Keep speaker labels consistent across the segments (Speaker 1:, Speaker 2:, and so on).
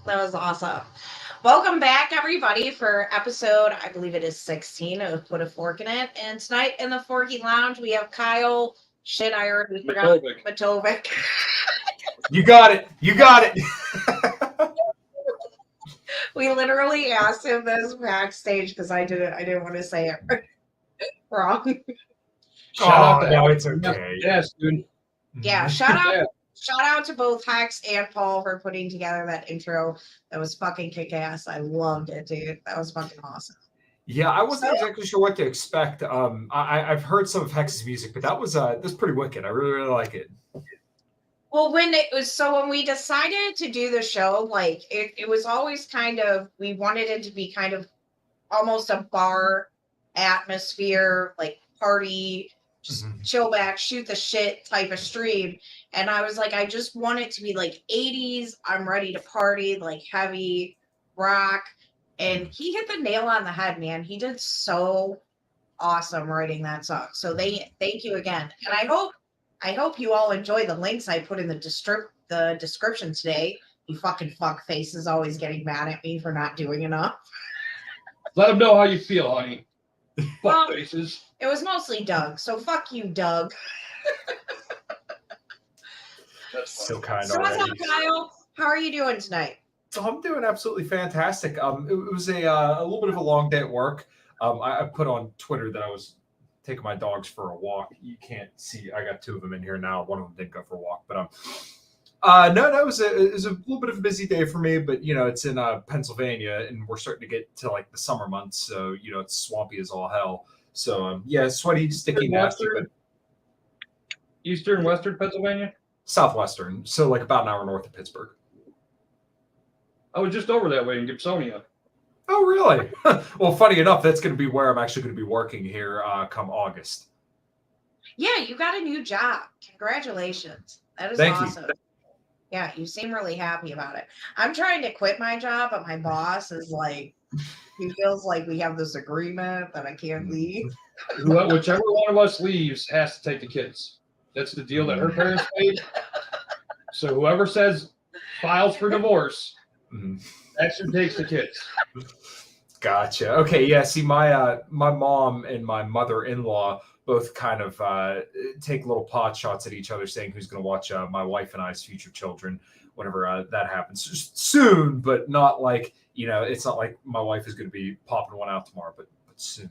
Speaker 1: That was awesome. Welcome back, everybody, for episode, I believe it is 16 of Put a Fork in It. And tonight in the Forkey Lounge, we have Kyle. Shit, I already forgot. Matovcik.
Speaker 2: You got it. You got it.
Speaker 1: We literally asked him this backstage because I didn't want to say it wrong.
Speaker 3: Shout out to
Speaker 2: no, it's okay.
Speaker 3: Yes, dude.
Speaker 1: Yeah, shout out to both Hex and Paul for putting together that intro. That was fucking kick ass. I loved it, dude. That was fucking awesome.
Speaker 2: Yeah, I wasn't exactly sure what to expect. I've heard some of Hex's music, but that was pretty wicked. I really, really like it.
Speaker 1: Well, when we decided to do the show, like it was always kind of, we wanted it to be kind of almost a bar atmosphere, like party, just chill back, shoot the shit type of stream. And I was like, I just want it to be like 80s. I'm ready to party, like heavy rock. And he hit the nail on the head, man. He did so awesome writing that song. So thank you again. And I hope you all enjoy the links I put in the description today. You fucking fuck face is always getting mad at me for not doing enough.
Speaker 3: Let them know how you feel, honey. Fuck faces.
Speaker 1: It was mostly Doug, so fuck you, Doug.
Speaker 3: That's
Speaker 2: so kind.
Speaker 1: So what's up, Kyle? How are you doing tonight?
Speaker 2: So I'm doing absolutely fantastic. It was a little bit of a long day at work. I put on Twitter that I was taking my dogs for a walk. You can't see. I got two of them in here now. One of them didn't go for a walk, but no, it was a little bit of a busy day for me. But it's in Pennsylvania, and we're starting to get to like the summer months, so it's swampy as all hell. So sweaty, sticky, nasty. But
Speaker 3: Eastern, Western Pennsylvania,
Speaker 2: Southwestern, so like about an hour north of Pittsburgh.
Speaker 3: I was just over that way in Gibsonia.
Speaker 2: Oh, really? Well, funny enough, that's going to be where I'm actually going to be working here come August.
Speaker 1: Yeah, you got a new job. Congratulations. That is
Speaker 2: Thank
Speaker 1: awesome. You. Yeah, you seem really happy about it. I'm trying to quit my job, but my boss is like, he feels like we have this agreement that I can't leave.
Speaker 3: Whichever one of us leaves has to take the kids. That's the deal that her parents made. So whoever files for divorce, actually takes the kids.
Speaker 2: Gotcha. Okay. Yeah. See, my mom and my mother-in-law both kind of take little pot shots at each other, saying who's going to watch my wife and I's future children whenever that happens soon, but not like it's not like my wife is going to be popping one out tomorrow, but soon.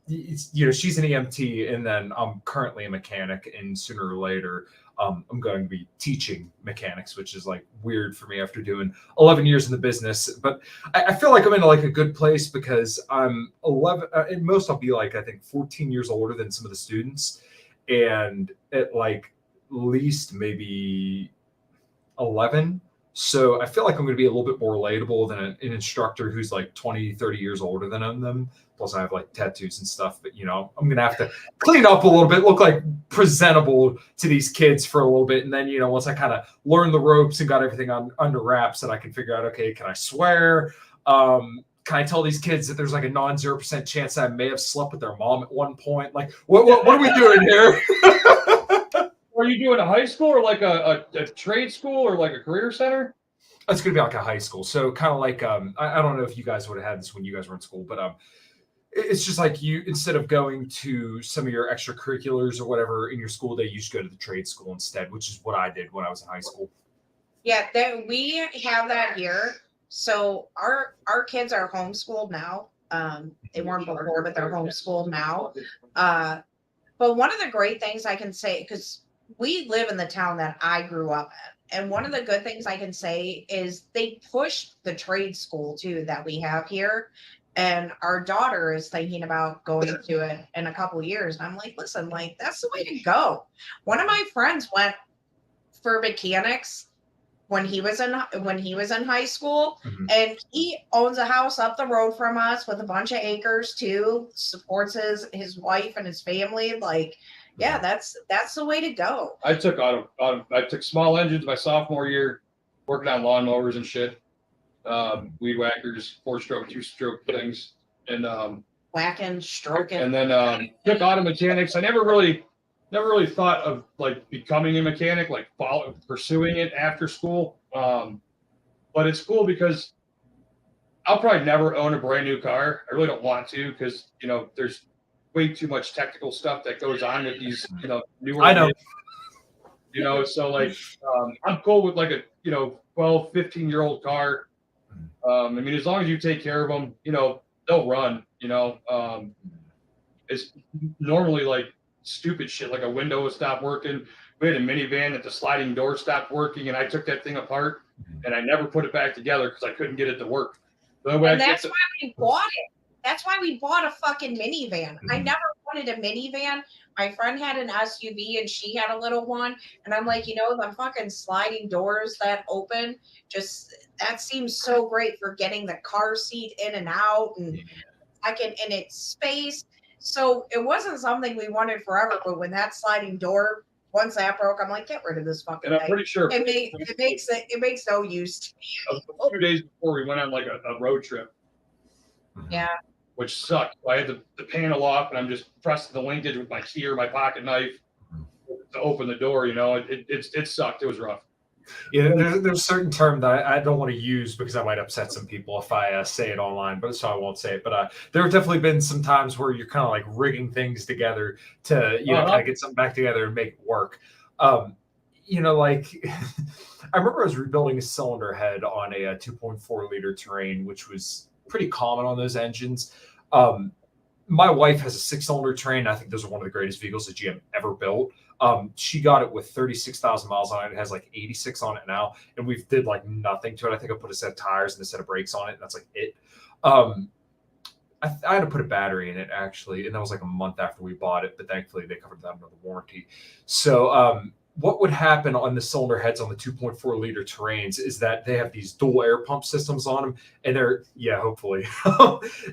Speaker 2: She's an EMT, and then I'm currently a mechanic, and sooner or later, I'm going to be teaching mechanics, which is like weird for me after doing 11 years in the business. But I feel like I'm in like a good place because I'm 11, at most I'll be like, I think 14 years older than some of the students. And at like least maybe 11. So I feel like I'm going to be a little bit more relatable than an instructor who's like 20, 30 years older than them. Plus I have like tattoos and stuff, but I'm going to have to clean up a little bit, look like presentable to these kids for a little bit. And then, once I kind of learned the ropes and got everything under wraps, then I can figure out, okay, can I swear? Can I tell these kids that there's like a 0% chance that I may have slept with their mom at one point? Like, what are we doing here?
Speaker 3: Are you doing a high school or like a trade school or like a career center?
Speaker 2: It's going to be like a high school. So kind of like, I don't know if you guys would have had this when you guys were in school, but it's just like you, instead of going to some of your extracurriculars or whatever in your school day, you just go to the trade school instead, which is what I did when I was in high school.
Speaker 1: Yeah, we have that here. So our kids are homeschooled now. They weren't before, but they're homeschooled now. But one of the great things I can say, because we live in the town that I grew up in, and one of the good things I can say is they pushed the trade school too that we have here. And our daughter is thinking about going to it in a couple of years. And I'm like, listen, like that's the way to go. One of my friends went for mechanics when he was in high school, and he owns a house up the road from us with a bunch of acres too. Supports his wife and his family. Like, yeah, that's the way to go.
Speaker 3: I took I took small engines my sophomore year, working on lawnmowers and shit. Weed whackers, 4-stroke, 2-stroke things, and
Speaker 1: whacking, stroking,
Speaker 3: and then took auto mechanics. I never really thought of like becoming a mechanic, like pursuing it after school. But But it's cool because I'll probably never own a brand new car. I really don't want to because, you know, there's way too much technical stuff that goes on with these, you know, newer.
Speaker 2: I know.
Speaker 3: You know, so like I'm cool with like a, you know, 12, 15-year-old car. I mean, as long as you take care of them, you know, they'll run, you know. It's normally like stupid shit, like a window will stop working. We had a minivan that the sliding door stopped working, and I took that thing apart, and I never put it back together because I couldn't get it to work.
Speaker 1: And that's why we bought it. That's why we bought a fucking minivan. I never wanted a minivan. My friend had an SUV and she had a little one. And I'm like, you know, the fucking sliding doors that open, just that seems so great for getting the car seat in and out. And and it's space. So it wasn't something we wanted forever. But when that sliding door, once that broke, I'm like, get rid of this fucking
Speaker 3: and
Speaker 1: thing.
Speaker 3: I'm pretty sure
Speaker 1: It makes no use to me.
Speaker 3: A few days before we went on like a road trip.
Speaker 1: Yeah.
Speaker 3: Which sucked. I had the panel off, and I'm just pressing the linkage with my key or my pocket knife to open the door. You know, it sucked. It was rough.
Speaker 2: Yeah, there's a certain term that I don't want to use because I might upset some people if I say it online, but so I won't say it. But there have definitely been some times where you're kind of like rigging things together to kind of get something back together and make it work. You know, like I remember I was rebuilding a cylinder head on a 2.4 liter Terrain, which was pretty common on those engines. My wife has a 6-cylinder Terrain. I think those are one of the greatest vehicles that GM ever built. She got it with 36,000 miles on it. It has like 86 on it now, and we've did like nothing to it. I think I put a set of tires and a set of brakes on it, and that's like it. I had to put a battery in it actually, and that was like a month after we bought it, but thankfully they covered that under the warranty. So what would happen on the cylinder heads on the 2.4 liter Terrains is that they have these dual air pump systems on them, and hopefully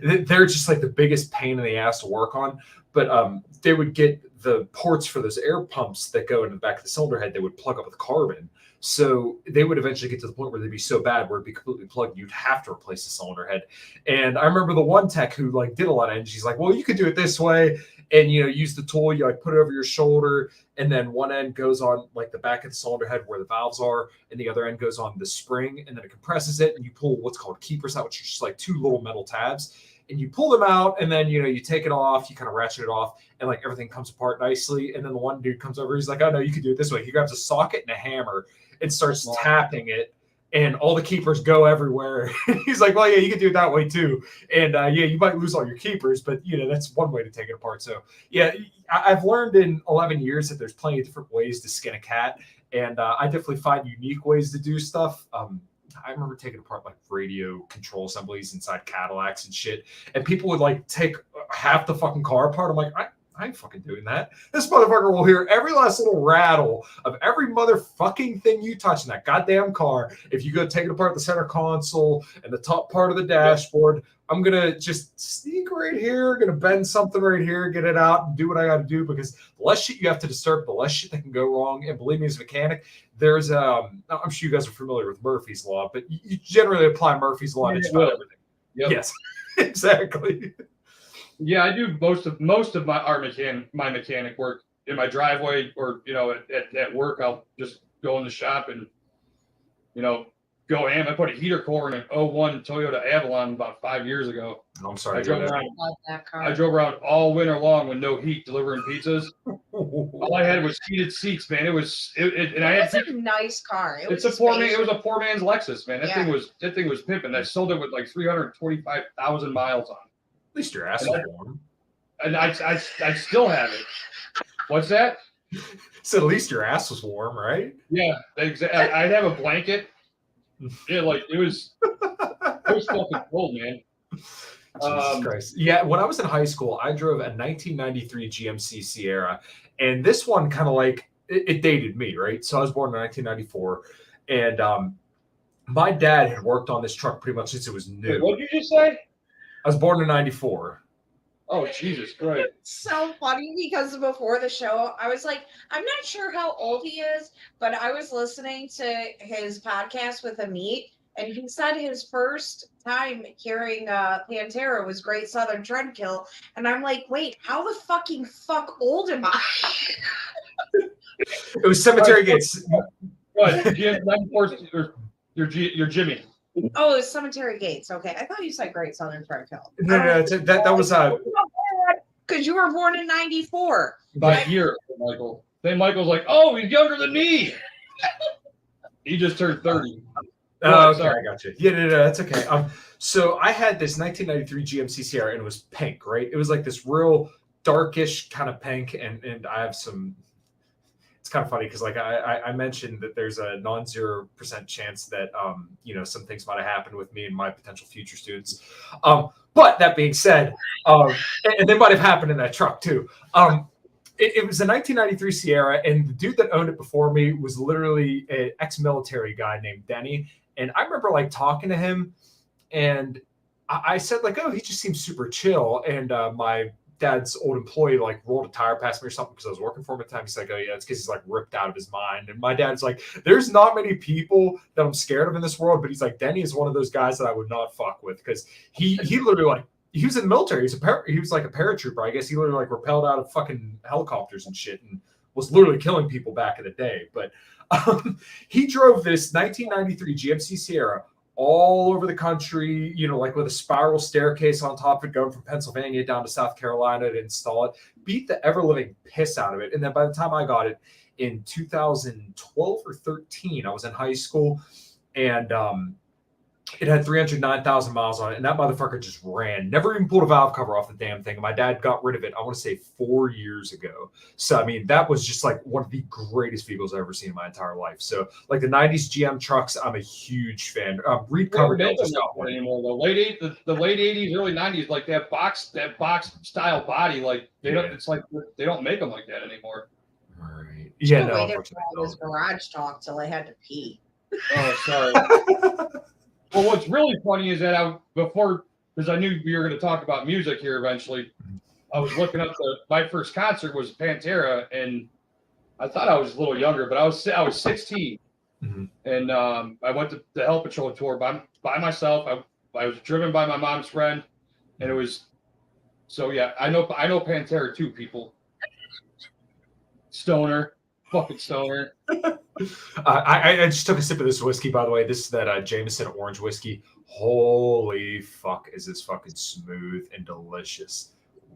Speaker 2: they're just like the biggest pain in the ass to work on. But they would get the ports for those air pumps that go in the back of the cylinder head. They would plug up with carbon, so they would eventually get to the point where they'd be so bad where it'd be completely plugged. You'd have to replace the cylinder head. And I remember the one tech who like did a lot of engines. He's like, "Well, you could do it this way." And use the tool, you like put it over your shoulder, and then one end goes on like the back of the cylinder head where the valves are, and the other end goes on the spring, and then it compresses it, and you pull what's called keepers out, which are just like 2 little metal tabs, and you pull them out, and then you take it off, you kind of ratchet it off, and like everything comes apart nicely. And then the one dude comes over, he's like, "Oh no, you could do it this way." He grabs a socket and a hammer and starts tapping it, and all the keepers go everywhere. He's like, "Well, yeah, you can do it that way too." And you might lose all your keepers, but that's one way to take it apart. So yeah, I've learned in 11 years that there's plenty of different ways to skin a cat, and I definitely find unique ways to do stuff. I remember taking apart like radio control assemblies inside Cadillacs and shit, and people would like take half the fucking car apart. I'm like, I ain't fucking doing that. This motherfucker will hear every last little rattle of every motherfucking thing you touch in that goddamn car. If you go take it apart the center console and the top part of the dashboard, I'm going to just sneak right here, going to bend something right here, get it out, and do what I got to do, because the less shit you have to disturb, the less shit that can go wrong. And believe me, as a mechanic, there's I'm sure you guys are familiar with Murphy's Law, but you generally apply Murphy's Law to just about everything. Yep. Yes, exactly.
Speaker 3: Yeah, I do most of my mechanic work in my driveway, or at work. I'll just go in the shop and go ham. I put a heater core in an 01 Toyota Avalon about 5 years ago.
Speaker 2: I'm sorry.
Speaker 3: I drove around all winter long with no heat, delivering pizzas. All I had was heated seats, man. It was
Speaker 1: a nice car.
Speaker 3: It was a poor man's Lexus, man. That thing was pimping. I sold it with like 325,000 miles on it.
Speaker 2: At least your ass is warm.
Speaker 3: And I still have it. What's that?
Speaker 2: So at least your ass was warm, right?
Speaker 3: Yeah, exactly. I'd have a blanket. Yeah, like it was fucking cold, man.
Speaker 2: Jesus Christ. Yeah, when I was in high school, I drove a 1993 GMC Sierra, and this one kind of like it dated me, right? So I was born in 1994, and my dad had worked on this truck pretty much since it was new.
Speaker 3: What did you just say?
Speaker 2: I was born in 94.
Speaker 3: Oh, Jesus Christ.
Speaker 1: It's so funny because before the show, I was like, I'm not sure how old he is, but I was listening to his podcast with Amit, and he said his first time hearing Pantera was Great Southern Trendkill. And I'm like, wait, how the fucking fuck old am I?
Speaker 2: It was Cemetery Gates.
Speaker 3: What? Jim, you're Jimmy.
Speaker 1: Oh, it's Cemetery Gates. Okay, I thought you said Great Southern Fried Hill.
Speaker 2: No, that was
Speaker 1: because you were born in '94.
Speaker 3: By year, Michael. Then Michael's like, oh, he's younger than me. He just turned 30.
Speaker 2: Oh, okay, I got you. Yeah, no, that's okay. So I had this 1993 GMC Sierra, and it was pink, right? It was like this real darkish kind of pink, and I have some. It's kind of funny because like I mentioned that there's a non-0% chance that some things might have happened with me and my potential future students. But that being said, and they might have happened in that truck too. It was a 1993 Sierra, and the dude that owned it before me was literally an ex-military guy named Denny. And I remember like talking to him, and I said like, "Oh, he just seems super chill." And my dad's old employee like rolled a tire past me or something because I was working for him at the time. He's like, "Oh yeah, it's because he's like ripped out of his mind." And my dad's like, "There's not many people that I'm scared of in this world, but he's like, Denny is one of those guys that I would not fuck with because he literally like." He was in the military. He was like a paratrooper. I guess he literally like rappelled out of fucking helicopters and shit and was literally killing people back in the day. But he drove this 1993 GMC Sierra all over the country, like with a spiral staircase on top of it, going from Pennsylvania down to South Carolina to install it, beat the ever-living piss out of it. And then by the time I got it in 2012 or 13, I was in high school, and it had 309,000 miles on it, and that motherfucker just ran. Never even pulled a valve cover off the damn thing. And my dad got rid of it, I want to say 4 years ago. So, I mean, that was just like one of the greatest vehicles I've ever seen in my entire life. So, like the 90s GM trucks, I'm a huge fan. Reed Coverdale just got one
Speaker 3: anymore. The late 80s, early 90s, like that box style body, like they don't. It's like they don't make them like that anymore.
Speaker 2: Right.
Speaker 1: Yeah. No. Waited for all this garage talk till I had to pee.
Speaker 3: Oh, sorry. Well, what's really funny is that because I knew we were going to talk about music here eventually, I was looking up my first concert was Pantera, and I thought I was a little younger, but I was 16, and I went to the Hell Patrol tour by myself. I was driven by my mom's friend, and it was so yeah. I know Pantera too, people. Stoner, fucking stoner.
Speaker 2: I just took a sip of this whiskey, by the way. This is that Jameson orange whiskey. Holy fuck, is this fucking smooth and delicious.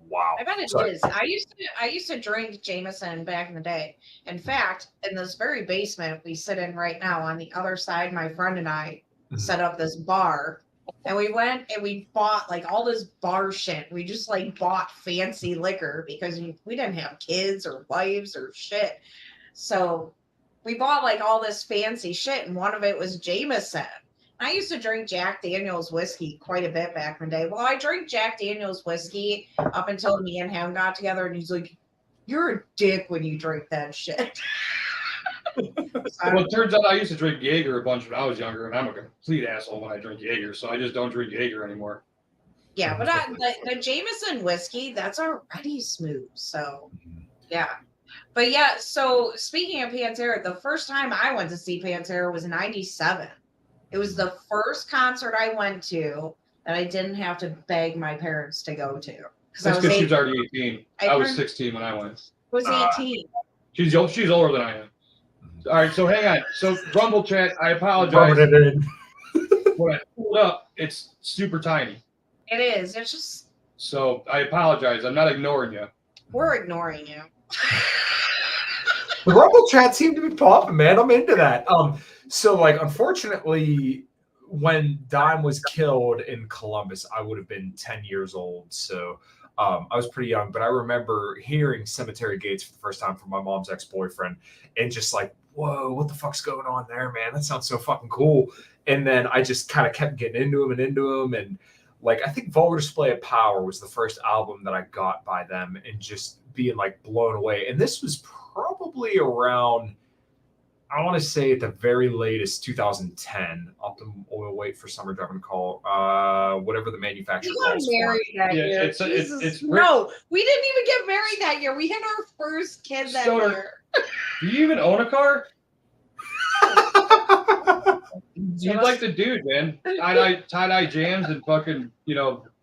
Speaker 2: Wow.
Speaker 1: I bet it is. I used to drink Jameson back in the day. In fact, in this very basement we sit in right now, on the other side, my friend and I set up this bar. And we went and we bought like all this bar shit. We just like bought fancy liquor because we didn't have kids or wives or shit. So we bought like all this fancy shit, and one of it was Jameson. I used to drink Jack Daniel's whiskey quite a bit back in the day. Well, I drank Jack Daniel's whiskey up until me and him got together, and he's like, "You're a dick when you drink that shit."
Speaker 3: Well, it turns out I used to drink Jaeger a bunch when I was younger, and I'm a complete asshole when I drink Jaeger, so I just don't drink Jaeger anymore.
Speaker 1: Yeah, but the Jameson whiskey, that's already smooth. So, yeah. But yeah, so speaking of Pantera, the first time I went to see Pantera was in '97. It was the first concert I went to that I didn't have to beg my parents to go to.
Speaker 3: That's because she was already 18. I was 16 when I went.
Speaker 1: Was 18.
Speaker 3: She's older than I am. All right, so hang on. So Rumble chat, I apologize. When I pulled up, it's super tiny.
Speaker 1: It is. It's just.
Speaker 3: So I apologize. I'm not ignoring you.
Speaker 1: We're ignoring you.
Speaker 2: The Rumble chat seemed to be popping, man. I'm into that. So like, unfortunately, when Dime was killed in Columbus, I would have been 10 years old. So I was pretty young, but I remember hearing Cemetery Gates for the first time from my mom's ex-boyfriend, and just like, whoa, what the fuck's going on there, man? That sounds so fucking cool. And then I just kind of kept getting into him. And like, I think Vulgar Display of Power was the first album that I got by them, and just being like blown away. And this was probably around, I want to say at the very latest, 2010. Optimum Oil Weight for Summer Driving Call, whatever the manufacturer calls for.
Speaker 1: Married that year.
Speaker 3: It's
Speaker 1: no, we didn't even get married that year. We had our first kid that year.
Speaker 3: Do you even own a car? You'd like the dude, man. Tie-dye jams and fucking,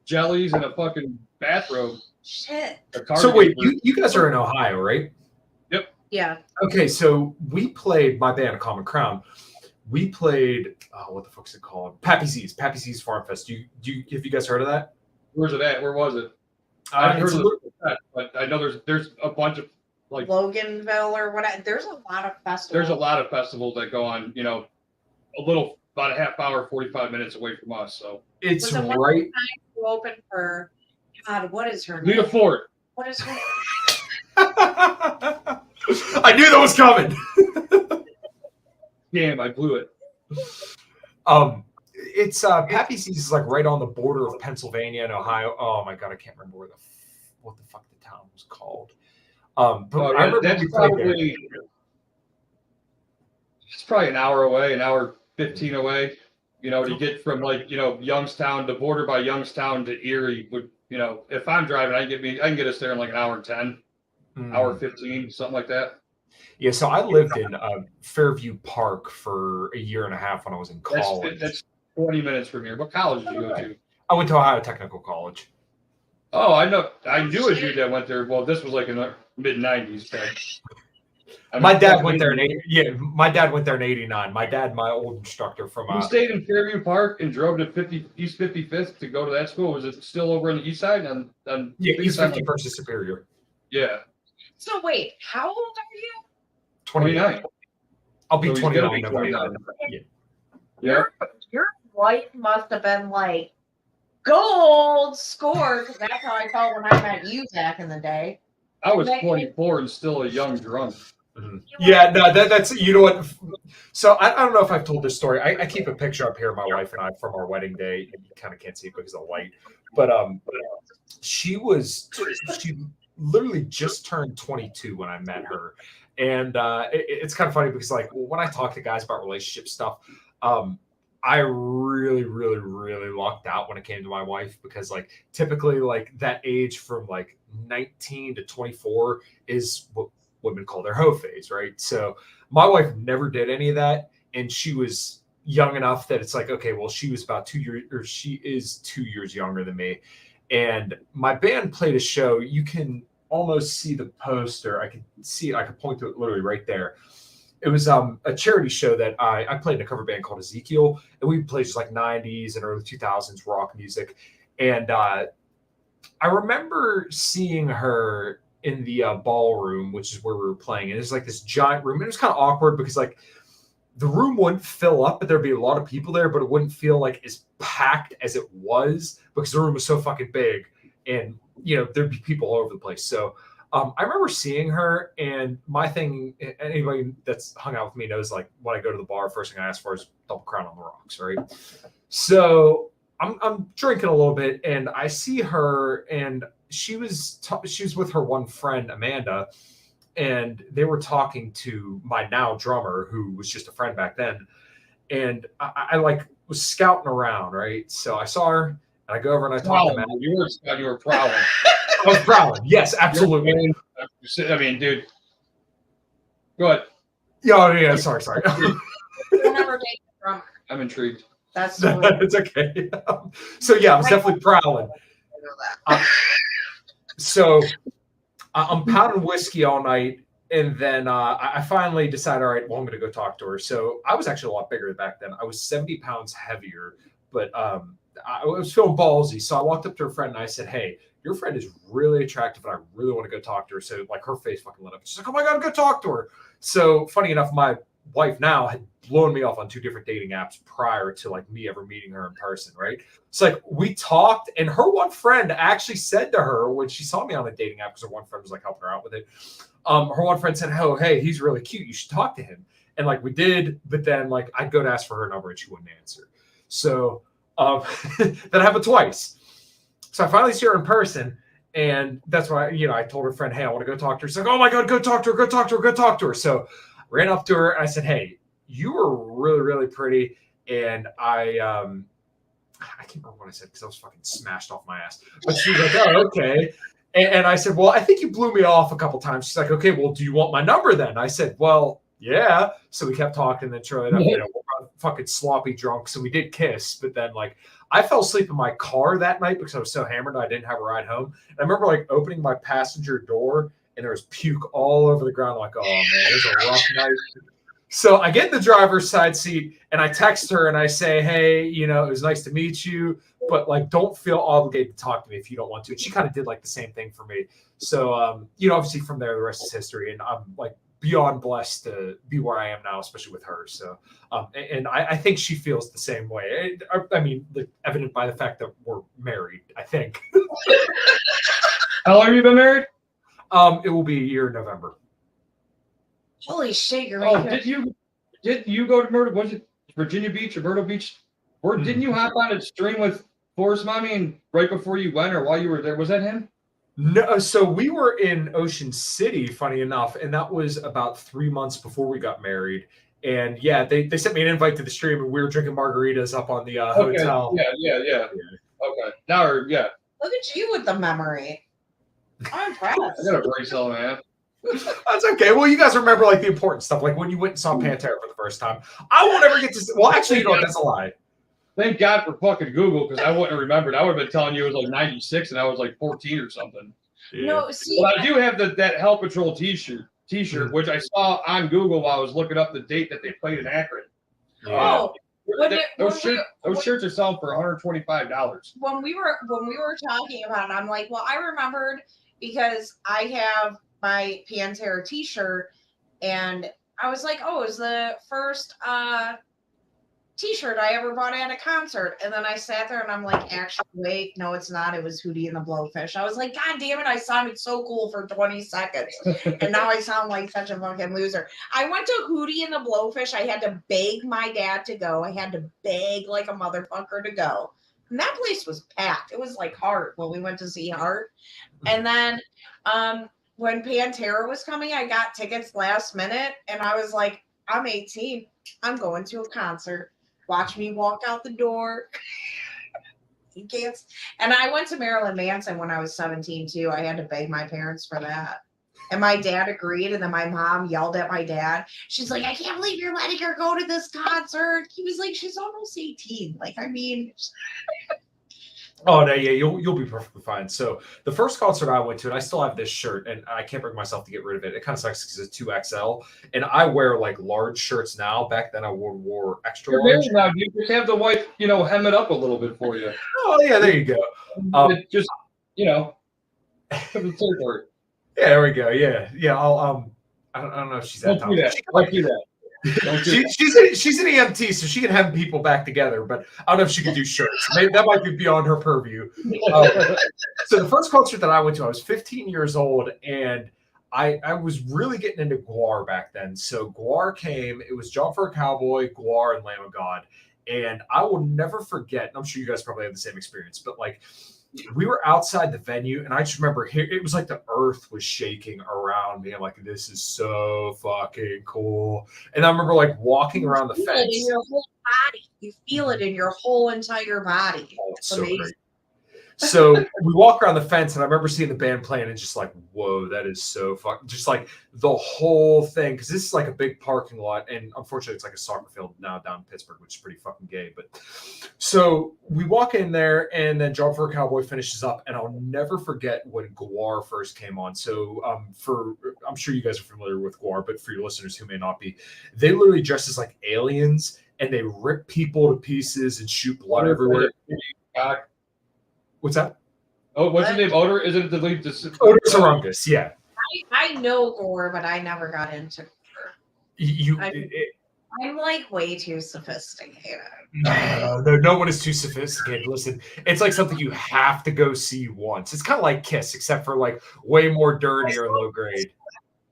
Speaker 3: jellies and a fucking bathrobe.
Speaker 1: Shit.
Speaker 2: So wait, you guys are in Ohio, right?
Speaker 3: Yep.
Speaker 1: Yeah.
Speaker 2: Okay, so we played, my band, Common Crown. we played what the fuck's it called? Pappy Z's Farm Fest. Have you guys heard of that?
Speaker 3: Where's it at? Where was it? I haven't heard of it, but I know there's a bunch of like
Speaker 1: Loganville or whatever. There's a lot of festivals.
Speaker 3: There's a lot of festivals that go on, about a half hour, 45 minutes away from us. So
Speaker 2: it's right.
Speaker 1: Open for God. What is her name?
Speaker 3: Lita Ford.
Speaker 1: What is her name?
Speaker 2: I knew that was coming.
Speaker 3: Damn, I blew it.
Speaker 2: It's Pappy Z's is like right on the border of Pennsylvania and Ohio. Oh my god, I can't remember what the fuck the town was called. But I remember we played there.
Speaker 3: It's probably an hour away, an hour 15 away. To get from Youngstown, the border by Youngstown to Erie would, if I'm driving, I can get us there in like an hour and 10, hour 15, something like that.
Speaker 2: Yeah, so I lived in Fairview Park for a year and a half when I was in college.
Speaker 3: That's 20 minutes from here. What college did you go to?
Speaker 2: I went to Ohio Technical College.
Speaker 3: Oh, I know. I knew a dude that went there. Well, this was like in the mid 90s.
Speaker 2: My dad went there in my dad went there in 89. My dad, my old instructor from
Speaker 3: You stayed in Fairview Park and drove to East 55th to go to that school. Was it still over on the east side?
Speaker 2: East 51st is Superior.
Speaker 3: Yeah.
Speaker 1: So wait, how old are you?
Speaker 3: 29.
Speaker 2: I'll be
Speaker 3: So
Speaker 2: 29
Speaker 3: be
Speaker 2: November.
Speaker 3: Yeah.
Speaker 1: Your wife must have been like gold score, because that's how I felt when I met you back in the day.
Speaker 3: I was 24 and still a young drunk.
Speaker 2: Mm-hmm. Yeah, no, that's what. So I don't know if I've told this story. I keep a picture up here of my wife and I from our wedding day. You kind of can't see it because of the light, but she literally just turned 22 when I met her, and it's kind of funny because when I talk to guys about relationship stuff, I really, really, really lucked out when it came to my wife because typically that age from 19 to 24 is what women call their hoe phase, right? So my wife never did any of that, and she was young enough that it's okay, well, she was about 2 years, or she is 2 years younger than me. And my band played a show. You can almost see the poster. I can see it. I can point to it literally right there. It was a charity show that I played in a cover band called Ezekiel, and we played just 90s and early 2000s rock music. And I remember seeing her in the ballroom, which is where we were playing. And it's this giant room. And it was kind of awkward because the room wouldn't fill up, but there'd be a lot of people there, but it wouldn't feel as packed as it was because the room was so fucking big. And, there'd be people all over the place. So I remember seeing her, and my thing, anybody that's hung out with me knows, when I go to the bar, first thing I ask for is Double Crown on the rocks, right? So I'm drinking a little bit, and I see her, and she was with her one friend, Amanda, and they were talking to my now drummer, who was just a friend back then. And I was scouting around, right? So I saw her, and I go over and I talk to Amanda.
Speaker 3: You were prowling.
Speaker 2: I was prowling. Yes, absolutely.
Speaker 3: I mean, dude. Go ahead.
Speaker 2: Yeah, sorry.
Speaker 1: You'll never make a drummer.
Speaker 3: I'm intrigued.
Speaker 1: That's
Speaker 2: it's okay. So yeah, I was definitely prowling. So I'm pounding whiskey all night, and then I finally decided, all right, well, I'm going to go talk to her. So I was actually a lot bigger back then. I was 70 pounds heavier, but I was feeling ballsy. So I walked up to her friend and I said, hey, your friend is really attractive and I really want to go talk to her. So her face fucking lit up. She's like, oh my God, go talk to her. So funny enough, my wife now had blown me off on 2 different dating apps prior to me ever meeting her in person, right? It's we talked, and her one friend actually said to her when she saw me on a dating app, because her one friend was helping her out with it. Her one friend said, oh, hey, he's really cute. You should talk to him. And we did, but then I'd go to ask for her number and she wouldn't answer. So that happened twice. So I finally see her in person, and that's why, I told her friend, hey, I want to go talk to her. She's like, oh my God, go talk to her. So ran up to her and I said, hey, you were really, really pretty. And I can't remember what I said because I was fucking smashed off my ass. But she was like, oh, okay. And I said, well, I think you blew me off a couple times. She's like, okay, well, do you want my number then? I said, well, yeah. So we kept talking, and then sure enough, we're fucking sloppy drunk. So we did kiss, but then I fell asleep in my car that night because I was so hammered I didn't have a ride home. And I remember opening my passenger door, and there was puke all over the ground. Oh man, it was a rough night. So I get in the driver's side seat and I text her and I say, hey, it was nice to meet you, but like, don't feel obligated to talk to me if you don't want to. And she kind of did like the same thing for me. So, obviously from there, the rest is history. And I'm like beyond blessed to be where I am now, especially with her. So, and I think she feels the same way. I mean, evident by the fact that we're married, I think.
Speaker 3: How long have you been married?
Speaker 2: It will be a year in November.
Speaker 1: Holy shit, you're
Speaker 3: Oh, did you go to Myrtle? Was it Virginia Beach or Myrtle Beach? Or didn't you hop on a stream with Forest Mommy and right before you went or while you were there? Was that him?
Speaker 2: No, so we were in Ocean City, funny enough, and that was about 3 months before we got married. And yeah, they sent me an invite to the stream, and we were drinking margaritas up on the hotel.
Speaker 3: Yeah. Okay. Now, yeah.
Speaker 1: Look at you with the memory. I'm impressed.
Speaker 3: I got a brace on, man.
Speaker 2: That's okay. Well, you guys remember like the important stuff, like when you went and saw Pantera for the first time. I won't ever get to. Well, actually, that's a lie.
Speaker 3: Thank God for fucking Google, because I wouldn't have remembered. I would have been telling you it was like 96 and I was like 14 or something.
Speaker 2: Yeah.
Speaker 1: No, see,
Speaker 3: But I do have that Hell Patrol t-shirt, which I saw on Google while I was looking up the date that they played in Akron.
Speaker 1: Oh,
Speaker 3: Those shirts are selling for $125.
Speaker 1: when we were talking about it, I'm like, well, I remembered because I have my Pantera t-shirt, and I was like, oh, it was the first t-shirt I ever bought at a concert. And then I sat there and I'm like, actually, wait, no, it's not. It was Hootie and the Blowfish. I was like, God damn it, I sounded so cool for 20 seconds. And now I sound like such a fucking loser. I went to Hootie and the Blowfish. I had to beg my dad to go. I had to beg like a motherfucker to go. And that place was packed. It was like Heart when we went to see Heart. And then when Pantera was coming, I got tickets last minute. And I was like, I'm 18. I'm going to a concert. Watch me walk out the door. You can't. And I went to Marilyn Manson when I was 17 too. I had to beg my parents for that. And my dad agreed. And then my mom yelled at my dad. She's like, I can't believe you're letting her go to this concert. He was like, she's almost 18. Like, I mean.
Speaker 2: Oh no, yeah, you'll be perfectly fine. So the first concert I went to, and I still have this shirt, and I can't bring myself to get rid of it. It kind of sucks because it's 2XL, and I wear like large shirts now. Back then, I wore extra large.
Speaker 3: Now you just have the wife, hem it up a little bit for you.
Speaker 2: Oh yeah, there you go.
Speaker 3: Just territory.
Speaker 2: Yeah, there we go. Yeah. I'll I don't know if she's that talented.
Speaker 3: Don't do that.
Speaker 2: She's an EMT, so she can hem people back together, but I don't know if she can do shirts. Maybe that might be beyond her purview. So the first concert that I went to, I was 15 years old, and I was really getting into Gwar back then. So Gwar came. It was Jump for a Cowboy, Gwar, and Lamb of God. And I will never forget, and I'm sure you guys probably have the same experience, but like we were outside the venue, and I just remember it was like the earth was shaking around me. I'm like, this is so fucking cool. And I remember like walking around the fence.
Speaker 1: In your whole body. You feel it in your whole entire body.
Speaker 2: Oh, it's so great. So we walk around the fence, and I remember seeing the band playing and just like, whoa, that is so fucking, just like the whole thing. Because this is like a big parking lot, and unfortunately, it's like a soccer field now down in Pittsburgh, which is pretty fucking gay. But so we walk in there, and then Jump for a Cowboy finishes up, and I'll never forget when Gwar first came on. So I'm sure you guys are familiar with Gwar, but for your listeners who may not be, they literally dress as like aliens, and they rip people to pieces and shoot blood everywhere. What's that?
Speaker 3: Oh, what's his name? Odor? Is it the lead?
Speaker 2: Odor Sarungus, yeah.
Speaker 1: I know Gore, but I never got into Gore. I'm like way too sophisticated.
Speaker 2: No one is too sophisticated. Listen, it's like something you have to go see once. It's kind of like Kiss, except for like way more dirty or low grade.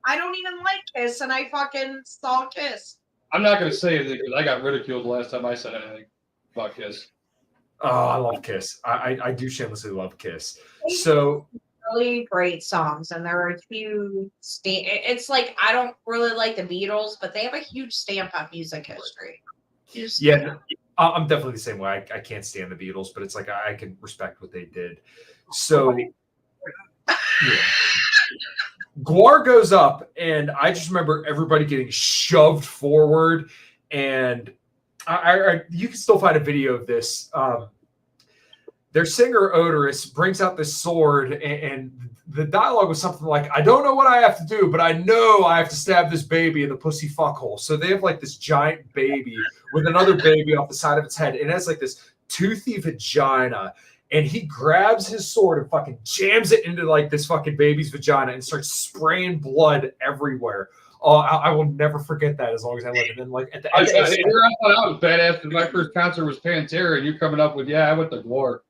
Speaker 1: I don't even like Kiss, and I fucking saw Kiss.
Speaker 3: I'm not going to say anything because I got ridiculed the last time I said anything about Kiss.
Speaker 2: Oh, I love Kiss. I do shamelessly love Kiss. So
Speaker 1: really great songs, and there are a few. It's like I don't really like the Beatles, but they have a huge stamp on music history.
Speaker 2: Yeah, I'm definitely the same way. I can't stand the Beatles, but it's like I can respect what they did. So yeah. Gwar goes up, and I just remember everybody getting shoved forward, and you can still find a video of this. their singer Odorous brings out this sword, and the dialogue was something like, I don't know what I have to do, but I know I have to stab this baby in the pussy fuckhole. So they have like this giant baby with another baby off the side of its head. It has like this toothy vagina, and he grabs his sword and fucking jams it into like this fucking baby's vagina and starts spraying blood everywhere. Oh, I will never forget that as long as I live. And then, like, at the end,
Speaker 3: I thought I was badass because my first concert was Pantera, and you coming up with, I went to War.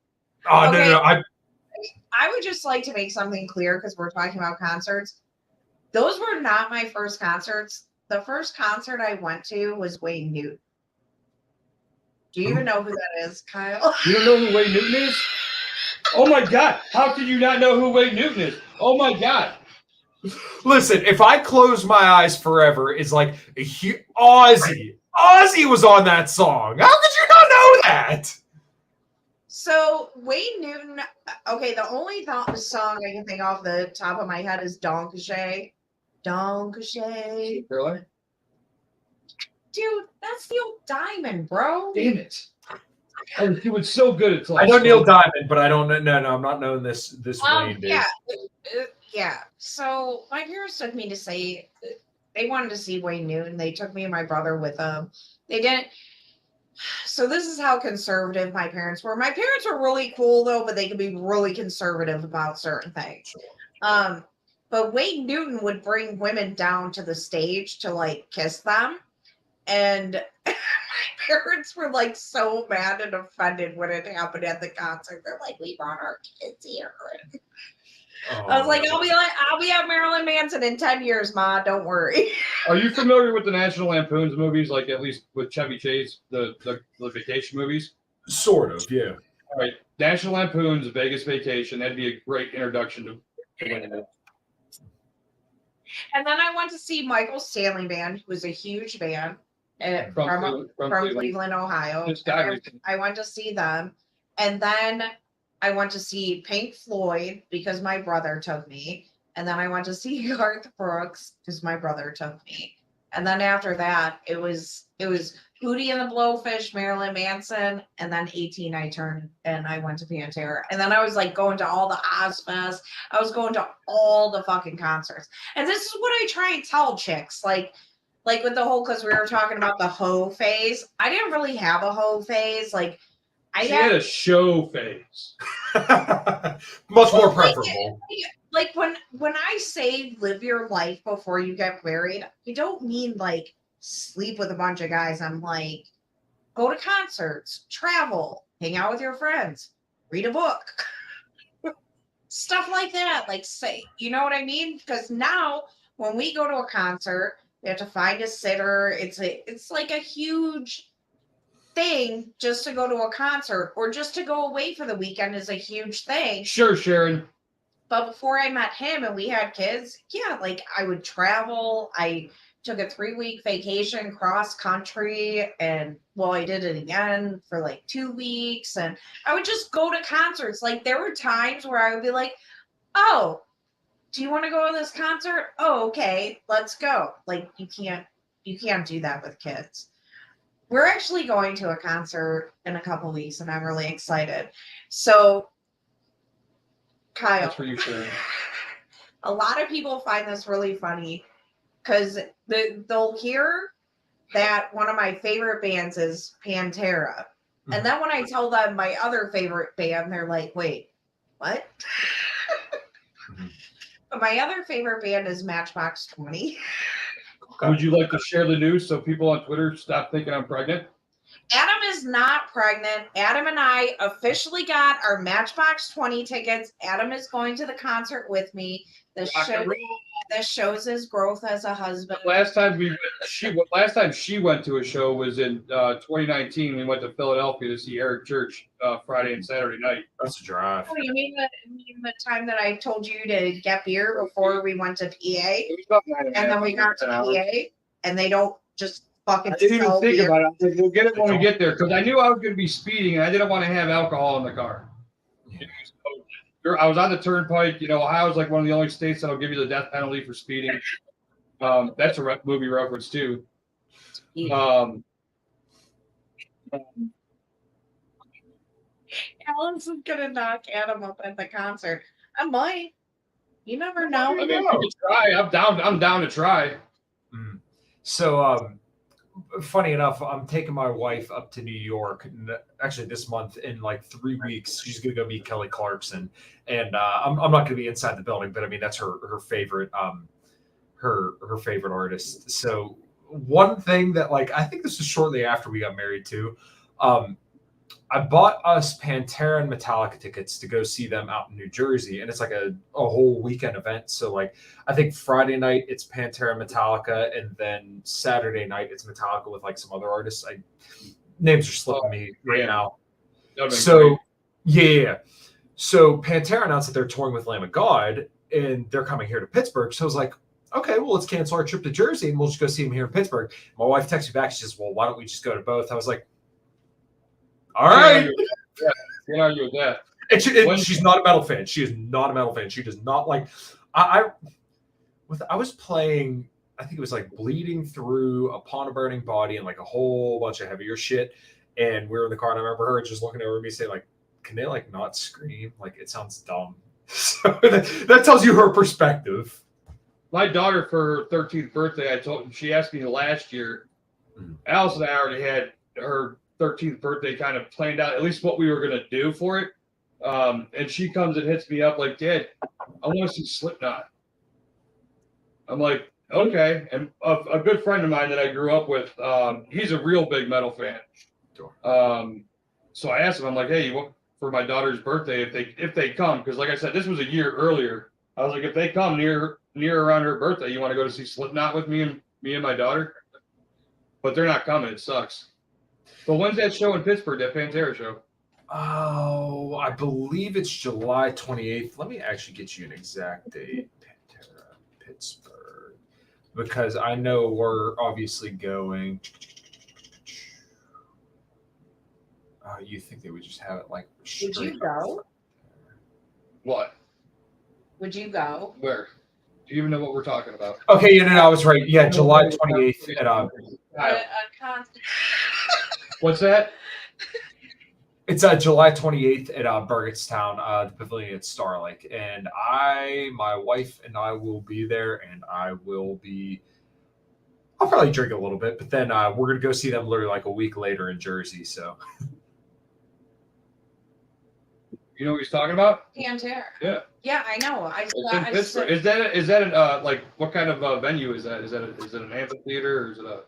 Speaker 2: oh
Speaker 1: Okay.
Speaker 2: no,
Speaker 1: I would just like to make something clear because we're talking about concerts. Those were not my first concerts. The first concert I went to was Wayne Newton. Do you even know who that is, Kyle?
Speaker 3: You don't know who Wayne Newton is? Oh my God! How could you not know who Wayne Newton is? Oh my God!
Speaker 2: Listen, if I close my eyes forever, is like Ozzy. Ozzy was on that song. How could you not know that?
Speaker 1: So Wayne Newton. Okay, the only song I can think off the top of my head is Donkashay. Donkashay.
Speaker 3: Caroline?
Speaker 1: Dude, that's Neil Diamond, bro.
Speaker 3: Damn it! Oh, he was so good at.
Speaker 2: I know Neil Diamond, but I don't know. No, I'm not knowing this Wayne dude.
Speaker 1: Yeah. So my parents took me to say they wanted to see Wayne Newton. They took me and my brother with them. They didn't. So this is how conservative my parents were. My parents were really cool though, but they could be really conservative about certain things. But Wayne Newton would bring women down to the stage to like kiss them, and my parents were like so mad and offended when it happened at the concert. They're like, "We brought our kids here." I was like, I'll be at Marilyn Manson in 10 years, Ma. Don't worry.
Speaker 3: Are you familiar with the National Lampoon's movies, like at least with Chevy Chase, the vacation movies?
Speaker 2: Sort of, yeah.
Speaker 3: All right, National Lampoon's Vegas Vacation. That'd be a great introduction to.
Speaker 1: And then I went to see Michael Stanley Band, who was a huge band from Cleveland, Ohio. I went to see them, and then I went to see Pink Floyd because my brother took me. And then I went to see Garth Brooks because my brother took me. And then after that, it was Hootie and the Blowfish, Marilyn Manson, and then 18 I turned and I went to Pantera. And then I was like going to all the Ozfest. I was going to all the fucking concerts. And this is what I try and tell chicks. Like with the whole, because we were talking about the hoe phase. I didn't really have a hoe phase. Like
Speaker 3: She had a show phase.
Speaker 2: Much more preferable.
Speaker 1: Like when I say live your life before you get married, I don't mean like sleep with a bunch of guys. I'm like, go to concerts, travel, hang out with your friends, read a book, stuff like that. Like say, you know what I mean? Because now when we go to a concert, we have to find a sitter. It's like a huge thing just to go to a concert, or just to go away for the weekend is a huge thing.
Speaker 3: Sure, Sharon.
Speaker 1: But before I met him and we had kids, yeah, like I would travel. I took a 3-week vacation cross country, and I did it again for like 2 weeks, and I would just go to concerts. Like there were times where I would be like, "Oh, do you want to go to this concert? Oh, okay, let's go." Like you can't do that with kids. We're actually going to a concert in a couple weeks, and I'm really excited. So, Kyle,
Speaker 3: That's for you, Sharon.
Speaker 1: A lot of people find this really funny because they'll hear that one of my favorite bands is Pantera. And then when I tell them my other favorite band, they're like, "Wait, what?" But my other favorite band is Matchbox 20.
Speaker 3: Would you like to share the news so people on Twitter stop thinking I'm pregnant?
Speaker 1: Adam is not pregnant. Adam and I officially got our Matchbox 20 tickets. Adam is going to the concert with me. This shows his growth as a husband.
Speaker 3: Last time she went to a show was in 2019. We went to Philadelphia to see Eric Church Friday and Saturday night.
Speaker 2: That's a drive.
Speaker 1: Oh, you mean the time that I told you to get beer before we went to PA? And then we got to PA, and they don't just fucking.
Speaker 3: I didn't even think about it. I was like, we'll get it when we get there, because I knew I was going to be speeding, and I didn't want to have alcohol in the car. I was on the turnpike. Ohio is like one of the only states that'll give you the death penalty for speeding. That's a movie reference too.
Speaker 1: Yeah, Allison's gonna knock Adam up at the concert. I might. You never know.
Speaker 3: I mean, if you could try. I'm down to try.
Speaker 2: So, funny enough, I'm taking my wife up to New York actually this month. In like 3 weeks, she's gonna go meet Kelly Clarkson, and I'm not gonna be inside the building, but I mean that's her favorite her favorite artist. So one thing that like I think this was shortly after we got married too. I bought us Pantera and Metallica tickets to go see them out in New Jersey, and it's like a whole weekend event. So like I think Friday night it's Pantera and Metallica, and then Saturday night it's Metallica with like some other artists. Names are slipping me right now. So yeah. So Pantera announced that they're touring with Lamb of God, and they're coming here to Pittsburgh. So I was like, okay, well, let's cancel our trip to Jersey, and we'll just go see them here in Pittsburgh. My wife texted me back. She says, well, why don't we just go to both? I was like, all right.
Speaker 3: Can't argue with that.
Speaker 2: And she's not a metal fan. She is not a metal fan. She does not like. I was playing. I think it was like Bleeding Through, Upon a Burning Body, and like a whole bunch of heavier shit. And we were in the car, and I remember her just looking over at me, saying like, "Can they like not scream? Like it sounds dumb." So that tells you her perspective.
Speaker 3: My daughter, for her 13th birthday, she asked me last year. Alice and I already had her 13th birthday kind of planned out, at least what we were going to do for it. And she comes and hits me up like, Dad, I want to see Slipknot. I'm like, okay. And a good friend of mine that I grew up with, he's a real big metal fan. So I asked him, I'm like, hey, for my daughter's birthday, if they come, because like I said, this was a year earlier. I was like, if they come near around her birthday, you want to go to see Slipknot with me and my daughter? But they're not coming. It sucks. But when's that show in Pittsburgh, that Pantera show?
Speaker 2: Oh, I believe it's July 28th. Let me actually get you an exact date. Pantera, Pittsburgh. Because I know we're obviously going. You think they would just have it like.
Speaker 1: Would you go?
Speaker 3: What?
Speaker 1: Would you go?
Speaker 3: Where? Do you even know what we're talking about?
Speaker 2: Okay, yeah, no, I was right. Yeah, July 28th at
Speaker 1: A concert.
Speaker 3: What's that?
Speaker 2: It's July 28th at Burgettstown, the pavilion at Star Lake. And my wife and I will be there, and I'll probably drink a little bit, but then we're going to go see them literally like a week later in Jersey. So,
Speaker 3: you know what he's talking about?
Speaker 1: Pantera.
Speaker 3: Yeah.
Speaker 1: Yeah, I know.
Speaker 3: Pittsburgh. Is that like what kind of venue is that? Is it an amphitheater or is it a?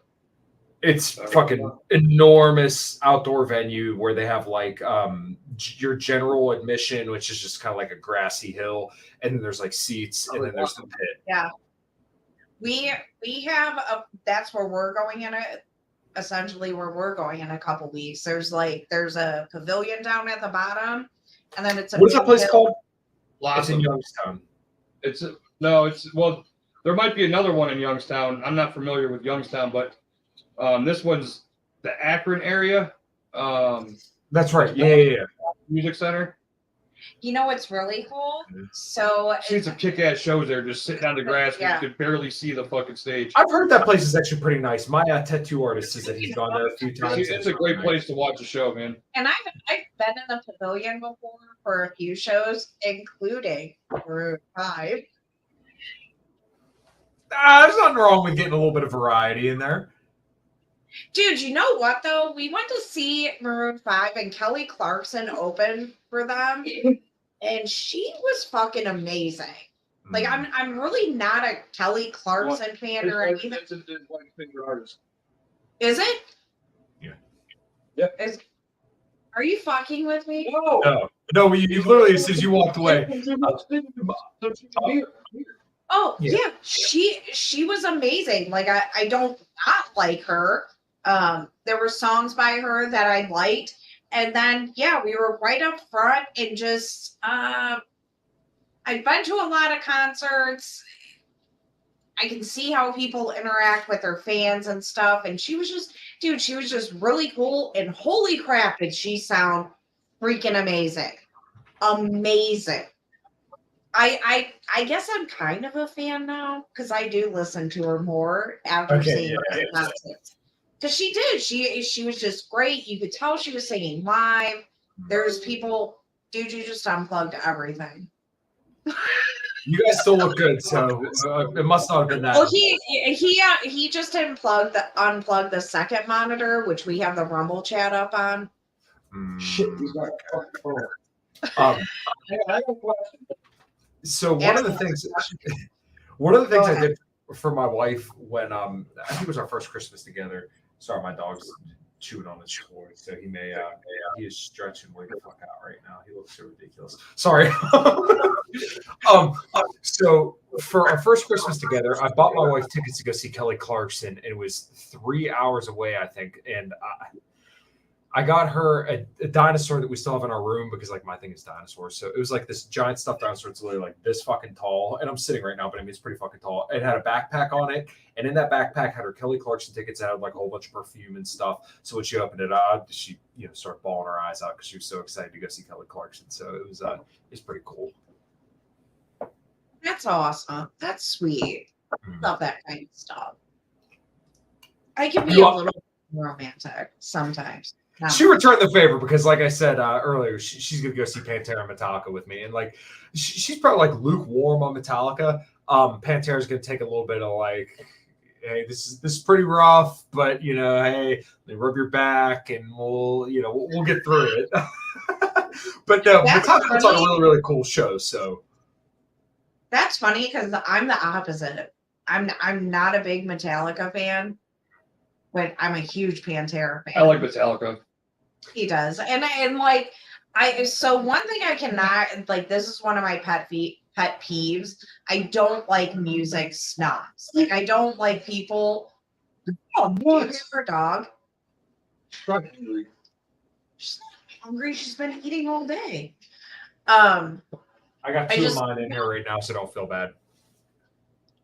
Speaker 2: It's fucking enormous outdoor venue where they have like your general admission, which is just kind of like a grassy hill, and then there's like seats, and then there's the pit.
Speaker 1: Yeah, we have that's where we're going in essentially where we're going in a couple weeks. There's a pavilion down at the bottom, and then it's
Speaker 2: what is that place called?
Speaker 3: It's
Speaker 2: in Youngstown.
Speaker 3: Well, there might be another one in Youngstown. I'm not familiar with Youngstown, but this one's the Akron area.
Speaker 2: That's right. Yeah.
Speaker 3: Music Center.
Speaker 1: You know what's really cool? So
Speaker 3: I've seen some kick-ass shows there, just sitting on the grass. Yeah. You could barely see the fucking stage.
Speaker 2: I've heard that place is actually pretty nice. My tattoo artist says that he's gone there a few times.
Speaker 3: It's a great place to watch a show, man.
Speaker 1: And I've been in the pavilion before for a few shows, including Maroon 5.
Speaker 2: There's nothing wrong with getting a little bit of variety in there.
Speaker 1: Dude, you know what though? We went to see Maroon 5 and Kelly Clarkson opened for them, and she was fucking amazing. Like I'm really not a Kelly Clarkson fan or anything.
Speaker 3: It's one finger artist.
Speaker 1: Is it?
Speaker 2: Yeah.
Speaker 3: Yeah.
Speaker 1: Are you fucking with me?
Speaker 2: No. You literally, as soon as you walked away.
Speaker 1: Oh yeah, she was amazing. Like I don't not like her. There were songs by her that I liked, and then yeah, we were right up front and just I've been to a lot of concerts. I can see how people interact with their fans and stuff, and she was just really cool, and holy crap did she sound freaking amazing. I guess I'm kind of a fan now because I do listen to her more after seeing her concerts. Because she did. She was just great. You could tell she was singing live. There's people, dude, you just unplugged everything.
Speaker 2: You guys still look good, so it must not have been that.
Speaker 1: Well, he just unplugged the second monitor, which we have the Rumble chat up on.
Speaker 3: Shit, he's got
Speaker 2: So one of the things I did for my wife when I think it was our first Christmas together. Sorry, my dog's chewing on his toy, so he is stretching way the fuck out right now. He looks so ridiculous. Sorry. So for our first Christmas together, I bought my wife tickets to go see Kelly Clarkson. It was 3 hours away, I think, and I got her a dinosaur that we still have in our room because like my thing is dinosaurs. So it was like this giant stuffed dinosaur. It's literally like this fucking tall. And I'm sitting right now, but I mean, it's pretty fucking tall. It had a backpack on it. And in that backpack had her Kelly Clarkson tickets. It had like a whole bunch of perfume and stuff. So when she opened it up, she, started bawling her eyes out because she was so excited to go see Kelly Clarkson. So it was pretty cool.
Speaker 1: That's awesome. That's sweet. Love that kind of stuff. I can be a little romantic sometimes.
Speaker 2: She returned the favor because, like I said earlier, she's gonna go see Pantera and Metallica with me, and like she's probably like lukewarm on Metallica. Pantera's gonna take a little bit of like, hey, this is pretty rough, but hey, they rub your back, and we'll get through it. But no, Metallica's on a really really cool show. So
Speaker 1: that's funny because I'm the opposite. I'm not a big Metallica fan, but I'm a huge Pantera fan.
Speaker 3: I like Metallica.
Speaker 1: He does. And like so one thing I cannot like, this is one of my pet peeves. I don't like music snobs. Like I don't like people. Oh, what? Her dog.
Speaker 3: She's not hungry.
Speaker 1: She's not hungry. She's been eating all day.
Speaker 2: I got two of mine in here right now, so don't feel bad.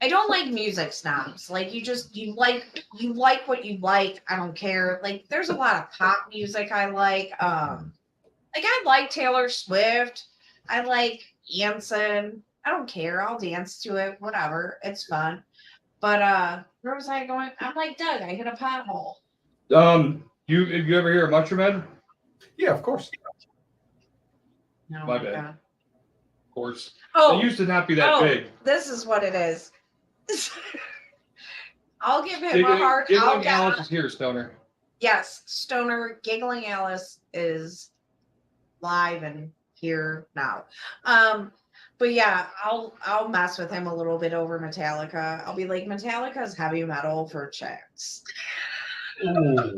Speaker 1: I don't like music snobs. Like you like what you like. I don't care. Like there's a lot of pop music I like. Like I like Taylor Swift. I like Anson. I don't care. I'll dance to it. Whatever. It's fun. But where was I going? I'm like Doug. I hit a pothole.
Speaker 3: You ever hear of Mushroom Head?
Speaker 2: Yeah, of course.
Speaker 1: No,
Speaker 3: my bad. Of course.
Speaker 1: Oh,
Speaker 3: it used to not be that big.
Speaker 1: This is what it is. I'll give him a heart.
Speaker 3: Giggling Alice is here, Stoner.
Speaker 1: Yes, Stoner. Giggling Alice is live and here now. But yeah, I'll mess with him a little bit over Metallica. I'll be like, Metallica's heavy metal for chicks.
Speaker 2: Ooh.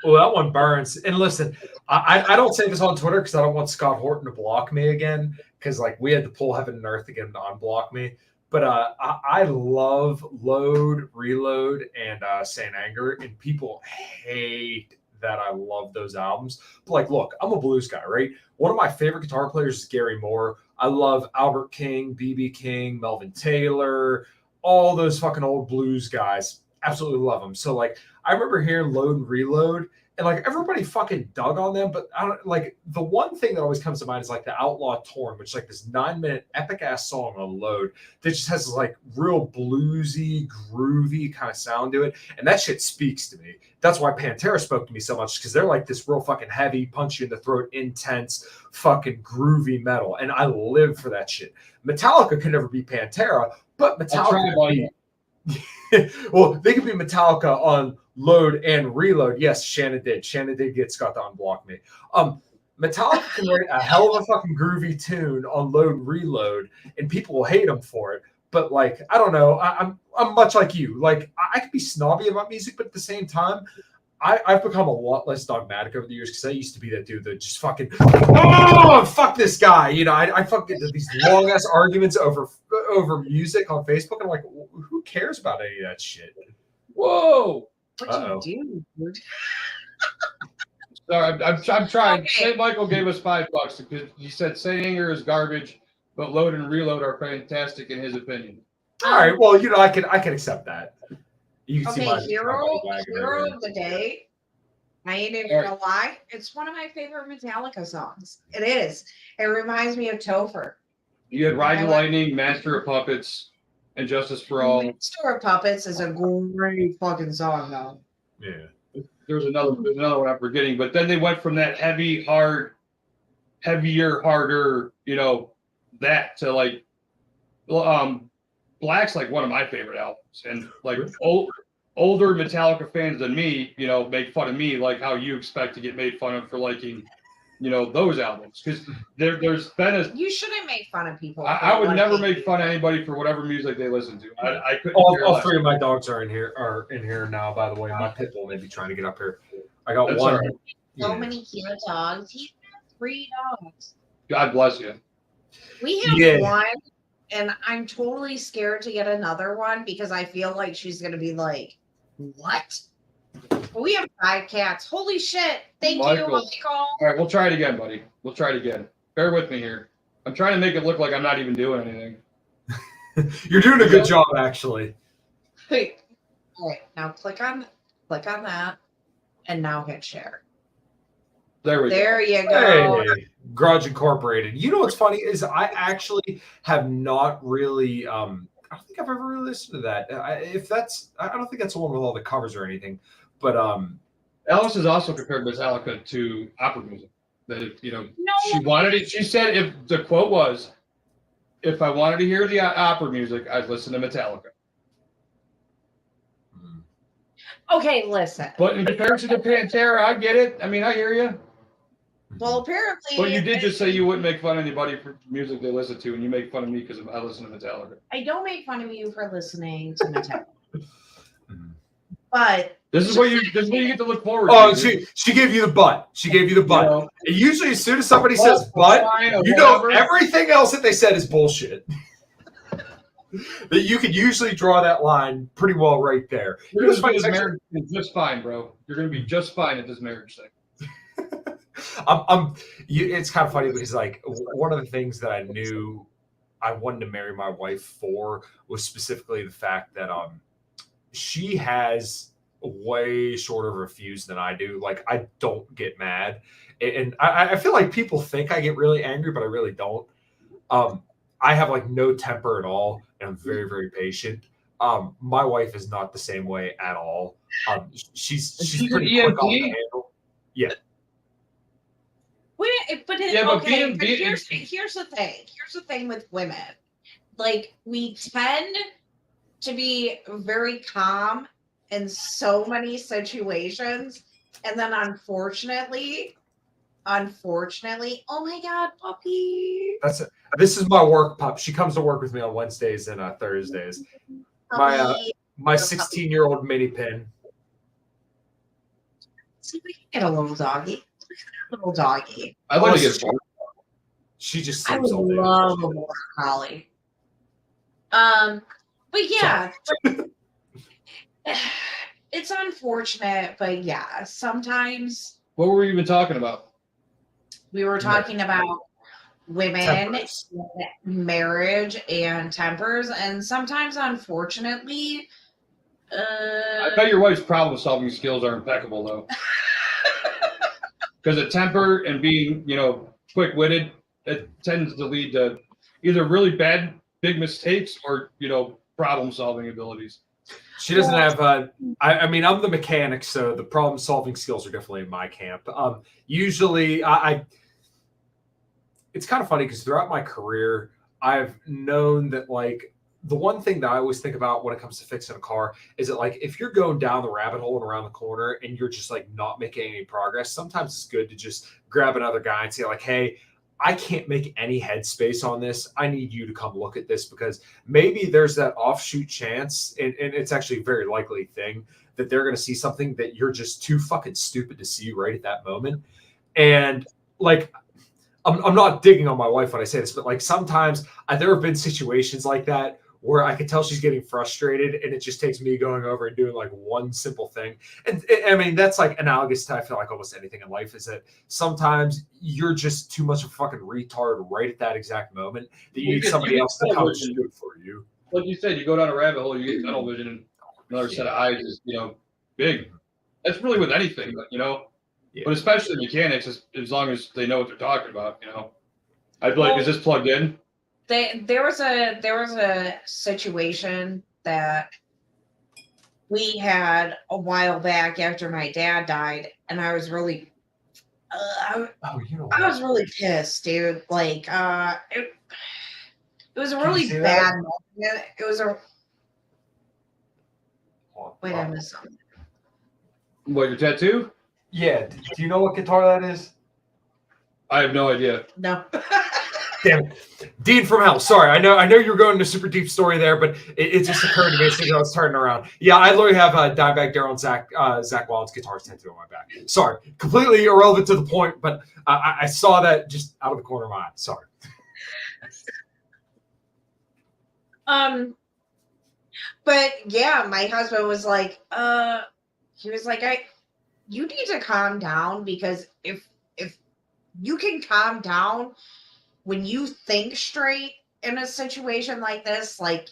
Speaker 2: Well, that one burns. And listen, I don't say this on Twitter because I don't want Scott Horton to block me again. Because like we had to pull heaven and earth to get him to unblock me. But I love Load, Reload, and Saint Anger, and people hate that I love those albums. But like, look, I'm a blues guy, right? One of my favorite guitar players is Gary Moore. I love Albert King, B.B. King, Melvin Taylor, all those fucking old blues guys. Absolutely love them. So like, I remember hearing Load and Reload, and like everybody fucking dug on them, but I don't like the one thing that always comes to mind is like the Outlaw Torn, which is like this 9-minute epic ass song on Load that just has this like real bluesy, groovy kind of sound to it. And that shit speaks to me. That's why Pantera spoke to me so much, because they're like this real fucking heavy, punch you in the throat, intense, fucking groovy metal. And I live for that shit. Metallica could never be Pantera, but Metallica well, they could be Metallica on Load and Reload. Yes, Shannon did. Shannon did get Scott to unblock me. Metallica can write a hell of a fucking groovy tune on Load and Reload, and people will hate them for it. But like, I don't know. I'm much like you. Like, I could be snobby about music, but at the same time, I've become a lot less dogmatic over the years, because I used to be that dude that just fucking, oh, fuck this guy. I fucking did these long ass arguments over music on Facebook. I'm like, who cares about any of that shit?
Speaker 3: Whoa.
Speaker 1: What do you do, dude?
Speaker 3: Sorry, I'm trying.
Speaker 1: Okay.
Speaker 3: St. Michael gave us $5 because he said Saint Anger is garbage, but Load and Reload are fantastic in his opinion.
Speaker 2: All right, well, I can accept that. You can see my
Speaker 1: Hero of the Day. I ain't even gonna lie. It's one of my favorite Metallica songs. It is. It reminds me of Topher.
Speaker 3: You had Ride the Lightning, Master of Puppets, and Justice for All.
Speaker 1: Master of Puppets is a great fucking song, though.
Speaker 2: Yeah.
Speaker 3: There's another one I'm forgetting, but then they went from that heavy, hard heavier, harder, that to like, Black's like one of my favorite albums, and like older Metallica fans than me, make fun of me like how you expect to get made fun of for liking, those albums, because there's been a.
Speaker 1: You shouldn't make fun of people.
Speaker 3: I would never make fun of anybody for whatever music they listen to. I couldn't.
Speaker 2: All three of my dogs are in here now. By the way, my pit bull may be trying to get up here. I got
Speaker 3: That's
Speaker 2: one.
Speaker 3: all right.
Speaker 1: So many cute dogs. He's got 3 dogs.
Speaker 3: God bless you.
Speaker 1: We have
Speaker 2: Yeah.
Speaker 1: one, and I'm totally scared to get another one because I feel like she's gonna be like, "What?" But we have 5 cats. Holy shit! Thank you, Michael.
Speaker 3: All right, we'll try it again, buddy. We'll try it again. Bear with me here. I'm trying to make it look like I'm not even doing anything.
Speaker 2: You're doing a good job, actually.
Speaker 1: Wait. All right, now click on that, and now hit share.
Speaker 3: There
Speaker 1: you go.
Speaker 2: Hey, Grudge Incorporated. You know what's funny is I actually have not really. I don't think I've ever really listened to that. I don't think that's the one with all the covers or anything. But
Speaker 3: Alice has also compared Metallica to opera music. That
Speaker 1: No.
Speaker 3: she wanted it. She said if the quote was, "If I wanted to hear the opera music, I'd listen to Metallica."
Speaker 1: Okay, listen.
Speaker 3: But in comparison to Pantera, I get it. I mean, I hear you.
Speaker 1: Well, apparently.
Speaker 3: But you did just say you wouldn't make fun of anybody for music they listen to, and you make fun of me because I listen to Metallica.
Speaker 1: I don't make fun of you for listening to Metallica. But
Speaker 3: this is what you get to look forward
Speaker 2: oh,
Speaker 3: to.
Speaker 2: she gave you the butt. She gave you the butt. And usually, as soon as somebody says butt, everything else that they said is bullshit. That you could usually draw that line pretty well right there.
Speaker 3: This marriage is just fine, bro. You're going to be just fine at this marriage thing.
Speaker 2: It's kind of funny because like one of the things that I knew I wanted to marry my wife for was specifically the fact that she has a way shorter of a fuse than I do. Like I don't get mad, and I feel like people think I get really angry, but I really don't. I have like no temper at all, and I'm very, very patient. My wife is not the same way at all. She's pretty quick on the handle. Yeah.
Speaker 1: Here's the thing. Here's the thing with women. Like we tend to be very calm in so many situations, and then unfortunately, oh my God, puppy.
Speaker 2: This is my work pup. She comes to work with me on Wednesdays and Thursdays. My 16-year-old mini pin.
Speaker 1: See, we can get a little doggy. Little doggy.
Speaker 3: I'd like to get a
Speaker 2: She just
Speaker 1: I
Speaker 2: sleeps
Speaker 1: would
Speaker 2: all day.
Speaker 1: love a border collie. But yeah, it's unfortunate, but yeah, sometimes.
Speaker 3: What were we even talking about?
Speaker 1: We were talking about women,
Speaker 2: Tempers.
Speaker 1: marriage, and tempers, and sometimes, unfortunately,
Speaker 3: I bet your wife's problem-solving skills are impeccable, though. Because a temper and being, quick-witted, it tends to lead to either really bad, big mistakes or, problem-solving abilities.
Speaker 2: She doesn't have. I mean, I'm the mechanic, so the problem-solving skills are definitely in my camp. Usually, it's kind of funny because throughout my career, I've known that like the one thing that I always think about when it comes to fixing a car is that like if you're going down the rabbit hole and around the corner and you're just like not making any progress, sometimes it's good to just grab another guy and say like, hey, I can't make any headspace on this. I need you to come look at this because maybe there's that offshoot chance, and it's actually a very likely thing that they're going to see something that you're just too fucking stupid to see right at that moment. And like, I'm not digging on my wife when I say this, but like sometimes there have been situations like that where I could tell she's getting frustrated and it just takes me going over and doing like one simple thing. And I mean, that's like analogous to, I feel like almost anything in life is that sometimes you're just too much of a fucking retard right at that exact moment that you need somebody else to come and do it for you.
Speaker 3: Like you said, you go down a rabbit hole, you get tunnel vision, and another set of eyes is, big. That's really with anything, but, but especially mechanics, as long as they know what they're talking about, I'd be like, is this plugged in?
Speaker 1: There was a situation that we had a while back after my dad died, and I was really
Speaker 2: You know
Speaker 1: I
Speaker 2: what?
Speaker 1: was really pissed, dude. Like, it was a
Speaker 2: Can you
Speaker 1: really
Speaker 2: see
Speaker 1: bad
Speaker 2: that?
Speaker 1: moment. It was a wait, I
Speaker 2: Oh.
Speaker 1: missed something.
Speaker 3: What, your tattoo?
Speaker 2: Yeah. Do you know what guitar that is?
Speaker 3: I have no idea.
Speaker 1: No.
Speaker 2: Damn it. Dean from Hell. Sorry, I know you're going to super deep story there, but it just occurred to me as soon as I was turning around. Yeah, I literally have Dimebag Darrell and Zach Wild's guitars tattooed on my back. Sorry, completely irrelevant to the point, but I saw that just out of the corner of my eye. Sorry.
Speaker 1: But yeah, my husband was like, he was like, you need to calm down because if you can calm down when you think straight in a situation like this, like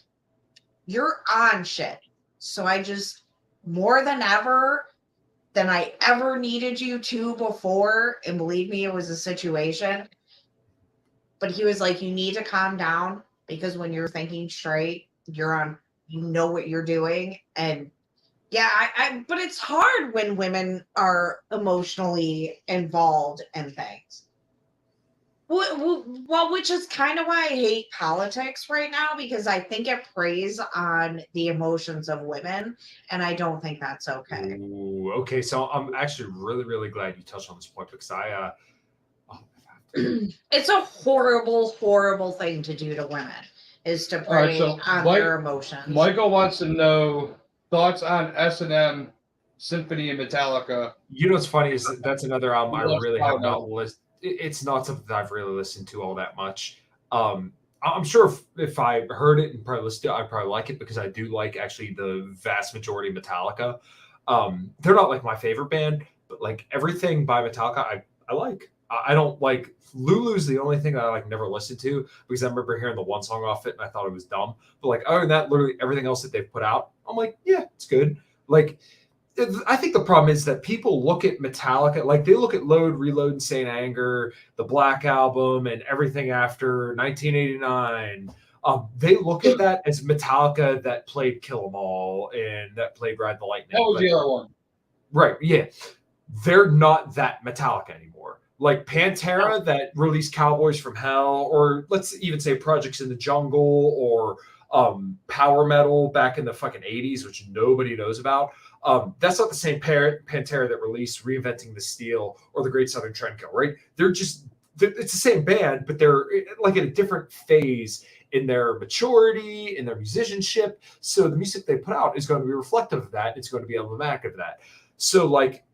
Speaker 1: you're on shit. So I just more than ever than I ever needed you to before, and believe me, it was a situation. But he was like, you need to calm down because when you're thinking straight, you're on, you know what you're doing. And yeah, but it's hard when women are emotionally involved in things. Well, which is kind of why I hate politics right now because I think it preys on the emotions of women, and I don't think that's okay.
Speaker 2: Ooh, okay, so I'm actually really, really glad you touched on this point because
Speaker 1: It's a horrible, horrible thing to do to women is to
Speaker 3: All right,
Speaker 1: prey
Speaker 3: so
Speaker 1: on their emotions.
Speaker 3: Michael wants to know thoughts on S&M, Symphony, and Metallica.
Speaker 2: you know what's funny is that's another album I
Speaker 3: Yes,
Speaker 2: really
Speaker 3: I
Speaker 2: have
Speaker 3: know.
Speaker 2: not listened. It's not something that I've really listened to all that much. I'm sure if I heard it and probably listened to it, I'd probably like it because I do like actually the vast majority of Metallica. They're not like my favorite band, but like everything by Metallica, I like. I don't like Lulu's the only thing that I like never listened to because I remember hearing the one song off it and I thought it was dumb. But like other than that, literally everything else that they've put out, I'm like, yeah, it's good. Like I think the problem is that people look at Metallica, like they look at Load, Reload, Insane Anger, the Black Album, and everything after 1989. They look at that as Metallica that played Kill 'Em All and that played Ride the Lightning.
Speaker 3: That was the other one.
Speaker 2: Right, yeah. They're not that Metallica anymore. Like Pantera that released Cowboys from Hell, or let's even say Projects in the Jungle, or power metal back in the fucking 80s, which nobody knows about. That's not the same Pantera that released Reinventing the Steel or The Great Southern Trendkill, right? It's the same band, but they're like in a different phase in their maturity, in their musicianship. So the music they put out is going to be reflective of that. It's going to be emblematic of that. So like,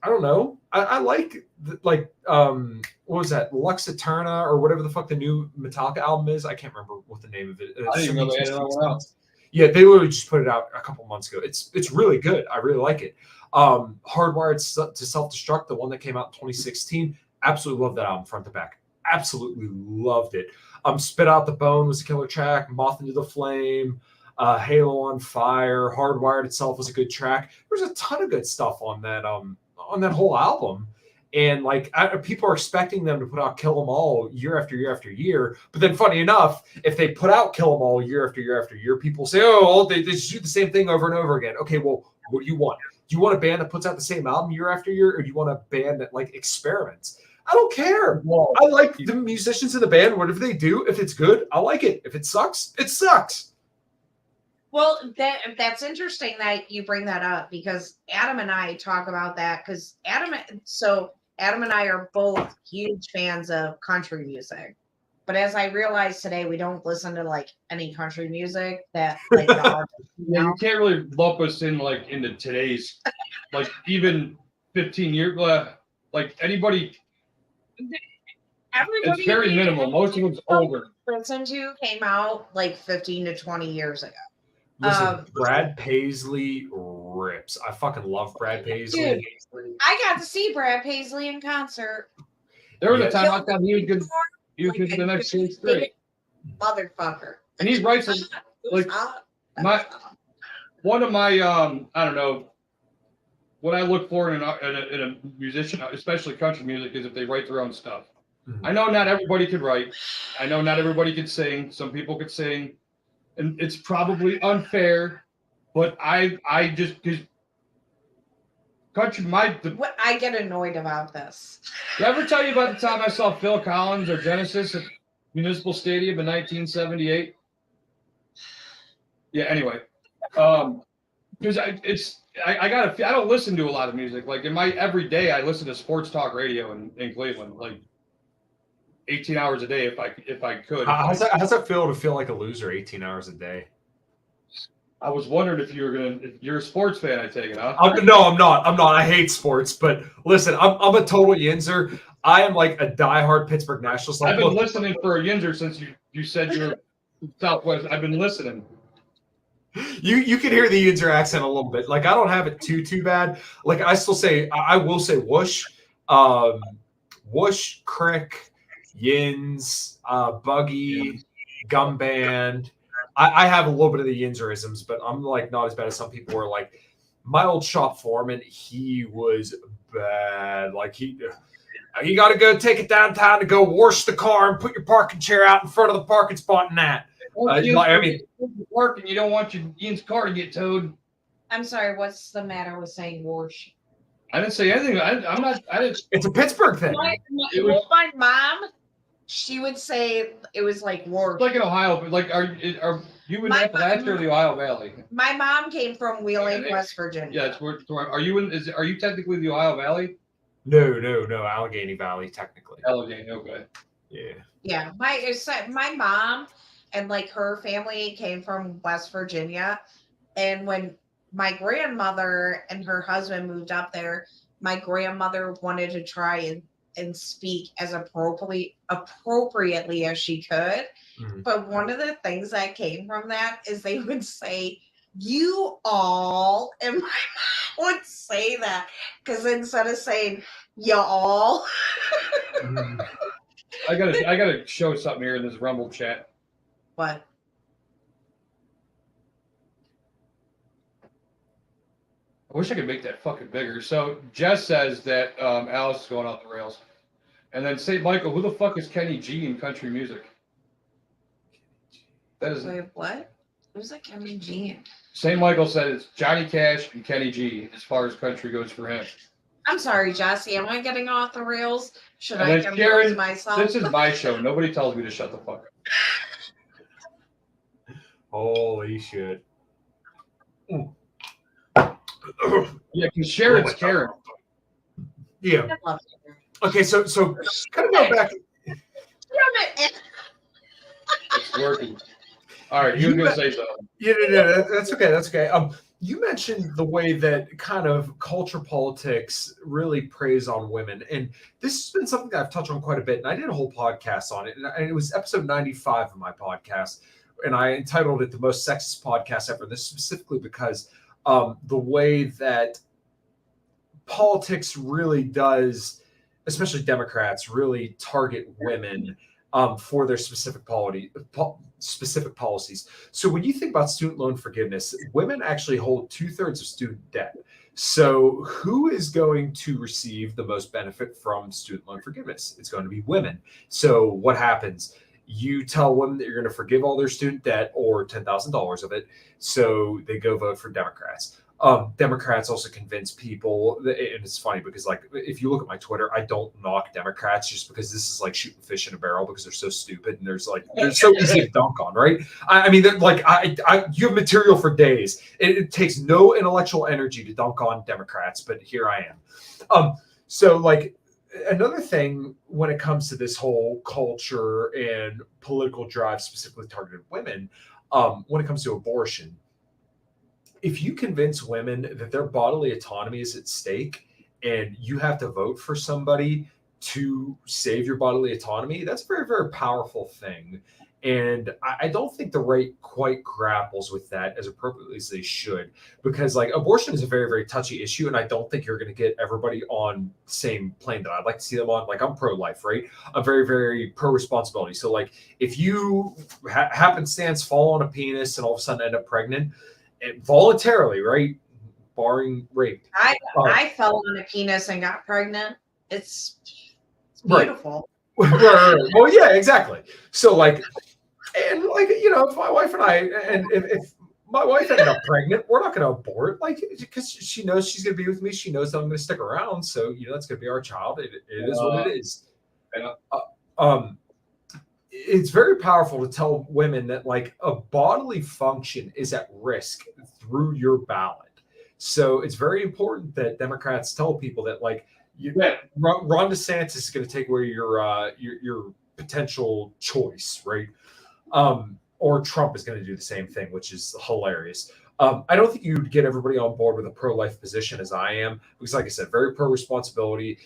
Speaker 2: I don't know. I like what was that? Lux Eterna or whatever the fuck the new Metallica album is. I can't remember what the name of it.
Speaker 3: I didn't know they had another one out.
Speaker 2: Yeah, they literally just put it out a couple months ago. It's really good. I really like it. Hardwired to Self-Destruct, the one that came out in 2016. Absolutely love that album front to back. Absolutely loved it. Spit Out the Bone was a killer track. Moth into the Flame. Halo on Fire. Hardwired itself was a good track. There's a ton of good stuff on that whole album. And like people are expecting them to put out Kill 'Em All year after year after year. But then funny enough, if they put out Kill 'Em All year after year after year, people say, oh, they just do the same thing over and over again. Okay, well, what do you want? Do you want a band that puts out the same album year after year? Or do you want a band that like experiments? I don't care.
Speaker 3: Whoa.
Speaker 2: I like the musicians in the band. Whatever they do, if it's good, I like it. If it sucks, it sucks.
Speaker 1: Well, that's interesting that you bring that up because Adam and I talk about that because Adam and I are both huge fans of country music. But as I realized today, we don't listen to like any country music that like the artist,
Speaker 3: Yeah, you can't really lump us in like into today's, like even 15 years, like anybody.
Speaker 1: Everybody
Speaker 3: It's very minimal. Most of them's older.
Speaker 1: Listen to came out like 15 to 20 years ago.
Speaker 2: Listen, Brad Paisley rips. I fucking love Brad Paisley.
Speaker 1: Dude, I got to see Brad Paisley in concert.
Speaker 3: There was a time I thought he was good. He was good for the next 2 straight.
Speaker 1: Motherfucker.
Speaker 3: And he writes like one of my I don't know what I look for in a musician, especially country music, is if they write their own stuff. Mm-hmm. I know not everybody could write. I know not everybody could sing. Some people could sing. And it's probably unfair, but I just because country.
Speaker 1: What I get annoyed about this.
Speaker 3: Did I ever tell you about the time I saw Phil Collins or Genesis at Municipal Stadium in 1978? Yeah. Anyway, because I don't listen to a lot of music. Like in my every day, I listen to sports talk radio in Cleveland, like 18 hours a day if I could.
Speaker 2: How's that feel to feel like a loser 18 hours a day?
Speaker 3: I was wondering if you're a sports fan, I take it, huh?
Speaker 2: No, I'm not. I hate sports, but listen, I'm a total Yinzer. I am like a diehard Pittsburgh Nationals.
Speaker 3: I've been listening for a Yinzer since you said you were Southwest. I've been listening.
Speaker 2: You can hear the Yinzer accent a little bit. Like I don't have it too bad. Like I will say whoosh, whoosh, crick, Yins, buggy, gum band. I have a little bit of the Yinzerisms, but I'm like not as bad as some people were. Like my old shop foreman, he was bad. Like you got to go take it downtown to go wash the car and put your parking chair out in front of the parking spot and that.
Speaker 3: I mean, work and you don't want Ian's car to get towed.
Speaker 1: I'm sorry. What's the matter with saying wash?
Speaker 3: I didn't say anything. I'm not. I didn't.
Speaker 2: It's a Pittsburgh thing.
Speaker 1: My mom, she would say it was like wash.
Speaker 3: Like in Ohio, but like are you in Appalachia or the Ohio Valley?
Speaker 1: My mom came from Wheeling, West Virginia.
Speaker 3: Yeah, it's where. Are you technically the Ohio Valley?
Speaker 2: No, Allegheny Valley technically.
Speaker 3: Allegheny, okay.
Speaker 2: Yeah.
Speaker 1: Yeah, my mom and like her family came from West Virginia, and when my grandmother and her husband moved up there, my grandmother wanted to try and speak as appropriately as she could.
Speaker 2: Mm-hmm.
Speaker 1: But one of the things that came from that is they would say, "You all," and my mom would say that because instead of saying y'all.
Speaker 2: Mm-hmm.
Speaker 3: I gotta show something here in this Rumble chat.
Speaker 1: What?
Speaker 3: I wish I could make that fucking bigger. So Jess says that Alice is going off the rails. And then St. Michael, who the fuck is Kenny G in country music? That is.
Speaker 1: Wait, what? Who's that Kenny G?
Speaker 3: St. Michael said it's Johnny Cash and Kenny G as far as country goes for him.
Speaker 1: I'm sorry, Jesse. Am I getting off the rails? Should
Speaker 3: And
Speaker 1: I
Speaker 3: then
Speaker 1: confuse
Speaker 3: Sharon,
Speaker 1: myself?
Speaker 3: this is my show. Nobody tells me to shut the fuck up.
Speaker 2: Holy shit.
Speaker 3: Yeah, because Sharon's Karen.
Speaker 2: Yeah.
Speaker 1: I love you.
Speaker 2: Okay, so kind of go back.
Speaker 3: It's working. All right, you were going to say something.
Speaker 2: Yeah, that's okay. That's okay. You mentioned the way that kind of culture politics really preys on women, and this has been something that I've touched on quite a bit. And I did a whole podcast on it, and it was episode 95 of my podcast, and I entitled it "The Most Sexist Podcast Ever." This specifically because the way that politics really does, especially Democrats, really target women for their specific policies. So when you think about student loan forgiveness, women actually hold 2/3 of student debt. So who is going to receive the most benefit from student loan forgiveness? It's going to be women. So what happens? You tell women that you're going to forgive all their student debt or $10,000 of it. So they go vote for Democrats. Democrats also convince people, and it's funny because like if you look at my Twitter, I don't knock Democrats just because this is like shooting fish in a barrel because they're so stupid and they're so easy to dunk on, right? I mean, like you have material for days. It takes no intellectual energy to dunk on Democrats, but here I am. So like another thing when it comes to this whole culture and political drive specifically targeted women, when it comes to abortion. If you convince women that their bodily autonomy is at stake and you have to vote for somebody to save your bodily autonomy, that's a very, very powerful thing. And I don't think the right quite grapples with that as appropriately as they should, because like abortion is a very, very touchy issue. And I don't think you're going to get everybody on the same plane that I'd like to see them on. Like I'm pro-life, right? I'm very, very pro-responsibility. So like if you happenstance fall on a penis and all of a sudden end up pregnant, voluntarily, right? Barring rape.
Speaker 1: I fell on a penis and got pregnant. It's beautiful.
Speaker 2: Right. Well, yeah, exactly. So like, and like, you know, if my wife and I, and if my wife ended up pregnant. We're not going to abort, like, because she knows she's going to be with me. She knows that I'm going to stick around. So, that's going to be our child. It is what it is.
Speaker 3: Yeah.
Speaker 2: It's very powerful to tell women that like a bodily function is at risk through your ballot. So it's very important that Democrats tell people that like Ron DeSantis is going to take away your potential choice, right? Or Trump is going to do the same thing, which is hilarious. I don't think you'd get everybody on board with a pro-life position as I am, because like I said, very pro-responsibility.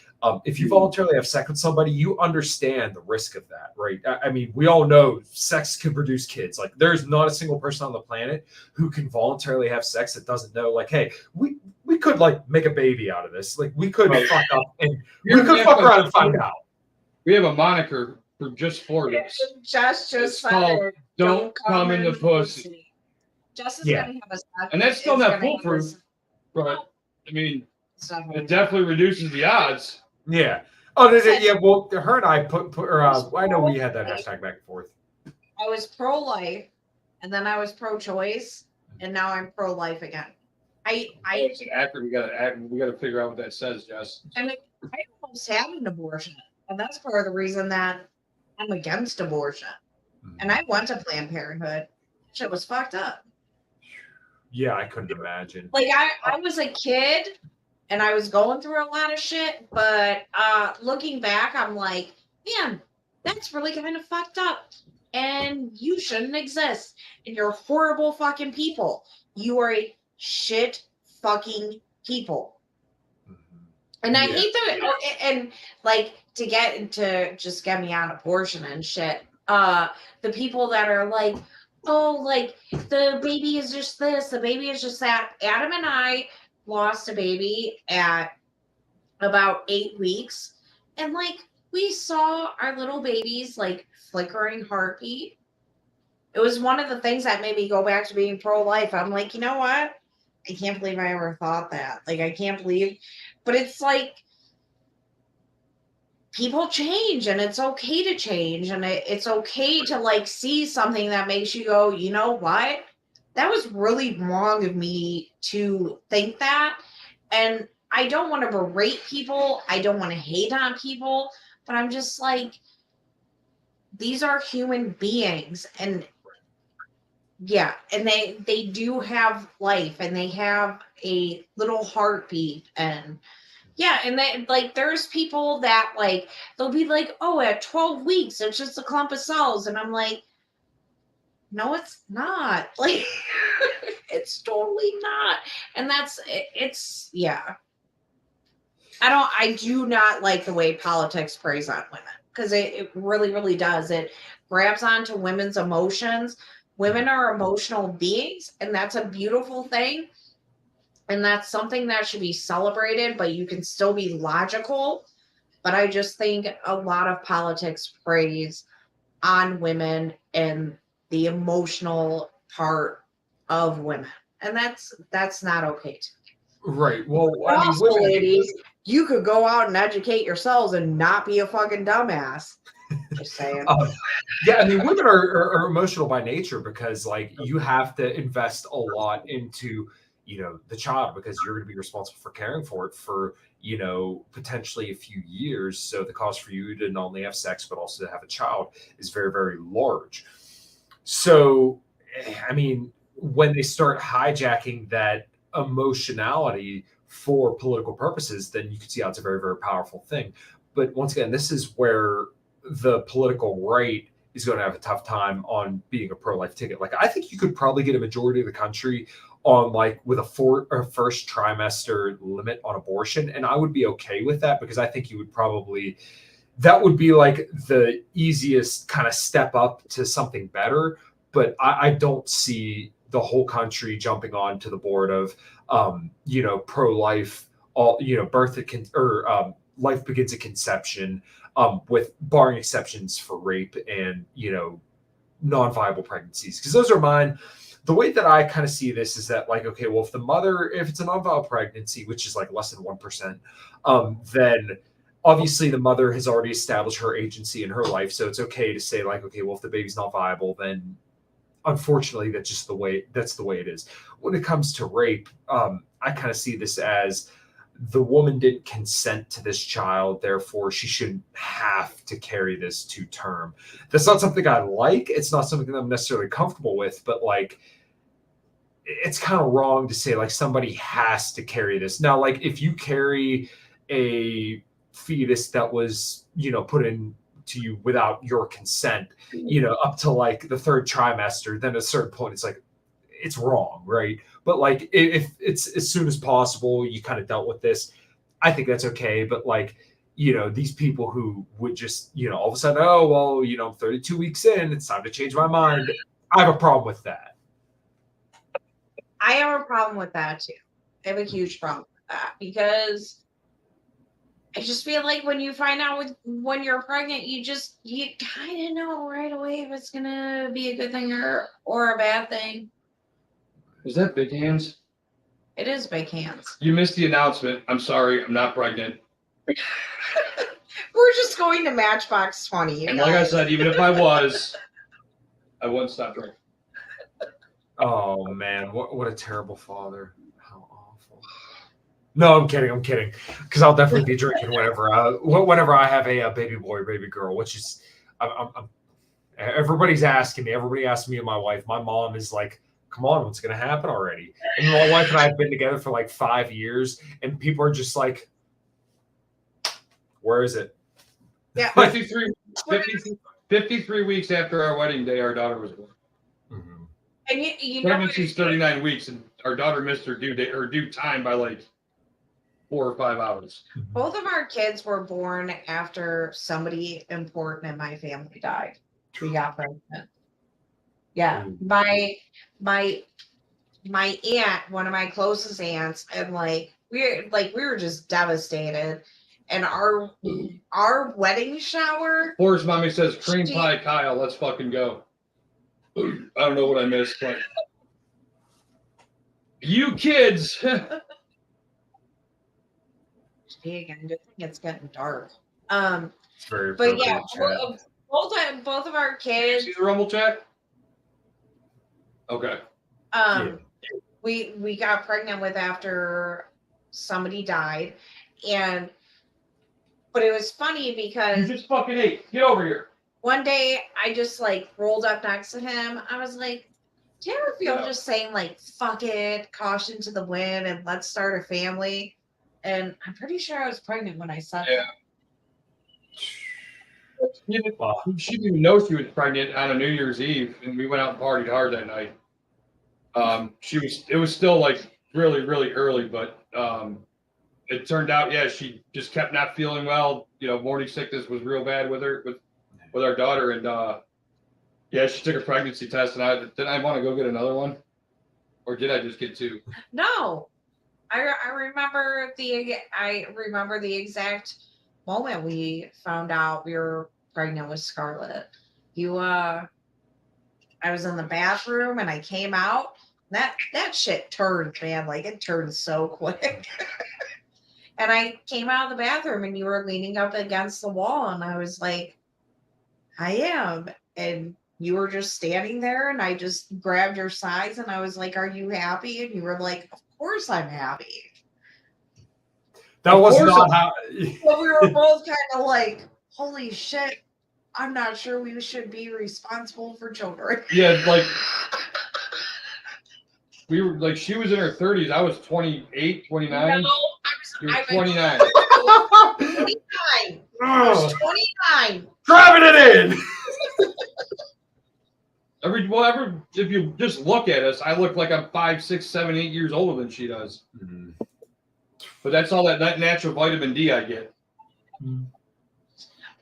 Speaker 2: If you voluntarily have sex with somebody, you understand the risk of that, right? I mean, we all know sex can produce kids. Like there's not a single person on the planet who can voluntarily have sex that doesn't know, like, hey, we could like make a baby out of this. Like we could fuck up and we could fuck around and find out.
Speaker 3: We have a moniker for this.
Speaker 1: Just
Speaker 3: called Don't Come in the Pussy.
Speaker 1: Justin's gonna have a
Speaker 3: and that's still not foolproof, but I mean, it definitely reduces the odds.
Speaker 2: Yeah. Oh, yeah. Well, her and I put I know we had that hashtag back and forth.
Speaker 1: I was pro-life, and then I was pro-choice, and now I'm pro-life again.
Speaker 3: It's an acronym. We gotta figure out what that says, Jess.
Speaker 1: I mean, I almost had an abortion, and that's part of the reason that I'm against abortion. And I went to Planned Parenthood. Shit was fucked up.
Speaker 2: Yeah, I couldn't imagine.
Speaker 1: Like I was a kid and I was going through a lot of shit, but looking back, I'm like, man, that's really kind of fucked up. And you shouldn't exist. And you're horrible fucking people. You are a shit fucking people. And I hate that. And like to get me on abortion and shit. The people that are like, oh, like the baby is just this, the baby is just that. Adam and I lost a baby at about 8 weeks, and like we saw our little baby's like flickering heartbeat. It was one of the things that made me go back to being pro-life. I'm like, you know what? I can't believe I ever thought that. Like, I can't believe, but it's like people change and it's okay to change, and it's okay to like see something that makes you go, you know what? That was really wrong of me to think that. And I don't want to berate people. I don't want to hate on people, but I'm just like, these are human beings, and yeah, and they do have life, and they have a little heartbeat, and yeah, and they like there's people that like they'll be like, oh, at 12 weeks it's just a clump of cells, and I'm like, no, it's not. Like it's totally not. And it's yeah. I do not like the way politics preys on women, because it really, really does. It grabs onto women's emotions. Women are emotional beings, and that's a beautiful thing. And that's something that should be celebrated, but you can still be logical. But I just think a lot of politics preys on women and the emotional part of women. And that's not okay to me.
Speaker 2: Right. Well,
Speaker 1: I mean, women, ladies, you could go out and educate yourselves and not be a fucking dumbass. Just saying.
Speaker 2: Yeah, I mean, women are emotional by nature, because like you have to invest a lot into, the child, because you're going to be responsible for caring for it for, potentially a few years. So the cost for you to not only have sex, but also to have a child is very, very large. So, I mean, when they start hijacking that emotionality for political purposes, then you can see how it's a very, very powerful thing. But once again, this is where the political right is going to have a tough time on being a pro-life ticket. Like, I think you could probably get a majority of the country on like with a first trimester limit on abortion, and I would be okay with that, because I think you would probably, that would be like the easiest kind of step up to something better. But I don't see the whole country jumping on to the board of pro-life, all birth at life begins at conception, with barring exceptions for rape and non-viable pregnancies, because those are mine. The way that I kind of see this is that, like, okay, well, if it's a non-viable pregnancy, which is like less than 1%, then obviously the mother has already established her agency in her life. So it's okay to say, like, okay, well, if the baby's not viable, then unfortunately, that's the way it is. When it comes to rape, I kind of see this as the woman didn't consent to this child, therefore she shouldn't have to carry this to term. That's not something I like. It's not something that I'm necessarily comfortable with, but like, it's kind of wrong to say like somebody has to carry this. Now, like if you carry a fetus that was, put in to you without your consent, up to like the third trimester, then at a certain point it's like it's wrong, right? But like if it's as soon as possible, you kind of dealt with this, I think that's okay. But like, these people who would just, all of a sudden, oh well, 32 weeks in, it's time to change my mind. I have a problem with that.
Speaker 1: I have a problem with that too. I have a huge problem with that because I just feel like when you find out when you're pregnant, you kind of know right away if it's gonna be a good thing or a bad thing.
Speaker 3: Is that big hands?
Speaker 1: It is big hands.
Speaker 3: You missed the announcement. I'm sorry, I'm not pregnant.
Speaker 1: We're just going to Matchbox 20.
Speaker 3: And like I said, even if I was, I wouldn't stop drinking.
Speaker 2: Oh man, what a terrible father. How awful. No, I'm kidding. Because I'll definitely be drinking whenever I have a baby boy or baby girl, which is, everybody's asking me. Everybody asks me and my wife. My mom is like, come on, what's going to happen already? And my wife and I have been together for like 5 years, and people are just like, where is it?
Speaker 1: Yeah.
Speaker 3: 53 weeks after our wedding day, our daughter was born.
Speaker 1: Mm-hmm. And
Speaker 3: pregnancy's 39 weeks, and our daughter missed her due time by like 4 or 5 hours.
Speaker 1: Both of our kids were born after somebody important in my family died. We got pregnant. Yeah, my aunt, one of my closest aunts, and we were just devastated. And our wedding shower.
Speaker 3: Forrest mommy says cream pie, Kyle. Let's fucking go. I don't know what I missed, but you kids.
Speaker 1: Again, good thing it's getting dark.
Speaker 2: It's very.
Speaker 1: But yeah, both of our kids.
Speaker 3: See the Rumble chat? Okay.
Speaker 1: We got pregnant with after somebody died, but it was funny because
Speaker 3: you just fucking ate. Get over here.
Speaker 1: One day I just rolled up next to him. I was like, do you ever feel just saying fuck it, caution to the wind, and let's start a family? And I'm pretty sure I was pregnant when I said that.
Speaker 3: She didn't even know she was pregnant on a New Year's Eve, and we went out and partied hard that night. It was still really, really early, but it turned out, she just kept not feeling well. Morning sickness was real bad with her, with our daughter, and she took a pregnancy test, and did I want to go get another one, or did I just get 2?
Speaker 1: No, I remember the exact moment we found out we were pregnant with Scarlett. I was in the bathroom and I came out. That shit turned, man. It turned so quick. And I came out of the bathroom and you were leaning up against the wall, and I was like, I am. And you were just standing there, and I just grabbed your sides and I was like, are you happy? And you were like, of course I'm happy.
Speaker 2: That was not how.
Speaker 1: But we were both kind of like, holy shit, I'm not sure we should be responsible for children.
Speaker 3: Yeah, we were she was in her 30s. I was 28, 29.
Speaker 1: No,
Speaker 3: I was 29.
Speaker 1: 29. I was 29.
Speaker 2: Driving it in.
Speaker 3: If you just look at us, I look like I'm 5, 6, 7, 8 years older than she does. Mm-hmm. But that's all that natural vitamin D I get.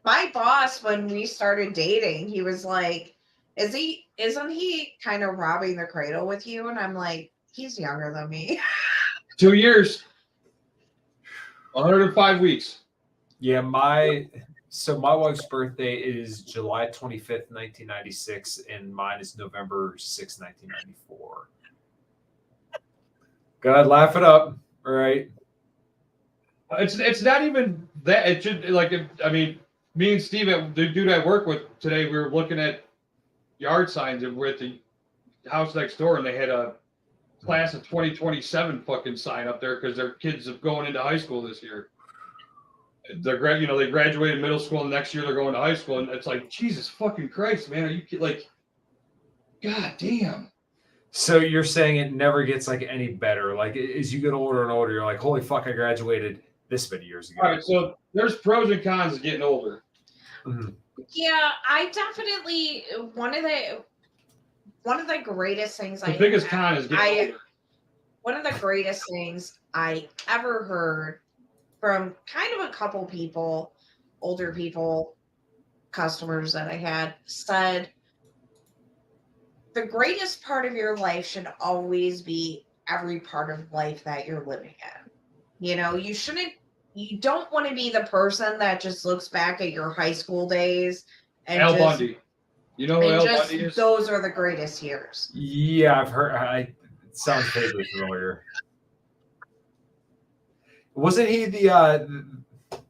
Speaker 1: My boss, when we started dating, he was like, isn't he kind of robbing the cradle with you? And I'm like, he's younger than me.
Speaker 3: 2 years. 105 weeks.
Speaker 2: Yeah, my wife's birthday is July 25th, 1996, and mine is November 6th, 1994. Go ahead, laugh it up. All right.
Speaker 3: It's not even that. It should me and Steve, the dude I work with today, we were looking at yard signs, and we're at the house next door, and they had a class of 2027 fucking sign up there because their kids are going into high school this year. They graduated middle school, and next year they're going to high school, and it's like, Jesus fucking Christ, man, are you like, God damn.
Speaker 2: So you're saying it never gets like any better? Like as you get older and older, you're like, holy fuck, I graduated this many years ago.
Speaker 3: All right, so there's pros and cons of getting older.
Speaker 2: Mm-hmm.
Speaker 1: Yeah, I definitely one of the greatest things
Speaker 3: The biggest con is getting older.
Speaker 1: One of the greatest things I ever heard from kind of a couple people, older people, customers that I had, said the greatest part of your life should always be every part of life that you're living in. You know, you don't want to be the person that just looks back at your high school days and
Speaker 3: Al Bundy. You know who Al Bundy is?
Speaker 1: Those are the greatest years.
Speaker 2: Yeah, I've heard. It sounds vaguely familiar. Wasn't he the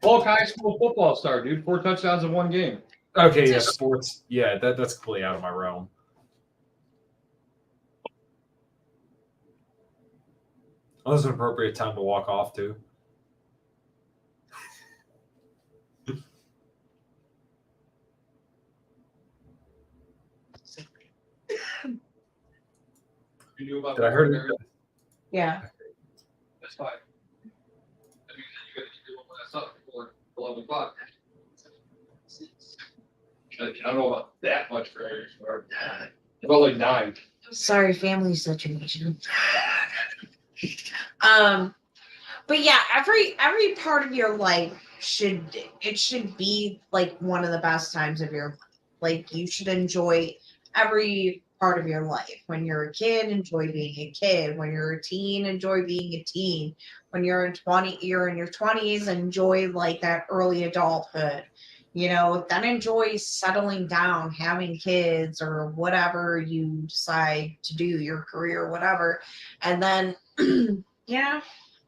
Speaker 3: Polk High School football star, dude? 4 touchdowns in 1 game.
Speaker 2: Okay, yeah, sports. Yeah, that's completely out of my realm. That was an appropriate time to walk off too.
Speaker 3: You knew about
Speaker 2: Did I heard it?
Speaker 1: Yeah.
Speaker 3: That's fine. I mean, you got to keep your ass up before 11 o'clock. I don't know about that much for Irish, but about like 9.
Speaker 1: Sorry, family situation. But yeah, every part of your life should be like one of the best times of your life. Like you should enjoy every part of your life. When you're a kid, enjoy being a kid. When you're a teen, enjoy being a teen. When you're in your 20s, enjoy like that early adulthood. You know, then enjoy settling down, having kids or whatever you decide to do, your career, whatever. And then,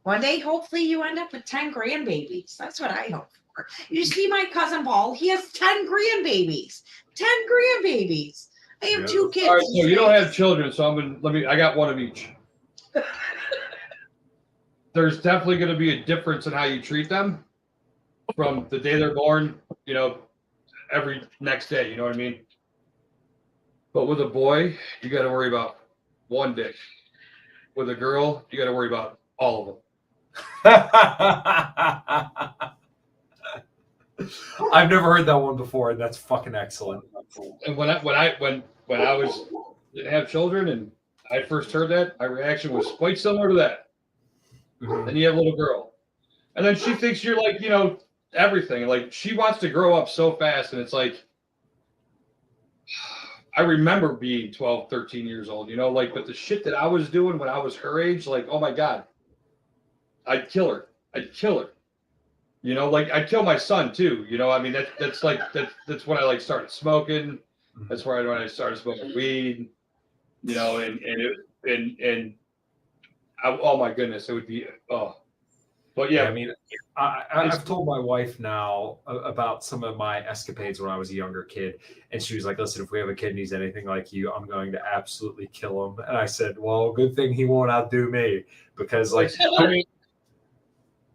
Speaker 1: one day, hopefully you end up with 10 grandbabies. That's what I hope for. You see my cousin Paul, he has 10 grandbabies. 10 grandbabies. I have 2 kids.
Speaker 3: All right, so you don't have children, so I got one of each. There's definitely going to be a difference in how you treat them from the day they're born, every next day, you know what I mean? But with a boy, you got to worry about one dick. With a girl, you got to worry about all of them.
Speaker 2: I've never heard that one before, and that's fucking excellent.
Speaker 3: And when I didn't have children and I first heard that, my reaction was quite similar to that. Mm-hmm. Then you have a little girl, and then she thinks you're like, everything. Like she wants to grow up so fast, and it's like, I remember being 12, 13 years old, but the shit that I was doing when I was her age, like, oh my God, I'd kill her. I'd kill my son too. I mean, that's when I started smoking. That's when I started smoking weed, and oh my goodness, it would be, but yeah.
Speaker 2: I mean, I've told my wife now about some of my escapades when I was a younger kid, and she was like, listen, if we have a kid and he's anything like you, I'm going to absolutely kill him. And I said, well, good thing he won't outdo me, because I mean,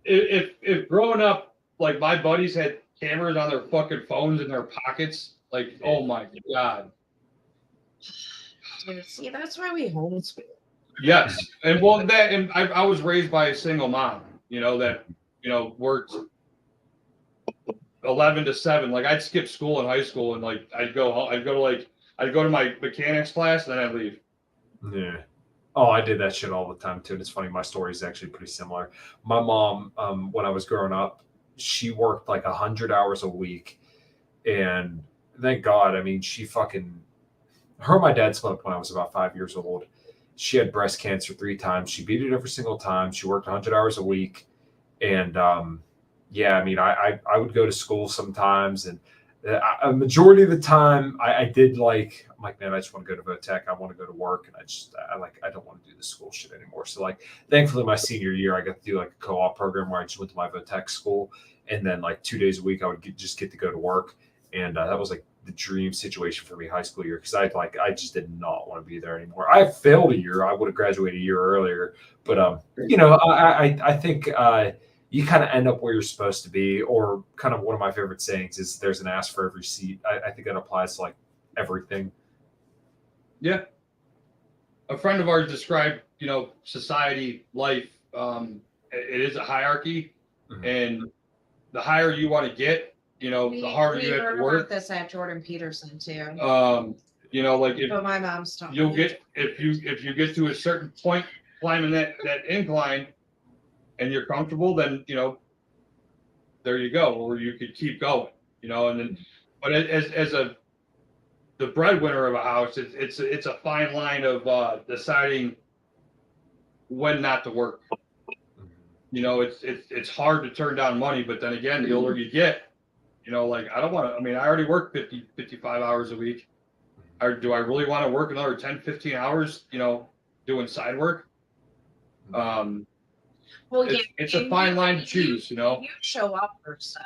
Speaker 3: if growing up, like my buddies had cameras on their fucking phones in their pockets, like, oh my God.
Speaker 1: See, that's why we homeschool.
Speaker 3: Yes. And I was raised by a single mom, that worked 11 to 7. Like I'd skip school in high school and I'd go to my mechanics class and then I'd leave.
Speaker 2: Yeah. Oh, I did that shit all the time too. And it's funny, my story is actually pretty similar. My mom, when I was growing up, she worked like 100 hours a week, and thank God, I mean, her and my dad split up when I was about 5 years old. She had breast cancer 3 times. She beat it every single time. She worked 100 hours a week. And I mean, I would go to school sometimes. And a majority of the time I did I'm like, man, I just want to go to Votech. I want to go to work. And I don't want to do the school shit anymore. So thankfully my senior year, I got to do a co-op program where I just went to my Votech school. And then 2 days a week, I would just get to go to work. And that was the dream situation for me high school year, because I just did not want to be there anymore. I failed a year. I would have graduated a year earlier, but I think you kind of end up where you're supposed to be, or kind of one of my favorite sayings is there's an ass for every seat. I think that applies to like everything.
Speaker 3: Yeah. A friend of ours described, society, life. It is a hierarchy, and the higher you want to get, the harder you have to work.
Speaker 1: About this at Jordan Peterson too.
Speaker 3: Like
Speaker 1: but my mom's talking.
Speaker 3: You'll get if you get to a certain point climbing that incline, and you're comfortable, then there you go, or you could keep going, and then, but as the breadwinner of a house, it's a fine line of deciding when not to work. It's hard to turn down money, but then again, the older you get, like I don't want to. I mean, I already work 50, 55 hours a week. Or do I really want to work another 10, 15 hours? Doing side work.
Speaker 1: Well,
Speaker 3: it's a fine line to choose.
Speaker 1: You show up for stuff.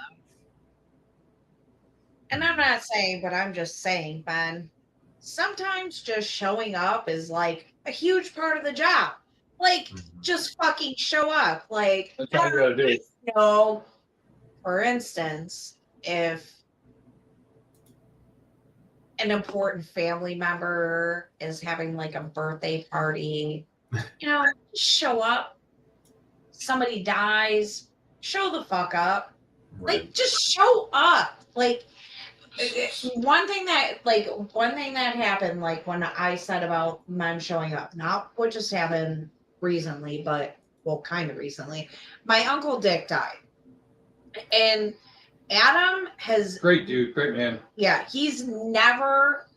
Speaker 1: And I'm not saying, but I'm just saying, Ben, sometimes just showing up is like a huge part of the job. Like, just fucking show up. Like,
Speaker 3: that's all you gotta do.
Speaker 1: For instance, if an important family member is having like a birthday party, show up. Somebody dies, show the fuck up. Right. Like, just show up. Like, one thing that happened, like when I said about men showing up, not what just happened recently, but kind of recently, my Uncle Dick died. And Adam has
Speaker 3: great dude, great man.
Speaker 1: Yeah, he's never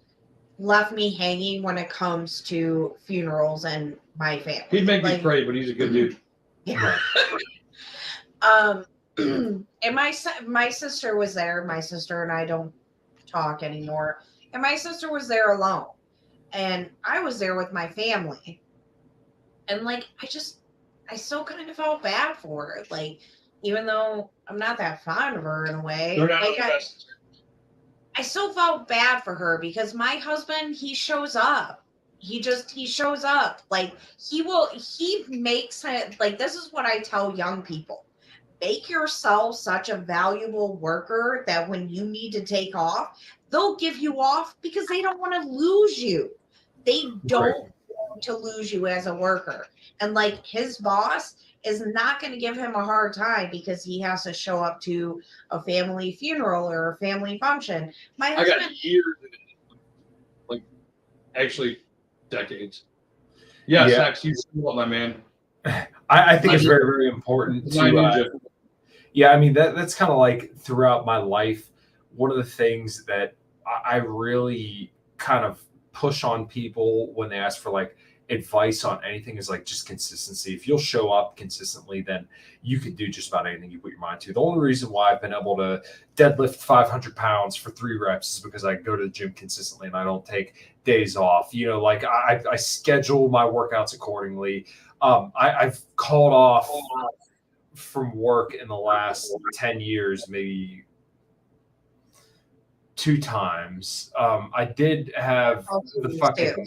Speaker 1: left me hanging when it comes to funerals and my family.
Speaker 3: He'd make me pray, but he's a good dude.
Speaker 1: Yeah. And my sister was there. My sister and I don't talk anymore. And my sister was there alone. And I was there with my family. And like, I still kind of felt bad for her. Like, even though I'm not that fond of her in a way.
Speaker 3: They're not
Speaker 1: like,
Speaker 3: the best.
Speaker 1: I still felt bad for her because my husband, he shows up. He shows up. Like, he makes it, like, this is what I tell young people. Make yourself such a valuable worker that when you need to take off, they'll give you off because they don't want to lose you. They don't want to lose you as a worker. And like, his boss is not going to give him a hard time because he has to show up to a family funeral or a family function.
Speaker 3: I got years, like, actually decades. Yeah. Sax, you show up, my man.
Speaker 2: I think it's very, very important to. Yeah, I mean that's kind of like throughout my life. One of the things that I really kind of push on people when they ask for like advice on anything is like just consistency. If you'll show up consistently, then you can do just about anything you put your mind to. The only reason why I've been able to deadlift 500 pounds for 3 reps is because I go to the gym consistently and I don't take days off. Like I schedule my workouts accordingly. I've called off from work in the last 10 years, maybe 2 times. I did have the fucking.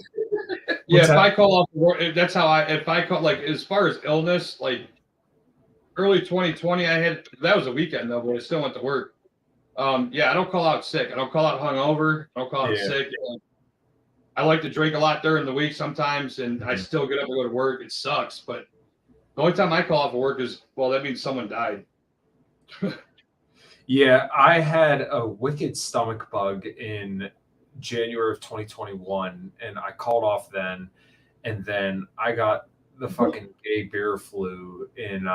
Speaker 3: Yeah, if I call off work, that's how if I call, like, as far as illness, like early 2020, that was a weekend though, but I still went to work. I don't call out sick. I don't call out hungover. I don't call out sick. I like to drink a lot during the week sometimes, and I still get up and go to work. It sucks, but the only time I call off work is, well, that means someone died.
Speaker 2: Yeah, I had a wicked stomach bug in January of 2021, and I called off then, and then I got the fucking gay beer flu in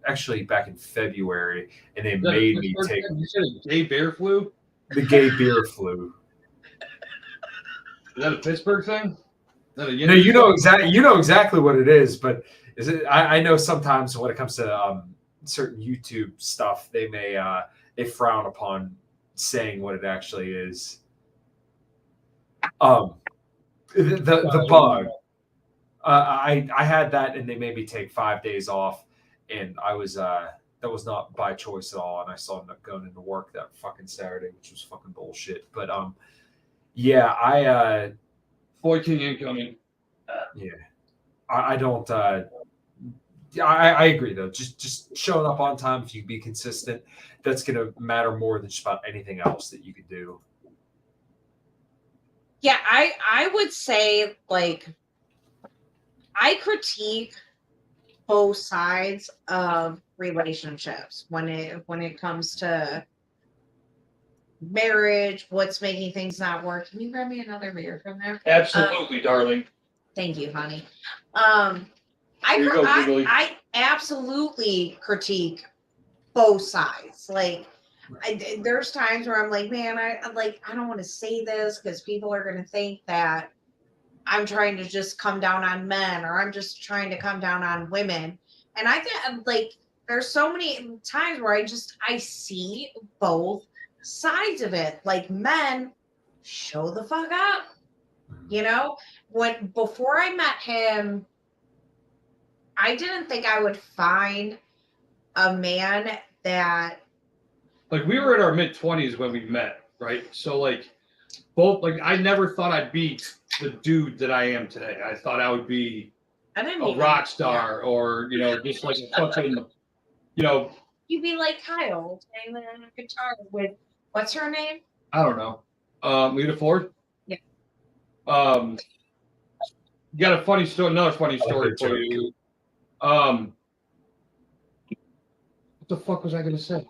Speaker 2: actually back in February, and they made me take.
Speaker 3: You said a gay bear flu?
Speaker 2: The gay beer flu.
Speaker 3: Is that a Pittsburgh thing?
Speaker 2: No, you know exactly what it is, but is it? I know sometimes when it comes to certain YouTube stuff, they may they frown upon saying what it actually is. The bug. I had that, and they made me take 5 days off, and I was that was not by choice at all, and I saw him going into work that fucking Saturday, which was fucking bullshit. But yeah,
Speaker 3: Boy King incoming.
Speaker 2: yeah, I don't. I agree though. Just showing up on time, if you be consistent, that's gonna matter more than just about anything else that you could do.
Speaker 1: Yeah, I would say like I critique both sides of relationships when it comes to marriage, what's making things not work. Can you grab me another beer from there?
Speaker 3: Absolutely, darling.
Speaker 1: Thank you, honey.
Speaker 3: Here you go, Giggly.
Speaker 1: I absolutely critique both sides. Like, there's times where I'm like, man, I don't want to say this because people are going to think that I'm trying to just come down on men or I'm just trying to come down on women. And I think like there's so many times where I see both sides of it. Like, men, show the fuck up. You know, before I met him, I didn't think I would find a man that
Speaker 3: Like we were in our mid-20s when we met, right? So like both like I never thought I'd be the dude that I am today. I thought I would be
Speaker 1: I didn't
Speaker 3: a
Speaker 1: even,
Speaker 3: rock star or just like a fucking
Speaker 1: you'd be like Kyle playing the guitar with what's her name?
Speaker 3: I don't know. Lita Ford?
Speaker 1: Yeah.
Speaker 3: You got a funny story, another funny story for you. What the fuck was I gonna say?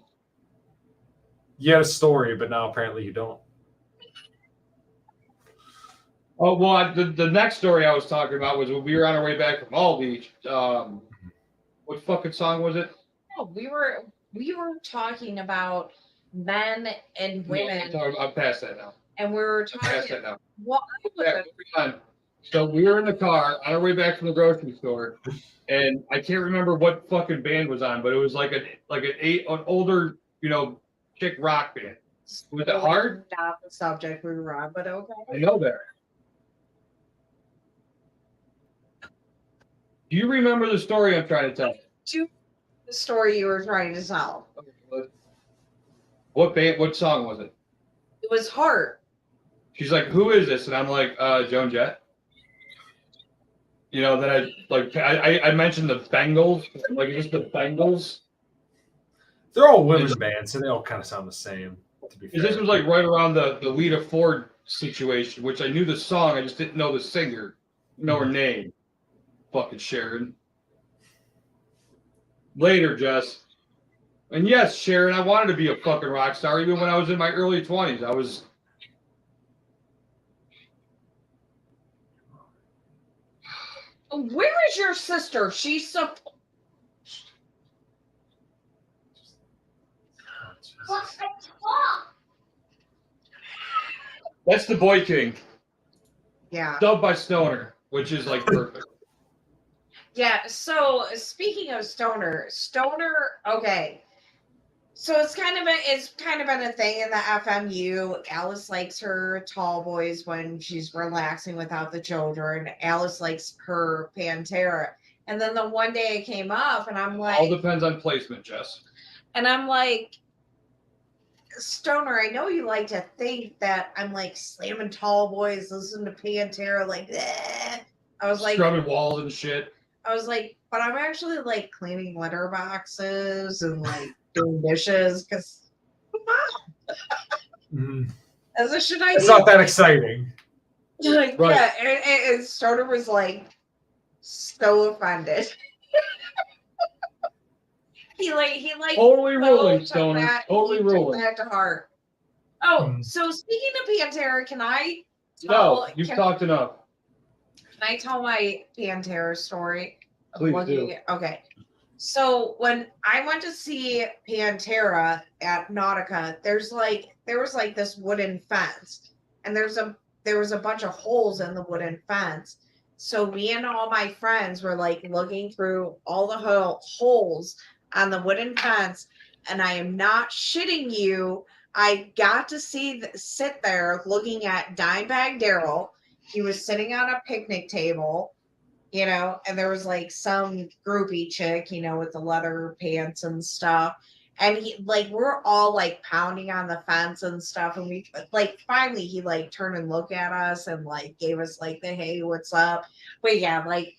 Speaker 2: You had a story, but now apparently you don't.
Speaker 3: Oh well, the next story I was talking about was when we were on our way back from All Beach. What fucking song was it?
Speaker 1: No, we were talking about men and women,
Speaker 3: I'm past that now.
Speaker 1: and we were
Speaker 3: I'm past
Speaker 1: talking.
Speaker 3: that now.
Speaker 1: What?
Speaker 3: Yeah, moving on. So we were in the car on our way back from the grocery store, and I can't remember what fucking band was on, but it was like an older chick rock band. Was it hard?
Speaker 1: Not the subject we were on, but okay.
Speaker 3: I know that. Do you remember the story I'm trying to tell?
Speaker 1: The story you were trying to tell.
Speaker 3: What band? What song was it?
Speaker 1: It was Heart.
Speaker 3: She's like, "Who is this?" And I'm like, "Joan Jett." Then I mentioned the Bengals. Like, is this the Bengals?
Speaker 2: They're all women's bands, so they all kind of sound the same. To be fair,
Speaker 3: This was like right around the Lita Ford situation, which I knew the song, I just didn't know the singer, her name. Fucking Sharon. Later, Jess. And yes, Sharon, I wanted to be a fucking rock star even when I was in my early 20s. I was.
Speaker 1: Where is your sister? She's so.
Speaker 3: That's the Boy King.
Speaker 1: Yeah.
Speaker 3: Dubbed by Stoner, which is like perfect.
Speaker 1: Yeah. So speaking of Stoner, okay. So it's kind of been a thing in the FMU. Alice likes her tall boys when she's relaxing without the children. Alice likes her Pantera. And then the one day it came up, and I'm like,
Speaker 3: all depends on placement, Jess.
Speaker 1: And I'm like, Stoner, I know you like to think that I'm like slamming tall boys, listen to Pantera, like that. I was like,
Speaker 3: scrubbing walls and shit.
Speaker 1: I was like, but I'm actually like cleaning litter boxes and like doing dishes because as a should I?
Speaker 2: It's not that exciting.
Speaker 1: Like,
Speaker 3: right.
Speaker 1: Yeah, and Stoner was like so offended. he
Speaker 3: totally rolling, Stoner. Totally rolling.
Speaker 1: That to heart. Oh, so speaking of Pantera, can I?
Speaker 3: You've talked enough.
Speaker 1: Can I tell my Pantera story?
Speaker 3: Please do.
Speaker 1: Okay. So when I went to see Pantera at Nautica, there was like this wooden fence, and there was a bunch of holes in the wooden fence. So me and all my friends were like looking through all the holes on the wooden fence, and I am not shitting you. I got to sit there looking at Dimebag Darrell. He was sitting on a picnic table, you know, and there was like some groupie chick, you know, with the leather pants and stuff. And he like we're all like pounding on the fence and stuff. And we like finally he like turned and looked at us and like gave us like the hey, what's up? But yeah, like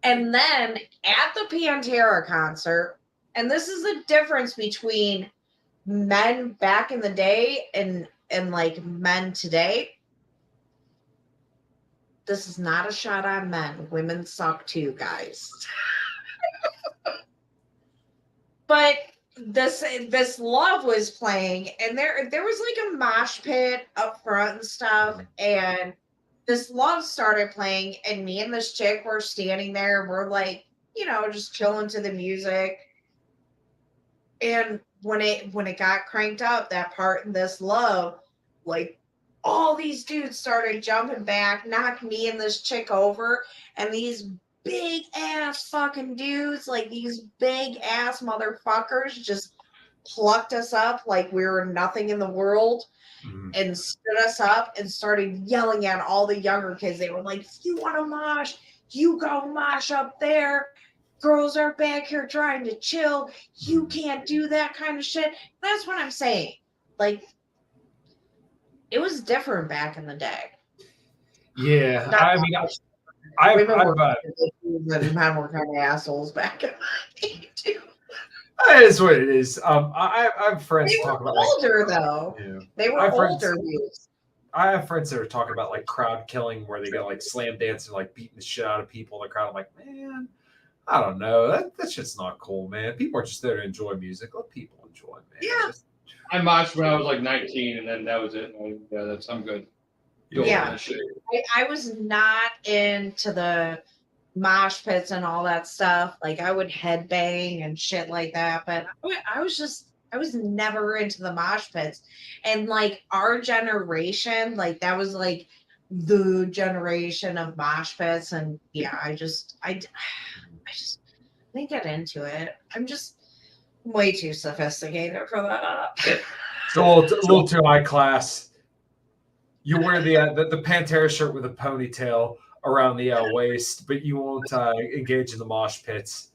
Speaker 1: and then at the Pantera concert, and this is the difference between men back in the day and like men today. This is not a shot on men. Women suck too, guys. But this love was playing, and there was like a mosh pit up front and stuff, and this love started playing, and me and this chick were standing there, and we're like, you know, just chilling to the music. And when it got cranked up, that part in this love, like all these dudes started jumping back, knocked me and this chick over, and these big ass fucking dudes, like these big ass motherfuckers, just plucked us up like we were nothing in the world and stood us up and started yelling at all the younger kids. They were like, if you want to mosh, you go mosh up there. Girls are back here trying to chill. You can't do that kind of shit. That's what I'm saying. Like, it was different back in the day.
Speaker 2: Yeah,
Speaker 1: Not
Speaker 2: I mean,
Speaker 1: women were
Speaker 2: I've
Speaker 1: and men were kind of assholes back in the day too.
Speaker 2: that is what it is. I have friends
Speaker 1: They
Speaker 2: talk
Speaker 1: were
Speaker 2: about
Speaker 1: older though.
Speaker 2: Yeah.
Speaker 1: They were
Speaker 2: I have friends-
Speaker 1: older dudes.
Speaker 2: I have friends that are talking about like crowd killing, where they go like slam dancing, like beating the shit out of people in the crowd. I'm like, man, I don't know. That shit's not cool, man. People are just there to enjoy music. Let people enjoy, man.
Speaker 1: Yeah.
Speaker 3: I moshed when I was like 19, and then that was it. Yeah, I'm good.
Speaker 1: Yeah.
Speaker 3: That shit.
Speaker 1: I was not into the mosh pits and all that stuff. Like I would headbang and shit like that, but I was never into the mosh pits. And like our generation, like that was like the generation of mosh pits. And yeah, I just didn't get into it. I'm just way too sophisticated for that.
Speaker 2: It's a little too high class. You wear the Pantera shirt with a ponytail around the waist, but you won't engage in the mosh pits.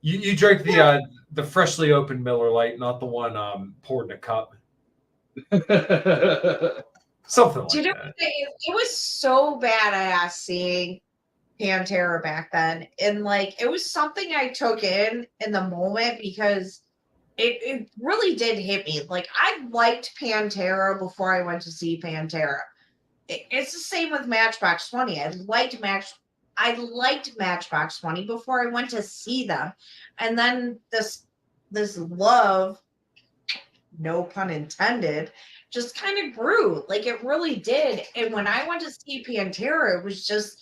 Speaker 2: You drink the freshly opened Miller Lite, not the one poured in a cup. Something like that.
Speaker 1: It was so badass seeing Pantera back then, and like it was something I took in the moment because it really did hit me. Like I liked Pantera before I went to see Pantera. It's the same with Matchbox 20. I liked Matchbox 20 before I went to see them. And then this love, no pun intended, just kind of grew. Like it really did. And when I went to see Pantera, it was just,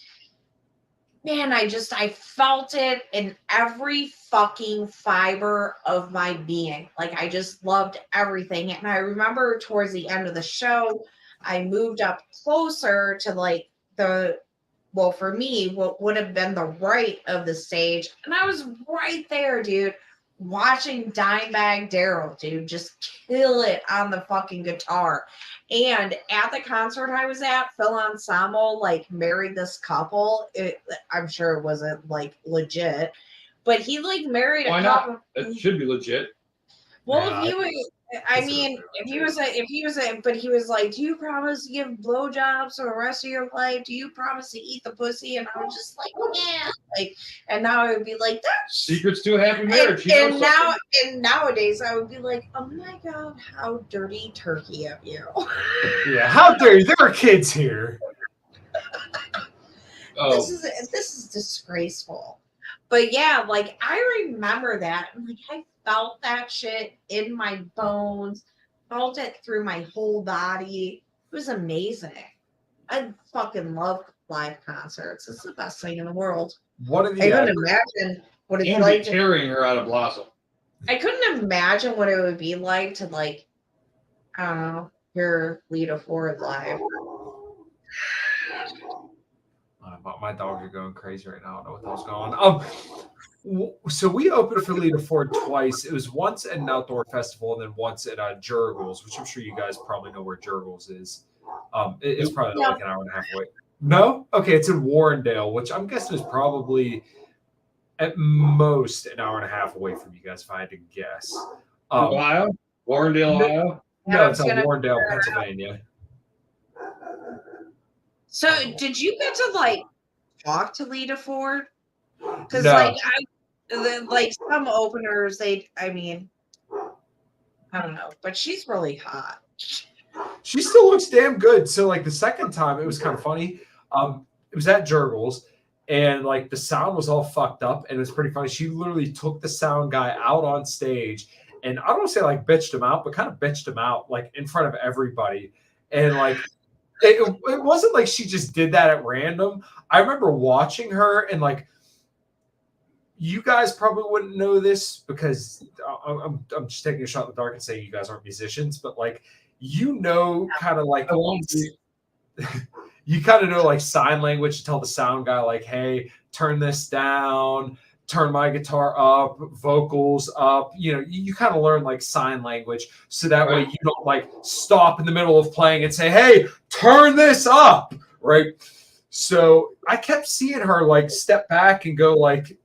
Speaker 1: man, I felt it in every fucking fiber of my being. Like I just loved everything. And I remember towards the end of the show, I moved up closer to like for me, what would have been the right of the stage. And I was right there, dude, watching Dimebag Darrell, dude, just kill it on the fucking guitar. And at the concert I was at, Phil Anselmo like married this couple. I'm sure it wasn't like legit, but he like married
Speaker 3: Why
Speaker 1: a
Speaker 3: not?
Speaker 1: couple.
Speaker 3: It should be legit.
Speaker 1: Well,
Speaker 2: Yeah,
Speaker 1: if he was, but he was like, do you promise to give blowjobs for the rest of your life? Do you promise to eat the pussy? And I was just like, yeah, like, and now I would be like, that's
Speaker 3: Secrets to a happy marriage.
Speaker 1: and nowadays I would be like, oh my god, how dirty turkey of you.
Speaker 2: Yeah, how dare you? There are kids here.
Speaker 3: Oh,
Speaker 1: This is disgraceful. But yeah, like I remember that. And like I felt that shit in my bones, felt it through my whole body. It was amazing. I fucking love live concerts. It's the best thing in the world.
Speaker 2: What are
Speaker 1: I couldn't imagine what it's
Speaker 3: and
Speaker 1: like
Speaker 3: be carrying her out of Blossom.
Speaker 1: I couldn't imagine what it would be like to like, I don't know, hear Lita Ford live.
Speaker 2: My dogs are going crazy right now. I don't know what the hell's going on. So we opened for Lita Ford twice. It was once at an outdoor festival and then once at Jurgles, which I'm sure you guys probably know where Jurgles is. It's probably like an hour and a half away. No? Okay, it's in Warrendale, which I'm guessing is probably at most an hour and a half away from you guys, if I had to guess.
Speaker 3: Ohio, Warrendale,
Speaker 2: No,
Speaker 3: Ohio.
Speaker 2: no,
Speaker 1: Adam's
Speaker 2: it's in
Speaker 1: gonna
Speaker 2: Warrendale,
Speaker 1: figure it out.
Speaker 2: Pennsylvania.
Speaker 1: So
Speaker 2: I don't know.
Speaker 1: did you get to like talk to Lita Ford? Because
Speaker 2: No,
Speaker 1: like some openers, I mean, I don't know, but she's really hot.
Speaker 2: she still looks damn good. So like the second time, it was kind of funny. It was at Jurgles, and like the sound was all fucked up, and it was pretty funny. She literally took the sound guy out on stage, and I don't want to say like bitched him out, but kind of bitched him out like in front of everybody, and like it wasn't like she just did that at random. I remember watching her and like you guys probably wouldn't know this because I'm just taking a shot in the dark and saying you guys aren't musicians, but like kind of like
Speaker 3: I want to.
Speaker 2: you kind of know like sign language to tell the sound guy like, hey, turn this down, turn my guitar up, vocals up. You kind of learn like sign language so that way you don't like stop in the middle of playing and say, hey, turn this up, right? So I kept seeing her like step back and go like,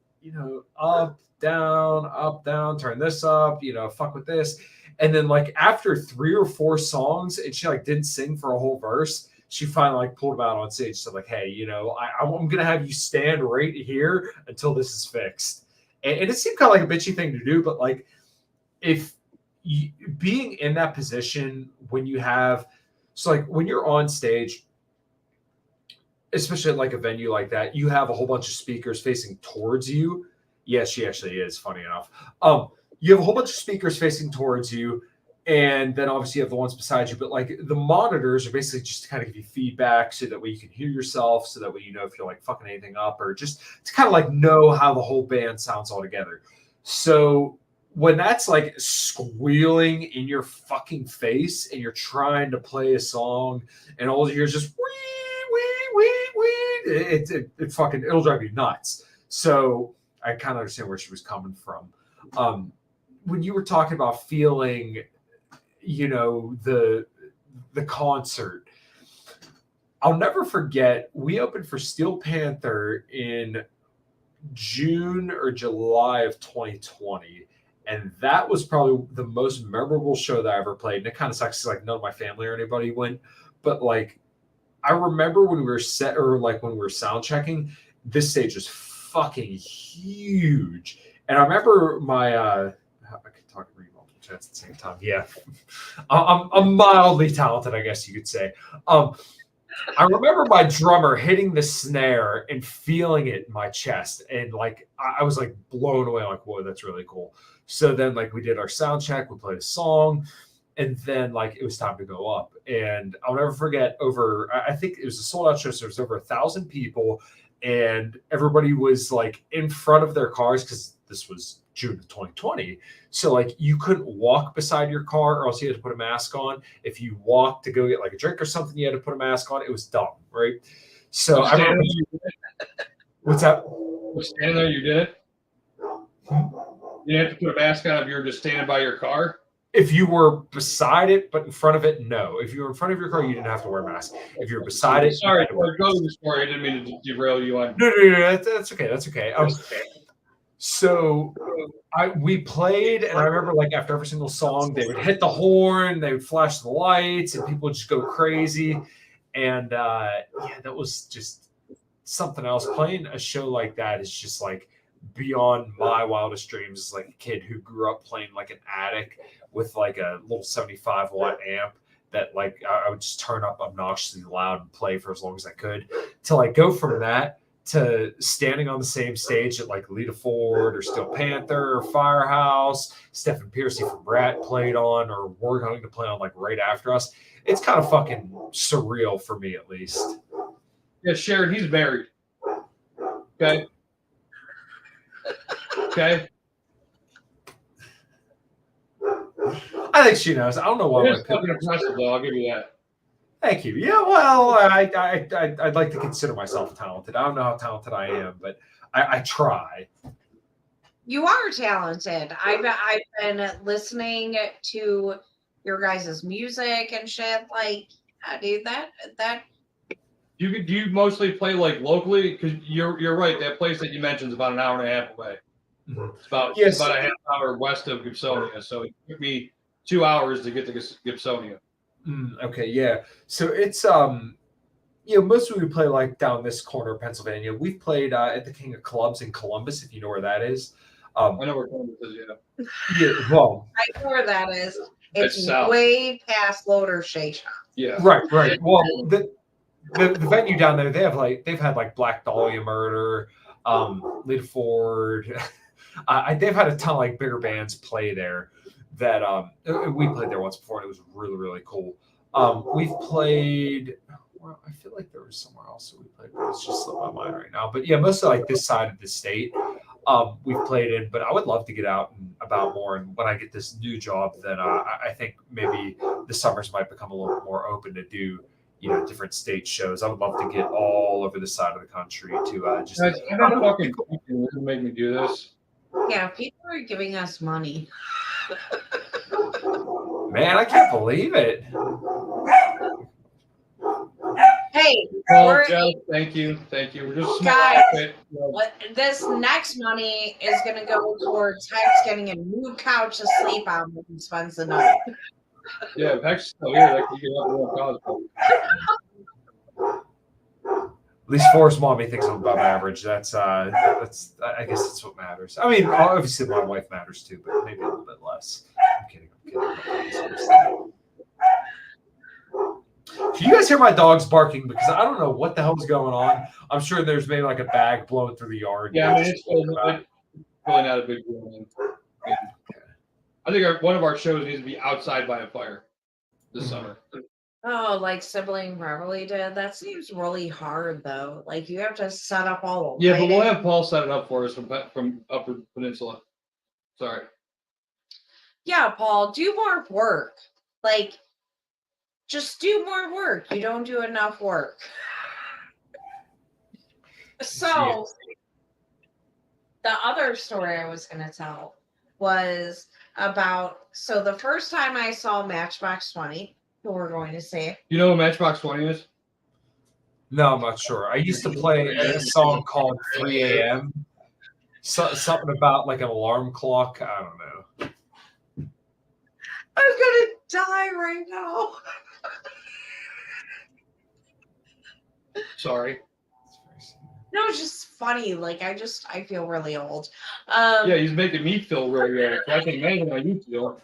Speaker 2: up, down, turn this up, fuck with this. And then like after 3 or 4 songs and she like didn't sing for a whole verse, she finally like pulled him out on stage. So like, hey, I'm gonna have you stand right here until this is fixed. And it seemed kind of like a bitchy thing to do, but like if you, being in that position when you have so like when you're on stage, especially at like a venue like that, you have a whole bunch of speakers facing towards you. Yes, she actually is, funny enough. You have a whole bunch of speakers facing towards you, and then obviously you have the ones beside you, but like the monitors are basically just to kind of give you feedback so that way you can hear yourself, so that way you know if you're like fucking anything up, or just to kind of like know how the whole band sounds all together. So when that's like squealing in your fucking face and you're trying to play a song and all you hear is just it fucking it'll drive you nuts. So I kind of understand where she was coming from. When you were talking about feeling, the concert, I'll never forget. We opened for Steel Panther in June or July of 2020. And that was probably the most memorable show that I ever played. And it kind of sucks because like none of my family or anybody went. But like I remember when we were set or like when we were sound checking, this stage was fucking huge. And I remember I could talk and read multiple chats at the same time. Yeah. I'm mildly talented, I guess you could say. I remember my drummer hitting the snare and feeling it in my chest. And like I was like blown away, like, whoa, that's really cool. So then like we did our sound check, we played a song, and then like it was time to go up. And I'll never forget I think it was a sold out show, so there was over 1,000 people, and everybody was like in front of their cars because this was June of 2020. So like you couldn't walk beside your car or else you had to put a mask on. If you walked to go get like a drink or something, you had to put a mask on. It was dumb, right? So I remember what's that?
Speaker 3: Standing there, you did it. You didn't have to put a mask on if you were just standing by your car.
Speaker 2: If you were beside it, but in front of it, no. If you were in front of your car, you didn't have to wear a mask. If you're beside it,
Speaker 3: sorry, go to the story. I didn't mean to derail you on.
Speaker 2: No, that's okay. That's okay. So we played, and I remember like after every single song, they would hit the horn, they would flash the lights, and people would just go crazy. And yeah, that was just something else. Playing a show like that is just like beyond my wildest dreams. As like a kid who grew up playing like an attic with like a little 75-watt amp that like I would just turn up obnoxiously loud and play for as long as I could, to like go from that to standing on the same stage at like Lita Ford or Steel Panther or Firehouse, Stephen Piercy from Brat played on, or we're going to play on like right after us. It's kind of fucking surreal for me, at least.
Speaker 3: Yeah, Sharon, he's married. Okay. Okay.
Speaker 2: I think she knows. I don't know why.
Speaker 3: It is fucking impressive, though. I'll give you that.
Speaker 2: Thank you. Yeah, well, I'd like to consider myself talented. I don't know how talented I am, but I try.
Speaker 1: You are talented. I've been listening to your guys' music and shit. Like, dude, that
Speaker 3: Do you mostly play like locally? Because you're right. That place that you mentioned is about an hour and a half away.
Speaker 2: Mhm.
Speaker 3: It's about
Speaker 2: Yes.
Speaker 3: about a half hour west of Gibsonia. So it took me 2 hours to get to Gibsonia.
Speaker 2: Okay, yeah. So it's mostly we play like down this corner of Pennsylvania. We've played at the King of Clubs in Columbus, if you know where that is.
Speaker 3: I know where Columbus is. Yeah,
Speaker 2: Yeah, well,
Speaker 1: I know where that is. It's
Speaker 3: It's south.
Speaker 1: way past Loader Shake Shop.
Speaker 3: yeah.
Speaker 2: right. Well, the venue down there, they've had like Black Dahlia Murder, Lita Ford. They've had a ton of like bigger bands play there. That we played there once before, and it was really really cool. We've played. Well, I feel like there was somewhere else that we played, but it's just slipped my mind right now. But yeah, mostly like this side of the state, we've played in. But I would love to get out and about more. And when I get this new job, then I think maybe the summers might become a little bit more open to do different state shows. I would love to get all over the side of the country to just.
Speaker 3: Guys, I'm not fucking to make me do this.
Speaker 1: Yeah, people are giving us money.
Speaker 2: Man, I can't believe it.
Speaker 1: Hey,
Speaker 3: Well, Jeff, thank you. We're just small
Speaker 1: Guys.
Speaker 3: outfit.
Speaker 1: this next money is going to go towards Hex getting a new couch to sleep on when he spends the night.
Speaker 3: Yeah, if Hex is still here, like, you can help me with cause.
Speaker 2: At least Forrest Mommy thinks I'm above average. That's I guess that's what matters. I mean, obviously my wife matters too, but maybe a little bit less. I'm kidding. Can you guys hear my dogs barking? Because I don't know what the hell is going on. I'm sure there's maybe like a bag blowing through the yard.
Speaker 3: Yeah, I mean, it's really not a big deal. I think one of our shows needs to be outside by a fire this summer.
Speaker 1: Oh, like Sibling Reveille did? That seems really hard, though. Like, you have to set up all the
Speaker 3: Yeah, but we'll
Speaker 1: lighting.
Speaker 3: have Paul set it up for us from Upper Peninsula. Sorry.
Speaker 1: Yeah, Paul, do more work. Like, just do more work. You don't do enough work. So, the other story I was going to tell was about, so the first time I saw Matchbox 20, who we're going to see.
Speaker 3: You know what Matchbox 20 is?
Speaker 2: No, I'm not sure. I used to play a song called 3 a.m. Something about like an alarm clock. I don't know.
Speaker 1: I'm going to die right now.
Speaker 3: Sorry.
Speaker 1: No, it's just funny. Like, I feel really old.
Speaker 3: Yeah, he's making me feel really old. So I can imagine how you feel.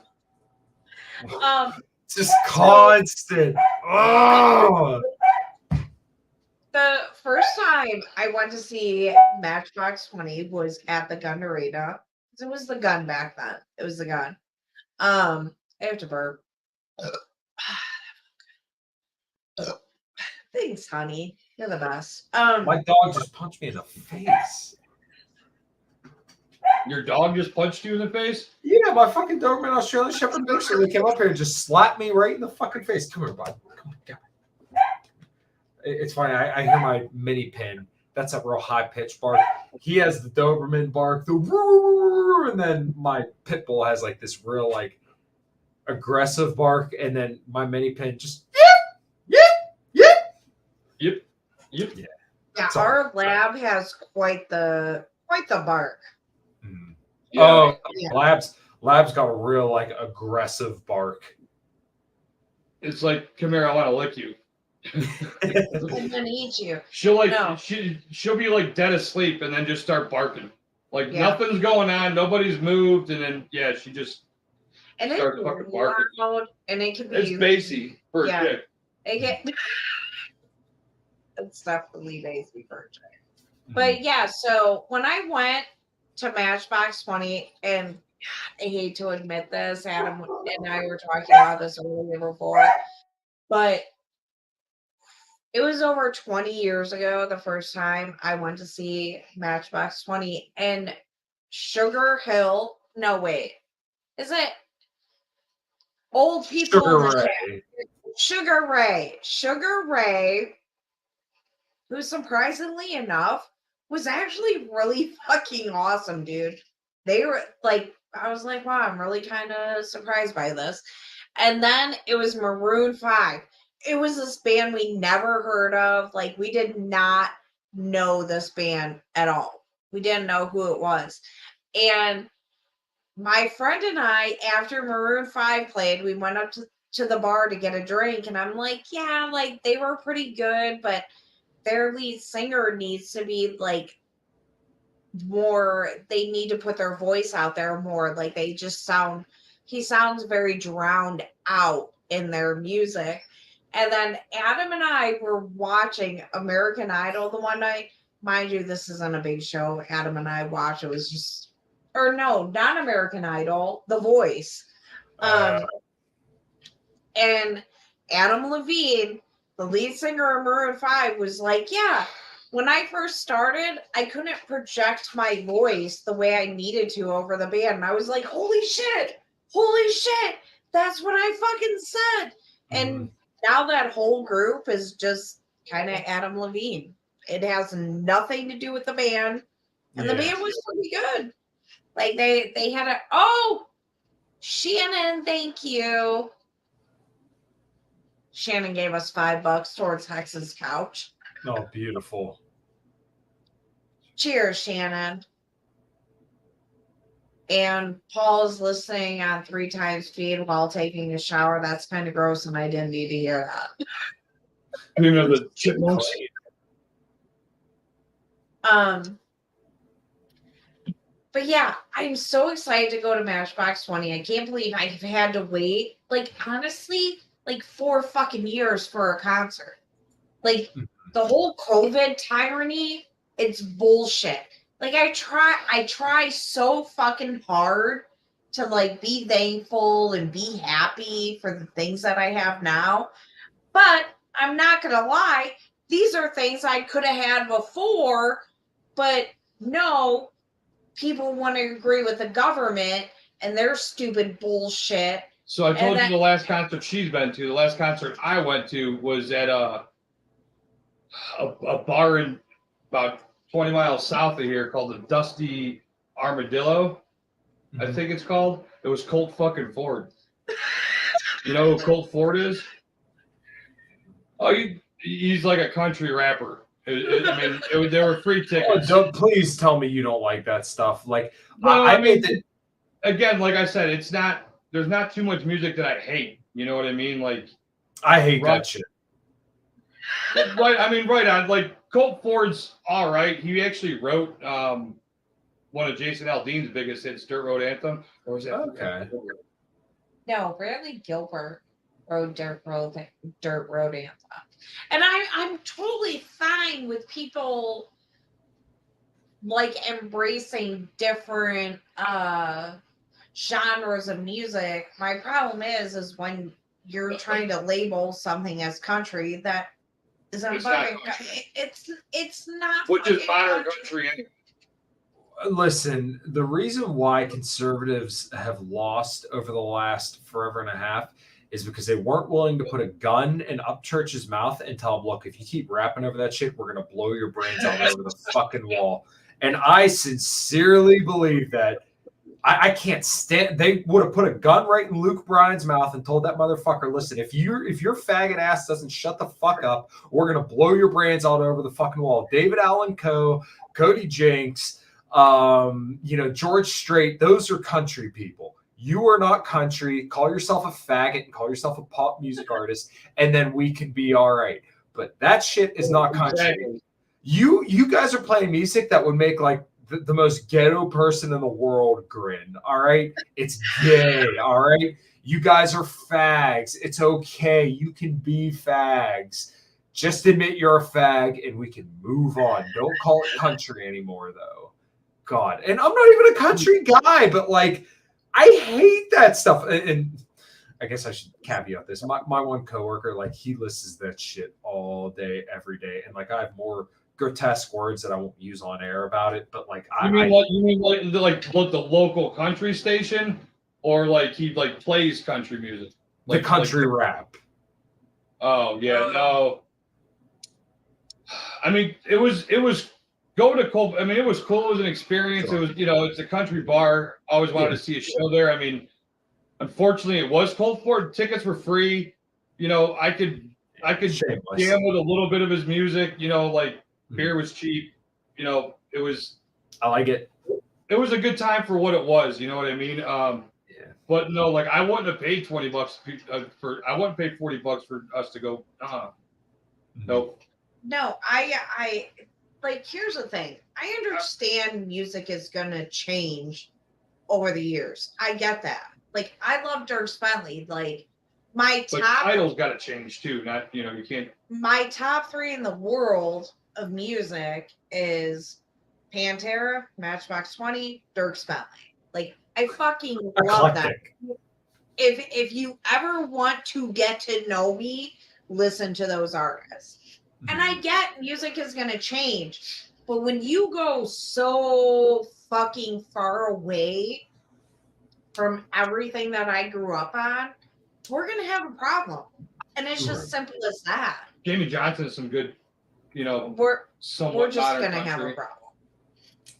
Speaker 2: It's just constant. Oh.
Speaker 1: The first time I went to see Matchbox 20 was at the Gun Arena. It was the gun back then. It was the gun. I have to burp. Thanks, honey. You're the best.
Speaker 2: My dog just punched me in the face.
Speaker 3: Your dog just punched you in the face?
Speaker 2: Yeah, my fucking Doberman Australian Shepherd mix. They came up here and just slapped me right in the fucking face. Come here, bud. Come on, down. It's funny. I hear my mini pin. That's a real high pitched bark. He has the Doberman bark, the roar, and then my pit bull has like this real like aggressive bark, and then my mini pin just
Speaker 3: Yep.
Speaker 1: Yeah, our lab has quite the bark.
Speaker 2: Mm.
Speaker 3: Yeah.
Speaker 2: Oh,
Speaker 1: Yeah.
Speaker 2: Lab's got a real like aggressive bark.
Speaker 3: It's like, come here, I want to lick you.
Speaker 1: And then eat you.
Speaker 3: She'll like
Speaker 1: No.
Speaker 3: she'll be like dead asleep and then just start barking. Like
Speaker 1: Yeah.
Speaker 3: nothing's going on, nobody's moved, and then she just
Speaker 1: And it's
Speaker 3: starts fucking barking.
Speaker 1: loud, and it can be.
Speaker 3: It's bassy for
Speaker 1: Yeah.
Speaker 3: a chick.
Speaker 1: It's definitely bassy for a chick. But yeah, so when I went to Matchbox 20, and I hate to admit this, Adam and I were talking about this earlier before, but it was over 20 years ago the first time I went to see Matchbox 20, and Sugar Hill. No, wait. Is it old people in the chat? Sugar Ray, who surprisingly enough was actually really fucking awesome, dude. They were like, I was like, wow, I'm really kind of surprised by this. And then it was Maroon 5. it was this band we never heard of. Like, we did not know this band at all. We didn't know who it was. And my friend and I, after Maroon 5 played, we went up to the bar to get a drink. And I'm like, yeah, like, they were pretty good, but their lead singer needs to be, like, more, they need to put their voice out there more. Like, they just he sounds very drowned out in their music. And then Adam and I were watching American Idol the one night. Mind you, this isn't a big show. Adam and I watched. It was just, or no, not American Idol, The Voice. And Adam Levine, the lead singer of Maroon 5, was like, yeah, when I first started, I couldn't project my voice the way I needed to over the band. And I was like, holy shit, that's what I fucking said. And now that whole group is just kind of Adam Levine. It has nothing to do with the band. And the band was pretty good. Like, they had Shannon, thank you. Shannon gave us $5 towards Hex's couch.
Speaker 2: Oh, beautiful.
Speaker 1: Cheers, Shannon. And Paul's listening on 3 times speed while taking a shower. That's kind of gross, and I didn't need to hear that.
Speaker 3: I mean, the chipmunks.
Speaker 1: But yeah, I'm so excited to go to Matchbox 20. I can't believe I've had to wait, like, honestly, like 4 fucking years for a concert. Like, the whole COVID tyranny, it's bullshit. Like, I try so fucking hard to, like, be thankful and be happy for the things that I have now. But I'm not gonna lie, these are things I could have had before, but no, people want to agree with the government and their stupid bullshit.
Speaker 3: So I told you the last concert she's been to. The last concert I went to was at a bar in about 20 miles south of here called the Dusty Armadillo. I think it's called. It was Colt fucking Ford. You know who Colt Ford is? Oh, he's like a country rapper. There were free tickets.
Speaker 2: Oh, please tell me you don't like that stuff. Like,
Speaker 3: no,
Speaker 2: I made the.
Speaker 3: Again, like I said, it's not. There's not too much music that I hate. You know what I mean? Like,
Speaker 2: I hate that shit.
Speaker 3: Right. I mean, right on. Like, Colt Ford's all right. He actually wrote one of Jason Aldean's biggest hits, "Dirt Road Anthem." Or was that?
Speaker 1: Okay. No, Bradley Gilbert wrote "Dirt Road Anthem," and I'm totally fine with people like embracing different genres of music. My problem is when you're trying to label something as country that isn't fucking country. It's not.
Speaker 3: Which is modern country anyway.
Speaker 2: Listen, the reason why conservatives have lost over the last forever and a half is because they weren't willing to put a gun in Upchurch's mouth and tell him, look, if you keep rapping over that shit, we're going to blow your brains out over the fucking wall. And I sincerely believe that. I can't stand. They would have put a gun right in Luke Bryan's mouth and told that motherfucker, listen, if your faggot ass doesn't shut the fuck up, we're going to blow your brains out over the fucking wall. David Allan Coe, Cody Jinks, George Strait, those are country people. You are not country. Call yourself a faggot and call yourself a pop music artist, and then we can be all right. But that shit is not country. Exactly. You guys are playing music that would make like the most ghetto person in the world grin. All right, it's gay. All right, you guys are fags. It's okay. You can be fags. Just admit you're a fag, and we can move on. Don't call it country anymore, though. God, and I'm not even a country guy, but like, I hate that stuff. And I guess I should caveat this. My one coworker, like, he listens to that shit all day, every day, and like, I have more grotesque words that I won't use on air about it. But like,
Speaker 3: you mean like the local country station, or like he like plays country music,
Speaker 2: like the country rap.
Speaker 3: Oh yeah, no. I mean, it was go to Colt. I mean, it was cool. It was an experience. It was, it's a country bar. I always wanted to see a show there. I mean, unfortunately, it was Colt Ford. Tickets were free. I could I could
Speaker 2: Shameless.
Speaker 3: jam with a little bit of his music. You know, like beer was cheap. You know, it was.
Speaker 2: I like it.
Speaker 3: It was a good time for what it was. You know what I mean?
Speaker 2: Yeah.
Speaker 3: But no, like I wouldn't have paid $20 for. I wouldn't pay $40 for us to go. Nope.
Speaker 1: No, I like. Here's the thing. I understand music is gonna change over the years. I get that. Like, I love Dirk Bentley. Like, my
Speaker 3: But
Speaker 1: top
Speaker 3: title's got to change too. Not you can't.
Speaker 1: my top 3 in the world of music is Pantera, Matchbox 20, Dirk Bentley. Like, I fucking love that.
Speaker 2: Eclectic.
Speaker 1: If you ever want to get to know me, listen to those artists. And I get music is going to change, but when you go so fucking far away from everything that I grew up on, we're going to have a problem. And it's just simple as that.
Speaker 3: Jamie Johnson is some good,
Speaker 1: We're
Speaker 3: somewhat
Speaker 1: just
Speaker 3: modern
Speaker 1: going to have a
Speaker 3: country.
Speaker 1: problem.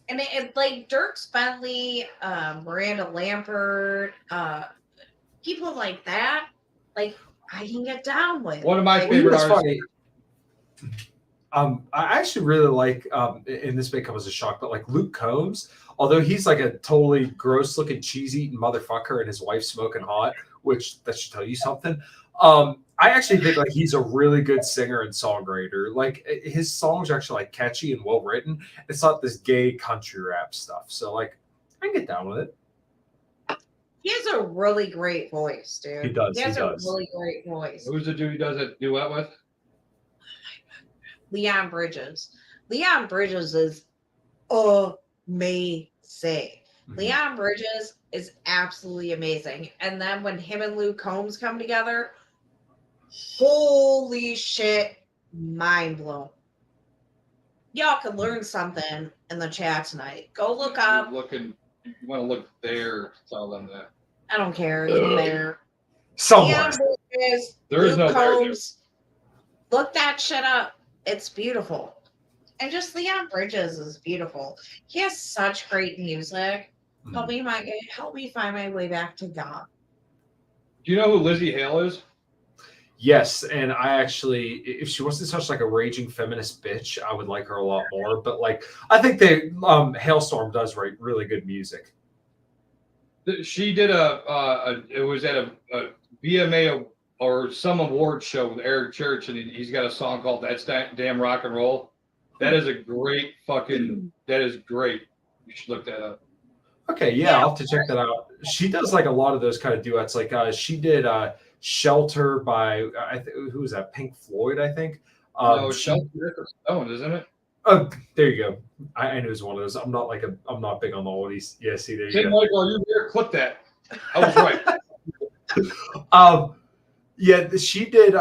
Speaker 1: And it like Dirk Bentley, Miranda Lambert, people like that, like I can get down with.
Speaker 3: One of my
Speaker 1: Like,
Speaker 3: favorite
Speaker 2: That's
Speaker 3: artists.
Speaker 2: funny. I actually really like, and this may come as a shock, but like Luke Combs, although he's like a totally gross looking cheese eating motherfucker and his wife smoking hot, which that should tell you something. I actually think like he's a really good singer and songwriter. Like his songs are actually like catchy and well written. It's not this gay country rap stuff. So like I can get down with it.
Speaker 1: he has a really great voice, dude.
Speaker 2: He does.
Speaker 1: He has
Speaker 2: he
Speaker 1: a
Speaker 2: does.
Speaker 1: really great voice.
Speaker 3: Who's the dude he does a duet with?
Speaker 1: Leon Bridges. Leon Bridges is amazing. Leon Bridges is absolutely amazing. And then when him and Luke Combs come together, holy shit, mind blown. Y'all can learn something in the chat tonight. Go look up.
Speaker 3: You want to look there? Tell them that.
Speaker 1: I don't care. Even there.
Speaker 2: Somewhere.
Speaker 1: Leon Bridges,
Speaker 3: There is
Speaker 1: Luke
Speaker 3: no there,
Speaker 1: Combs. Look that shit up. It's beautiful. And just Leon Bridges is beautiful. He has such great music. Help me find my way back to God.
Speaker 3: Do you know who Lizzie Hale is?
Speaker 2: Yes, and I actually, if she wasn't such like a raging feminist bitch, I would like her a lot more. But like, I think Hailstorm does write really good music.
Speaker 3: She did it was at a BMA or some award show with Eric Church, and he's got a song called "That's Damn Rock and Roll." That is a great that is great. You should look that up.
Speaker 2: Okay, yeah, I'll have to check that out. She does like a lot of those kind of duets. Like she did "Shelter" by who was that? Pink Floyd, I think.
Speaker 3: No, Shelter Stone, isn't it?
Speaker 2: Oh, there you go. I knew it was one of those. I'm not big on the oldies. Yeah, see, there you
Speaker 3: Hey,
Speaker 2: go.
Speaker 3: Michael, you here? Clip that. I was right.
Speaker 2: Yeah, she did.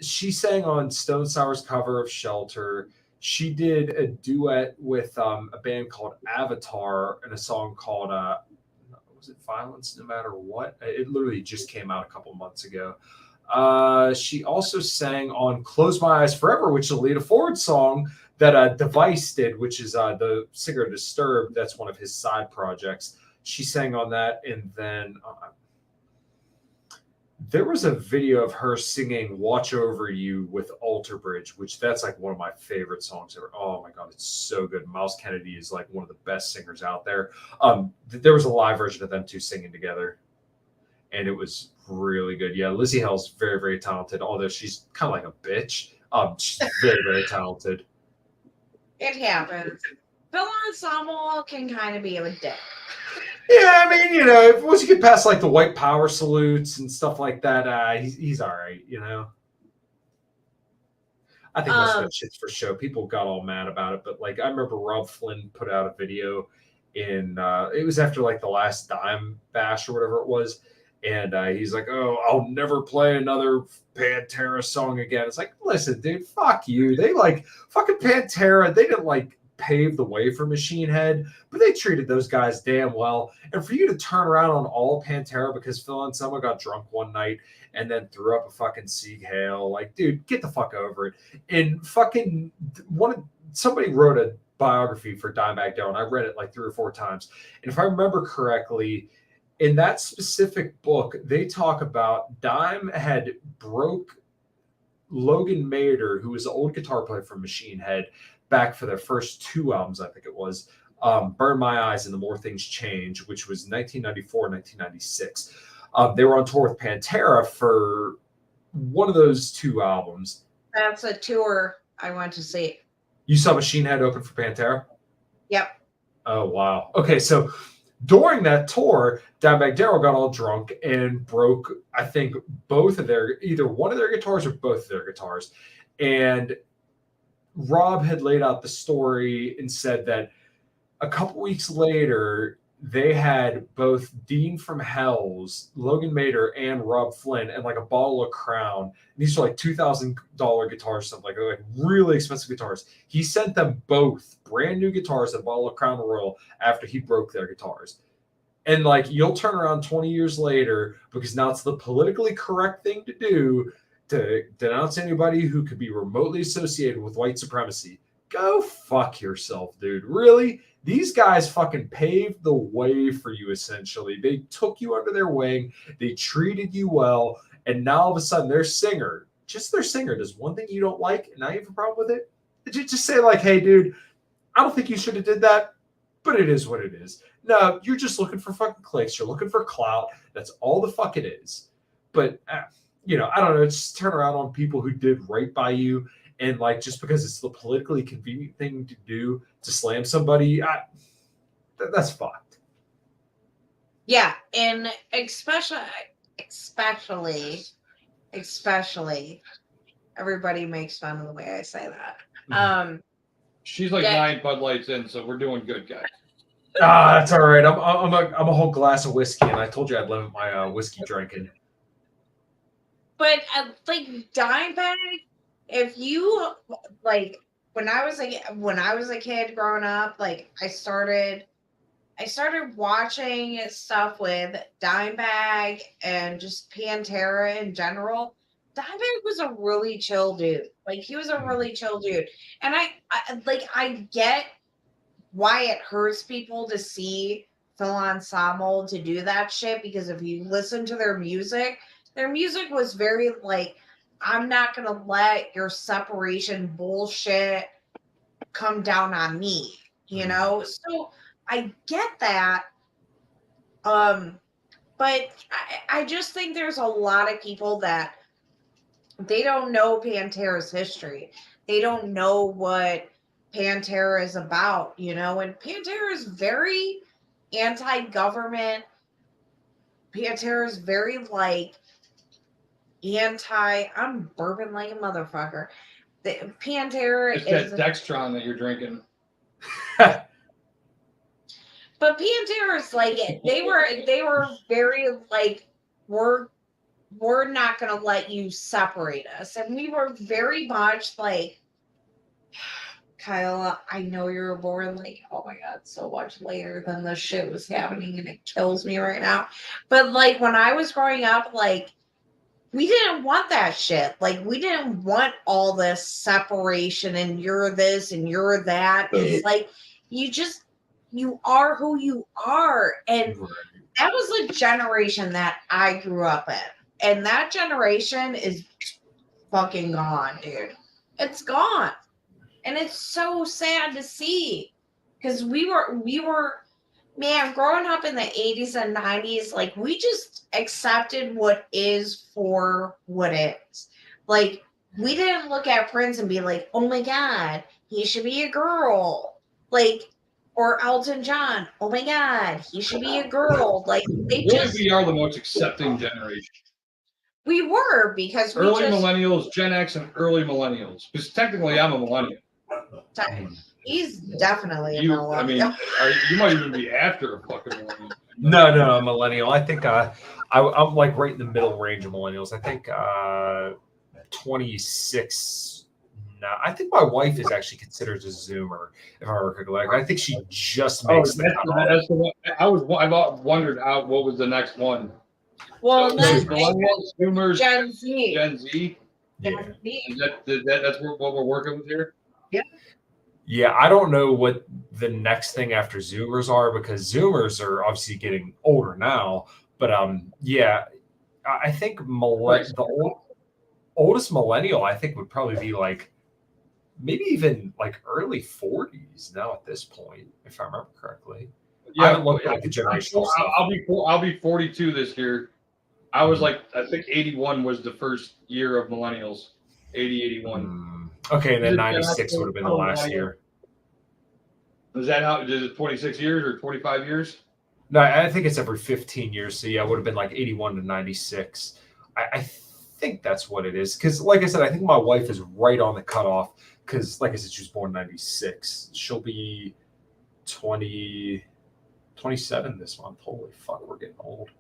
Speaker 2: She sang on Stone Sour's cover of "Shelter." She did a duet with a band called Avatar and a song called was it "Violence No Matter What"? It literally just came out a couple months ago. She also sang on "Close My Eyes Forever," which is a Lita Ford song that Device did, which is the singer Disturbed. That's one of his side projects. She sang on that, and then there was a video of her singing "Watch Over You" with Alter Bridge, which that's like one of my favorite songs ever. Oh my God, it's so good. Miles Kennedy is like one of the best singers out there. There was a live version of them two singing together, and it was really good. Yeah, Lizzie Hale's very, very talented, although she's kind of like a bitch. She's very, very talented.
Speaker 1: It happens. Phil Ensemble can kind of be a dick.
Speaker 2: Yeah, I mean, once you get past like the white power salutes and stuff like that, he's all right, I think most of that shit's for show. People got all mad about it, but like I remember Rob Flynn put out a video in it was after like the last Dime Bash or whatever it was, and he's like, "Oh, I'll never play another Pantera song again." It's like, listen, dude, fuck you. They like fucking Pantera. They didn't like pave the way for Machine Head, but they treated those guys damn well. And for you to turn around on all Pantera because Phil Anselmo got drunk one night and then threw up a fucking Sieg Heil, like, dude, get the fuck over it. And fucking somebody wrote a biography for Dimebag Darrell, and I read it like 3 or 4 times. And if I remember correctly, in that specific book, they talk about Dime had broke Logan Mader, who was an old guitar player from Machine Head, back for their first 2 albums, I think it was, Burn My Eyes and The More Things Change, which was 1994, 1996. They were on tour with Pantera for one of those 2 albums.
Speaker 1: That's a tour I went to see.
Speaker 2: You saw Machine Head open for Pantera?
Speaker 1: Yep.
Speaker 2: Oh, wow. Okay, so during that tour, Dimebag Darrell got all drunk and broke, I think, either one of their guitars or both of their guitars. And Rob had laid out the story and said that a couple weeks later, they had both Dean from Hell's, Logan Mader, and Rob Flynn, and like a bottle of Crown. And these are like $2,000 guitars, something like really expensive guitars. He sent them both brand new guitars and a bottle of Crown Royal after he broke their guitars. And like, you'll turn around 20 years later, because now it's the politically correct thing to do to denounce anybody who could be remotely associated with white supremacy. Go fuck yourself, dude. Really? These guys fucking paved the way for you, essentially. They took you under their wing. They treated you well. And now all of a sudden, their singer does one thing you don't like, and now you have a problem with it. Just say like, hey, dude, I don't think you should have did that, but it is what it is. No, you're just looking for fucking clicks. You're looking for clout. That's all the fuck it is. But, I don't know. Just turn around on people who did right by you. And like, just because it's the politically convenient thing to do to slam somebody, that's fucked.
Speaker 1: Yeah, and especially, everybody makes fun of the way I say that.
Speaker 3: She's like 9 Bud Lights in, so we're doing good, guys.
Speaker 2: That's all right. I'm a whole glass of whiskey, and I told you I'd limit my whiskey drinking.
Speaker 1: But like Dimebag, if you like, when I was a kid growing up, like I started watching stuff with Dimebag and just Pantera in general. Dimebag was a really chill dude. Like he was a really chill dude, and I get why it hurts people to see Phil Ensemble to do that shit, because if you listen to their music was very like, I'm not going to let your separation bullshit come down on me, you know? So I get that. But I just think there's a lot of people that they don't know Pantera's history. They don't know what Pantera is about, and Pantera is very anti-government. Pantera is very like I'm bourbon like a motherfucker. The Pantera
Speaker 3: It's
Speaker 1: is
Speaker 3: that Dextron that you're drinking.
Speaker 1: But Pantera is like, they were very like, we're not gonna let you separate us. And we were very much like, Kyle, I know you were born like, oh my God, so much later than the shit was happening, and it kills me right now. But like when I was growing up, like we didn't want that shit. Like we didn't want all this separation and you're this and you're that. It's like you are who you are. And that was the generation that I grew up in. And that generation is fucking gone, dude. It's gone. And it's so sad to see, because we were, man, growing up in the 80s and 90s, like we just accepted what is for what is. Like we didn't look at Prince and be like, oh my God, he should be a girl. Like, or Elton John, oh my God, he should be a girl. Like
Speaker 3: we are the most accepting generation.
Speaker 1: We were, because
Speaker 3: early millennials, Gen X, and early millennials. Because technically, I'm a millennial.
Speaker 1: He's definitely a millennial.
Speaker 3: I mean, you might even be after a fucking millennial.
Speaker 2: No, I'm millennial. I think I'm like right in the middle range of millennials. I think 26. No, I think my wife is actually considered a Zoomer, if I recall. Like, I think she just makes the cut.
Speaker 3: I've wondered what was the next one.
Speaker 1: Well,
Speaker 3: so
Speaker 1: that's
Speaker 3: millennials, Zoomers,
Speaker 1: Gen Z.
Speaker 3: Gen Z.
Speaker 2: Yeah.
Speaker 3: That's what we're working with here.
Speaker 1: Yeah.
Speaker 2: Yeah, I don't know what the next thing after Zoomers are, because Zoomers are obviously getting older now. But yeah, I think the oldest millennial I think would probably be like maybe even like early 40s now at this point, if I remember correctly. I haven't looked at like the generational stuff.
Speaker 3: I'll be 42 this year. I was like, I think 81 was the first year of millennials. 80, 81.
Speaker 2: Okay, and then 96 would have been the last year.
Speaker 3: Is that how? Is it 26 years or 25 years?
Speaker 2: No, I think it's every 15 years. So yeah, it would have been like 81 to 96. I think that's what it is. Because like I said, I think my wife is right on the cutoff. Because like I said, she was born 96. She'll be 27 this month. Holy fuck, we're getting old.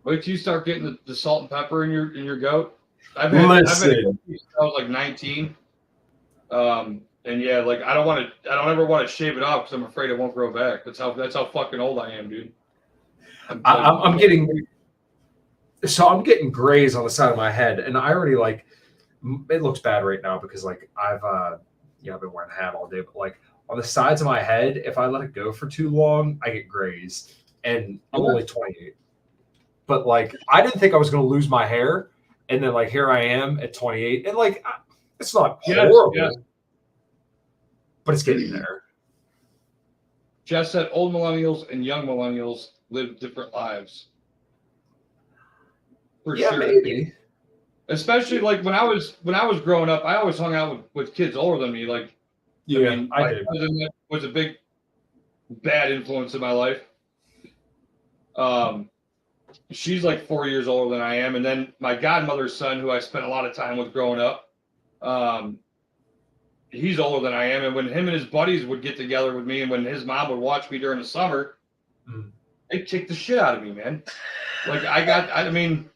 Speaker 3: Wait till you start getting the salt and pepper in your goat. I've
Speaker 2: Listen.
Speaker 3: been since I was like 19. And yeah, like I don't ever want to shave it off because I'm afraid it won't grow back. That's how fucking old I am, dude.
Speaker 2: I'm getting grays on the side of my head, and I already like it looks bad right now because like I've been wearing a hat all day, but like on the sides of my head, if I let it go for too long, I get grays, and I'm only 28. But like I didn't think I was going to lose my hair, and then like here I am at 28, and like it's not horrible. Yes. But it's getting there.
Speaker 3: Jess said old millennials and young millennials live different lives. For sure.
Speaker 2: Maybe.
Speaker 3: Especially like when I was growing up, I always hung out with kids older than me. Like,
Speaker 2: yeah,
Speaker 3: my cousin was a big bad influence in my life. She's like 4 years older than I am, and then my godmother's son, who I spent a lot of time with growing up, he's older than I am. And when him and his buddies would get together with me, and when his mom would watch me during the summer, they kicked the shit out of me, man. Like I mean,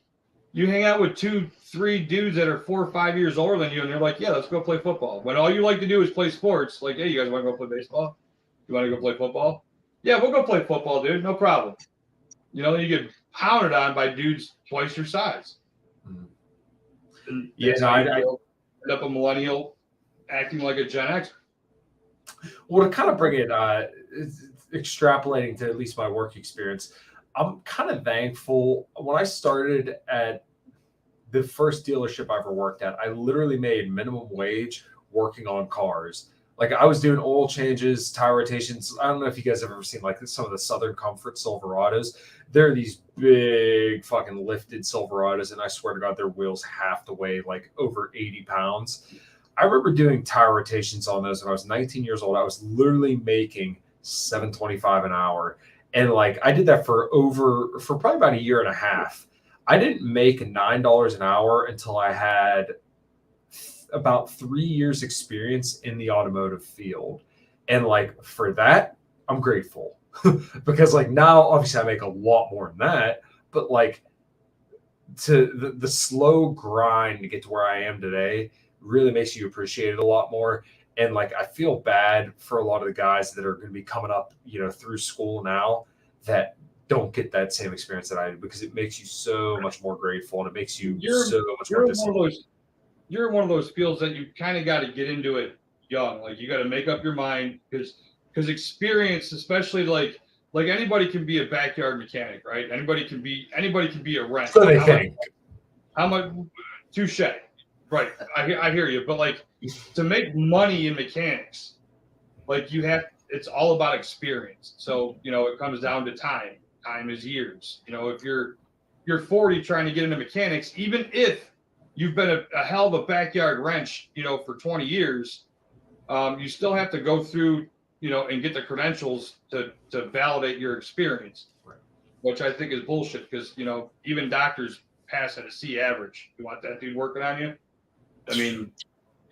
Speaker 3: you hang out with 2-3 dudes that are 4 or 5 years older than you, and they're like, yeah, let's go play football. When all you like to do is play sports, like, hey, you guys want to go play baseball? You want to go play football? Yeah, we'll go play football, dude. No problem. You know, then you get pounded on by dudes twice your size.
Speaker 2: Yeah, no, I
Speaker 3: end up a millennial acting like a Gen X.
Speaker 2: Well, to kind of bring it, extrapolating to at least my work experience, I'm kind of thankful. When I started at the first dealership I ever worked at, I literally made minimum wage working on cars. Like I was doing oil changes, tire rotations. I don't know if you guys have ever seen like some of the Southern Comfort Silverados. They're these big fucking lifted Silverados, and I swear to God, their wheels have to weigh like over 80 pounds. I remember doing tire rotations on those when I was 19 years old. I was literally making $7.25 an hour. And like I did that for probably about a year and a half. I didn't make $9 an hour until I had about 3 years experience in the automotive field. And like for that, I'm grateful because like now obviously I make a lot more than that, but like to the slow grind to get to where I am today really makes you appreciate it a lot more. And like I feel bad for a lot of the guys that are going to be coming up, through school now that don't get that same experience that I did, because it makes you so much more grateful and it makes you so much more disciplined.
Speaker 3: You're in one of those fields that you kind of got to get into it young. Like you got to make up your mind because experience, especially like anybody can be a backyard mechanic, right? Anybody can be a rent.
Speaker 2: So they think.
Speaker 3: How much? Touche. Right. I hear you. But like to make money in mechanics, like it's all about experience. So, it comes down to time. Time is years. If you're 40 trying to get into mechanics, even if you've been a hell of a backyard wrench, for 20 years, you still have to go through, and get the credentials to validate your experience,
Speaker 2: right.
Speaker 3: Which I think is bullshit because, even doctors pass at a C average. You want that dude working on you? I mean,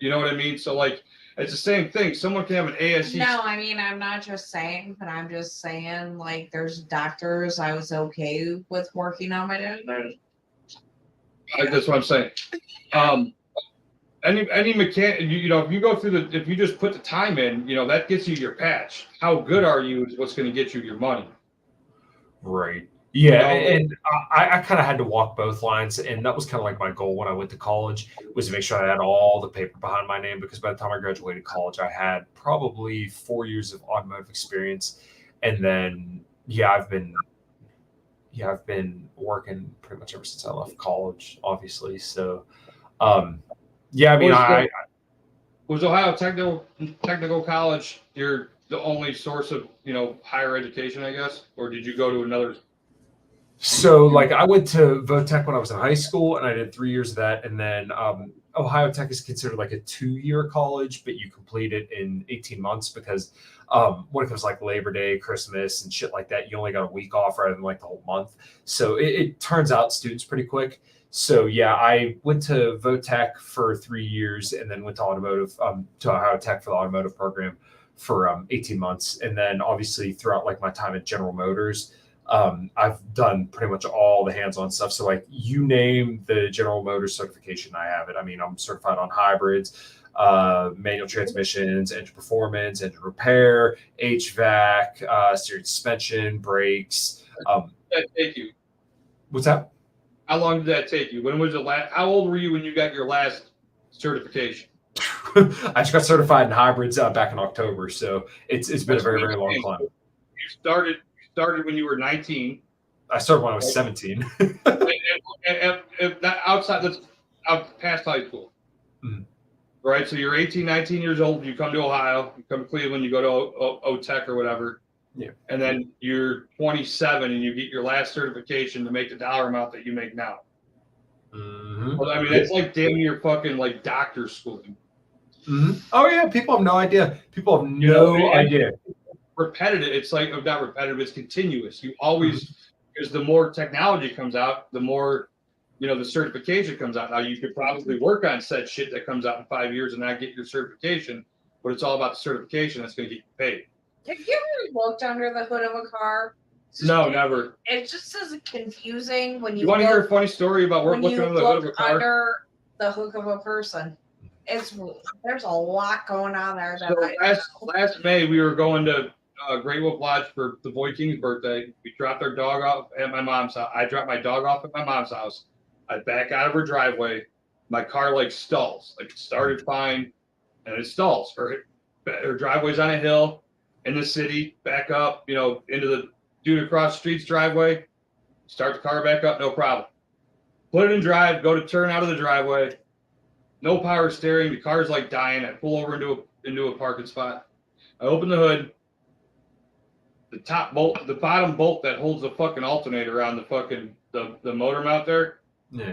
Speaker 3: you know what I mean? So like, it's the same thing. Someone can have an ASC.
Speaker 1: No, I mean, I'm not just saying, but I'm just saying like there's doctors I was okay with working on my doctor.
Speaker 3: That's what I'm saying. Any mechanic, if you go through if you just put the time in, that gets you your patch. How good are you is what's going to get you your money.
Speaker 2: Right. Yeah, and I kind of had to walk both lines, and that was kind of like my goal when I went to college, was to make sure I had all the paper behind my name, because by the time I graduated college, I had probably 4 years of automotive experience, and then I've been yeah, I've been working pretty much ever since I left college, obviously. So, um, yeah, I mean,
Speaker 3: Was Ohio Technical College your the only source of higher education, I guess, or did you go to another?
Speaker 2: So, like, I went to Votech when I was in high school, and I did 3 years of that. And then Ohio Tech is considered like a 2-year college, but you complete it in 18 months because when it comes to, like, Labor Day, Christmas, and shit like that, you only got a week off rather than like the whole month. So it turns out students pretty quick. So yeah, I went to Votech for 3 years, and then went to to Ohio Tech for the automotive program for 18 months, and then obviously throughout like my time at General Motors. I've done pretty much all the hands-on stuff. So like you name the General Motors certification, I have it. I mean, I'm certified on hybrids, manual transmissions, engine performance, engine repair, HVAC, steering suspension, brakes.
Speaker 3: That take you?
Speaker 2: What's that?
Speaker 3: How long did that take you? When was the last? How old were you when you got your last certification?
Speaker 2: I just got certified in hybrids back in October, so it's been a very, very long climb.
Speaker 3: You started when you were 19.
Speaker 2: I started when I was 17.
Speaker 3: and outside, out past high school.
Speaker 2: Mm-hmm.
Speaker 3: Right? So you're 18, 19 years old. You come to Ohio. You come to Cleveland. You go to O-Tech or whatever.
Speaker 2: Yeah.
Speaker 3: And then you're 27 and you get your last certification to make the dollar amount that you make now.
Speaker 2: Mm-hmm.
Speaker 3: Well, I mean, that's like damn near fucking like doctor schooling.
Speaker 2: Mm-hmm. Oh yeah, people have no idea. People have no idea.
Speaker 3: Repetitive. It's like not repetitive. It's continuous. You always, because the more technology comes out, the more the certification comes out. Now you could probably work on said shit that comes out in 5 years and not get your certification, but it's all about the certification that's going to get you paid.
Speaker 1: Have you ever looked under the hood of a car?
Speaker 3: No, never.
Speaker 1: It's just as confusing when you.
Speaker 3: You want to hear a funny story about looking under the hood of a car?
Speaker 1: Under the hood of a person. There's a lot going on there.
Speaker 3: Last May we were going to Great Wolf Lodge for the Boy King's birthday. We dropped our dog off at my mom's house. I dropped my dog off at my mom's house. I back out of her driveway. My car like stalls. Like it started fine, and it stalls. Her driveway's on a hill in the city. Back up, into the dude across the street's driveway. Start the car back up, no problem. Put it in drive. Go to turn out of the driveway. No power steering. The car's like dying. I pull over into a parking spot. I open the hood. The bottom bolt that holds the fucking alternator on the fucking the motor mount there,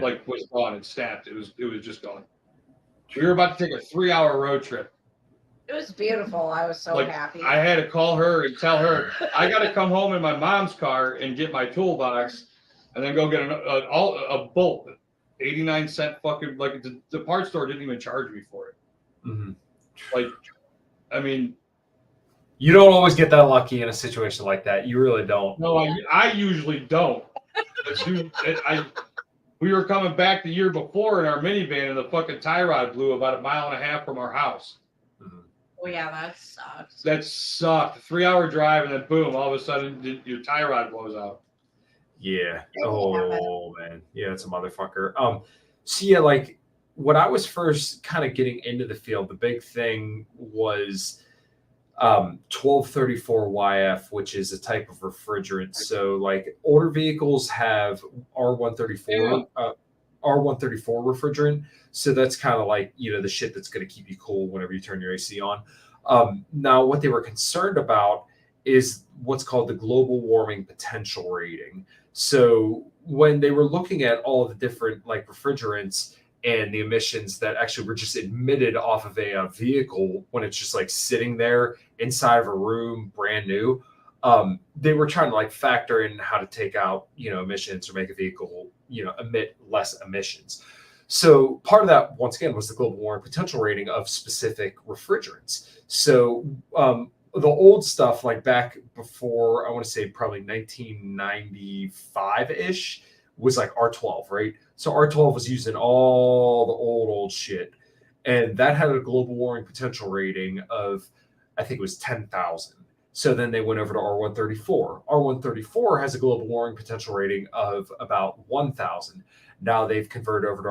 Speaker 3: like was gone. It snapped. It was just gone. We were about to take a 3-hour road trip.
Speaker 1: It was beautiful. I was so happy.
Speaker 3: I had to call her and tell her I got to come home in my mom's car and get my toolbox, and then go get a bolt. 89-cent fucking, like the parts store didn't even charge me for it.
Speaker 2: Mm-hmm.
Speaker 3: Like, I mean,
Speaker 2: you don't always get that lucky in a situation like that. You really don't.
Speaker 3: No, I usually don't. We were coming back the year before in our minivan, and the fucking tie rod blew about 1.5 miles from our house.
Speaker 2: Mm-hmm.
Speaker 1: Oh yeah, that sucks.
Speaker 3: That sucked. 3-hour drive, and then boom, all of a sudden your tie rod blows out.
Speaker 2: Yeah. Oh man. Yeah, it's a motherfucker. So yeah, like when I was first kind of getting into the field, the big thing was 1234YF, which is a type of refrigerant. So like older vehicles have R134 refrigerant. So that's kind of like, the shit that's going to keep you cool whenever you turn your AC on. Now what they were concerned about is what's called the global warming potential rating. So when they were looking at all of the different like refrigerants and the emissions that actually were just emitted off of a vehicle when it's just like sitting there inside of a room, brand new, they were trying to like factor in how to take out, emissions or make a vehicle, emit less emissions. So part of that, once again, was the global warming potential rating of specific refrigerants. So the old stuff, like back before, I want to say probably 1995-ish, was like R12, right? So R12 was used in all the old shit. And that had a global warming potential rating of, I think it was 10,000. So then they went over to R134. R134 has a global warming potential rating of about 1,000. Now they've converted over to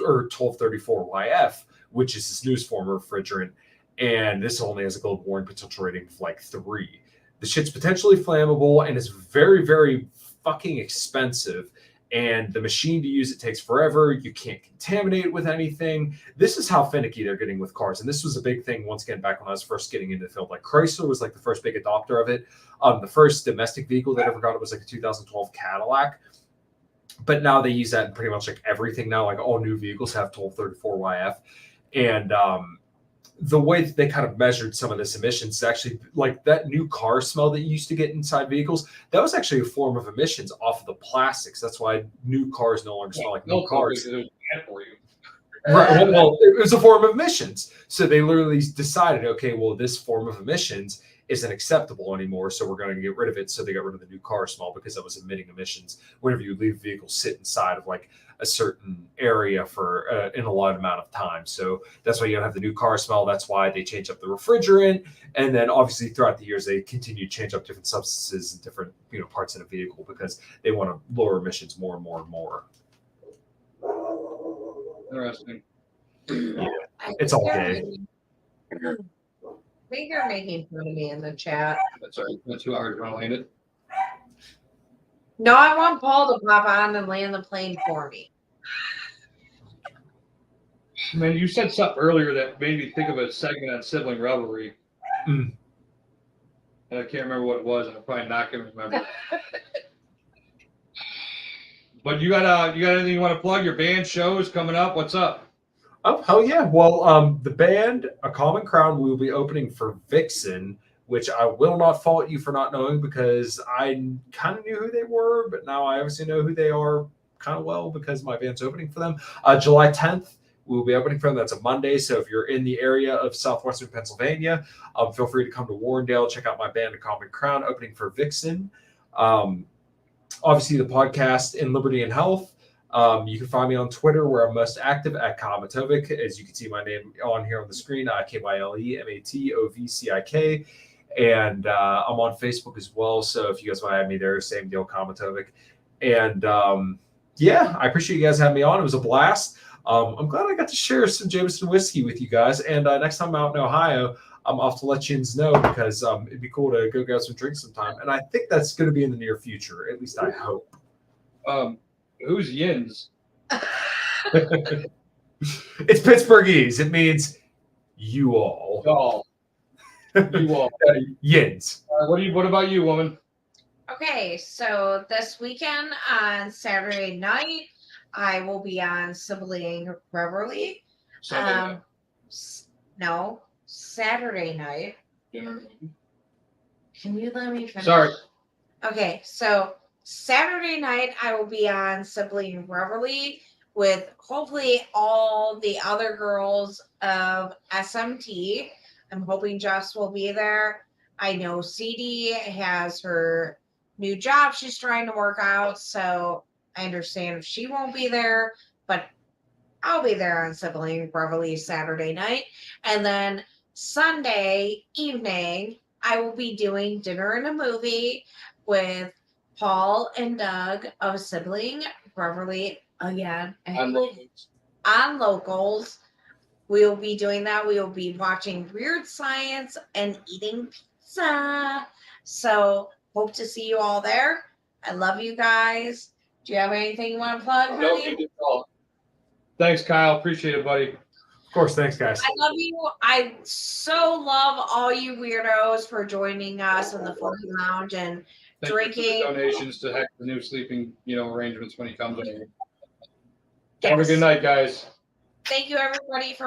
Speaker 2: 1234YF, which is this newest form of refrigerant. And this only has a global warming potential rating of like 3. The shit's potentially flammable and it's very, very fucking expensive. And the machine to use it takes forever. You can't contaminate it with anything. This is how finicky they're getting with cars. And this was a big thing once again back when I was first getting into the field. Like Chrysler was like the first big adopter of it. The first domestic vehicle that ever got it was like a 2012 Cadillac. But now they use that in pretty much like everything now. Like all new vehicles have 1234YF. And the way that they kind of measured some of this emissions is actually like that new car smell that you used to get inside vehicles. That was actually a form of emissions off of the plastics. That's why new cars no longer smell like new cars.
Speaker 3: It was bad for you.
Speaker 2: Right. Well, it was a form of emissions. So they literally decided, okay, well, this form of emissions isn't acceptable anymore. So we're going to get rid of it. So they got rid of the new car smell because that was emitting emissions whenever you leave vehicles sit inside of like a certain area for in a lot amount of time. So that's why you don't have the new car smell. That's why they change up the refrigerant. And then obviously throughout the years, they continue to change up different substances and different, parts in a vehicle because they want to lower emissions more and more and more.
Speaker 3: Interesting.
Speaker 2: Yeah, it's all day.
Speaker 1: I think they're making fun of me in the chat.
Speaker 3: That's all right. That's 2 hours around land it.
Speaker 1: No, I want Paul to pop on and land the plane for me.
Speaker 3: Man, you said something earlier that made me think of a segment on sibling rivalry.
Speaker 2: Mm.
Speaker 3: And I can't remember what it was, and I'm probably not going to remember. But you got anything you want to plug? Your band shows coming up? What's up?
Speaker 2: Oh, hell yeah. Well, the band, A Common Crown, will be opening for Vixen, which I will not fault you for not knowing because I kind of knew who they were, but now I obviously know who they are kind of well because my band's opening for them. July 10th, we'll be opening for them. That's a Monday. So if you're in the area of southwestern Pennsylvania, feel free to come to Warrendale. Check out my band, A Common Crown, opening for Vixen. Obviously, the podcast In Liberty and Health. You can find me on Twitter where I'm most active at Kyle Matovcik. As you can see my name on here on the screen, KYLEMATOVCIK. And I'm on Facebook as well. So if you guys want to add me there, same deal, Kyle Matovcik. And yeah, I appreciate you guys having me on. It was a blast. I'm glad I got to share some Jameson whiskey with you guys. And next time I'm out in Ohio, I'm off to let you know because it'd be cool to go grab some drinks sometime. And I think that's going to be in the near future. At least I hope.
Speaker 3: Who's Yins?
Speaker 2: It's Pittsburghese. It means you all.
Speaker 3: Y'all. You all.
Speaker 2: Yins.
Speaker 3: What about you, woman?
Speaker 1: Okay, so this weekend on Saturday night, I will be on Sibling Revelry.
Speaker 3: Sunday
Speaker 1: No, Saturday night.
Speaker 3: night.
Speaker 1: Can you let me finish?
Speaker 3: Sorry.
Speaker 1: Okay, so Saturday night I will be on Sibling Revelry with hopefully all the other girls of SMT. I'm hoping Jess will be there. I know CD has her new job she's trying to work out, so I understand if she won't be there, but I'll be there on Sibling Revelry Saturday night. And then Sunday evening, I will be doing dinner and a movie with Paul and Doug of Sibling Revelry again. On Locals. We will be doing that. We will be watching Weird Science and eating pizza. So hope to see you all there. I love you guys. Do you have anything you want to plug, honey?
Speaker 3: No, you did all. Thanks, Kyle. Appreciate it, buddy.
Speaker 2: Of course. Thanks, guys.
Speaker 1: I love you. I so love all you weirdos for joining us in the Forkey Lounge and drinking.
Speaker 3: Donations to heck the new sleeping, arrangements when he comes in.
Speaker 1: Yes.
Speaker 3: Have a good night, guys.
Speaker 1: Thank you, everybody, for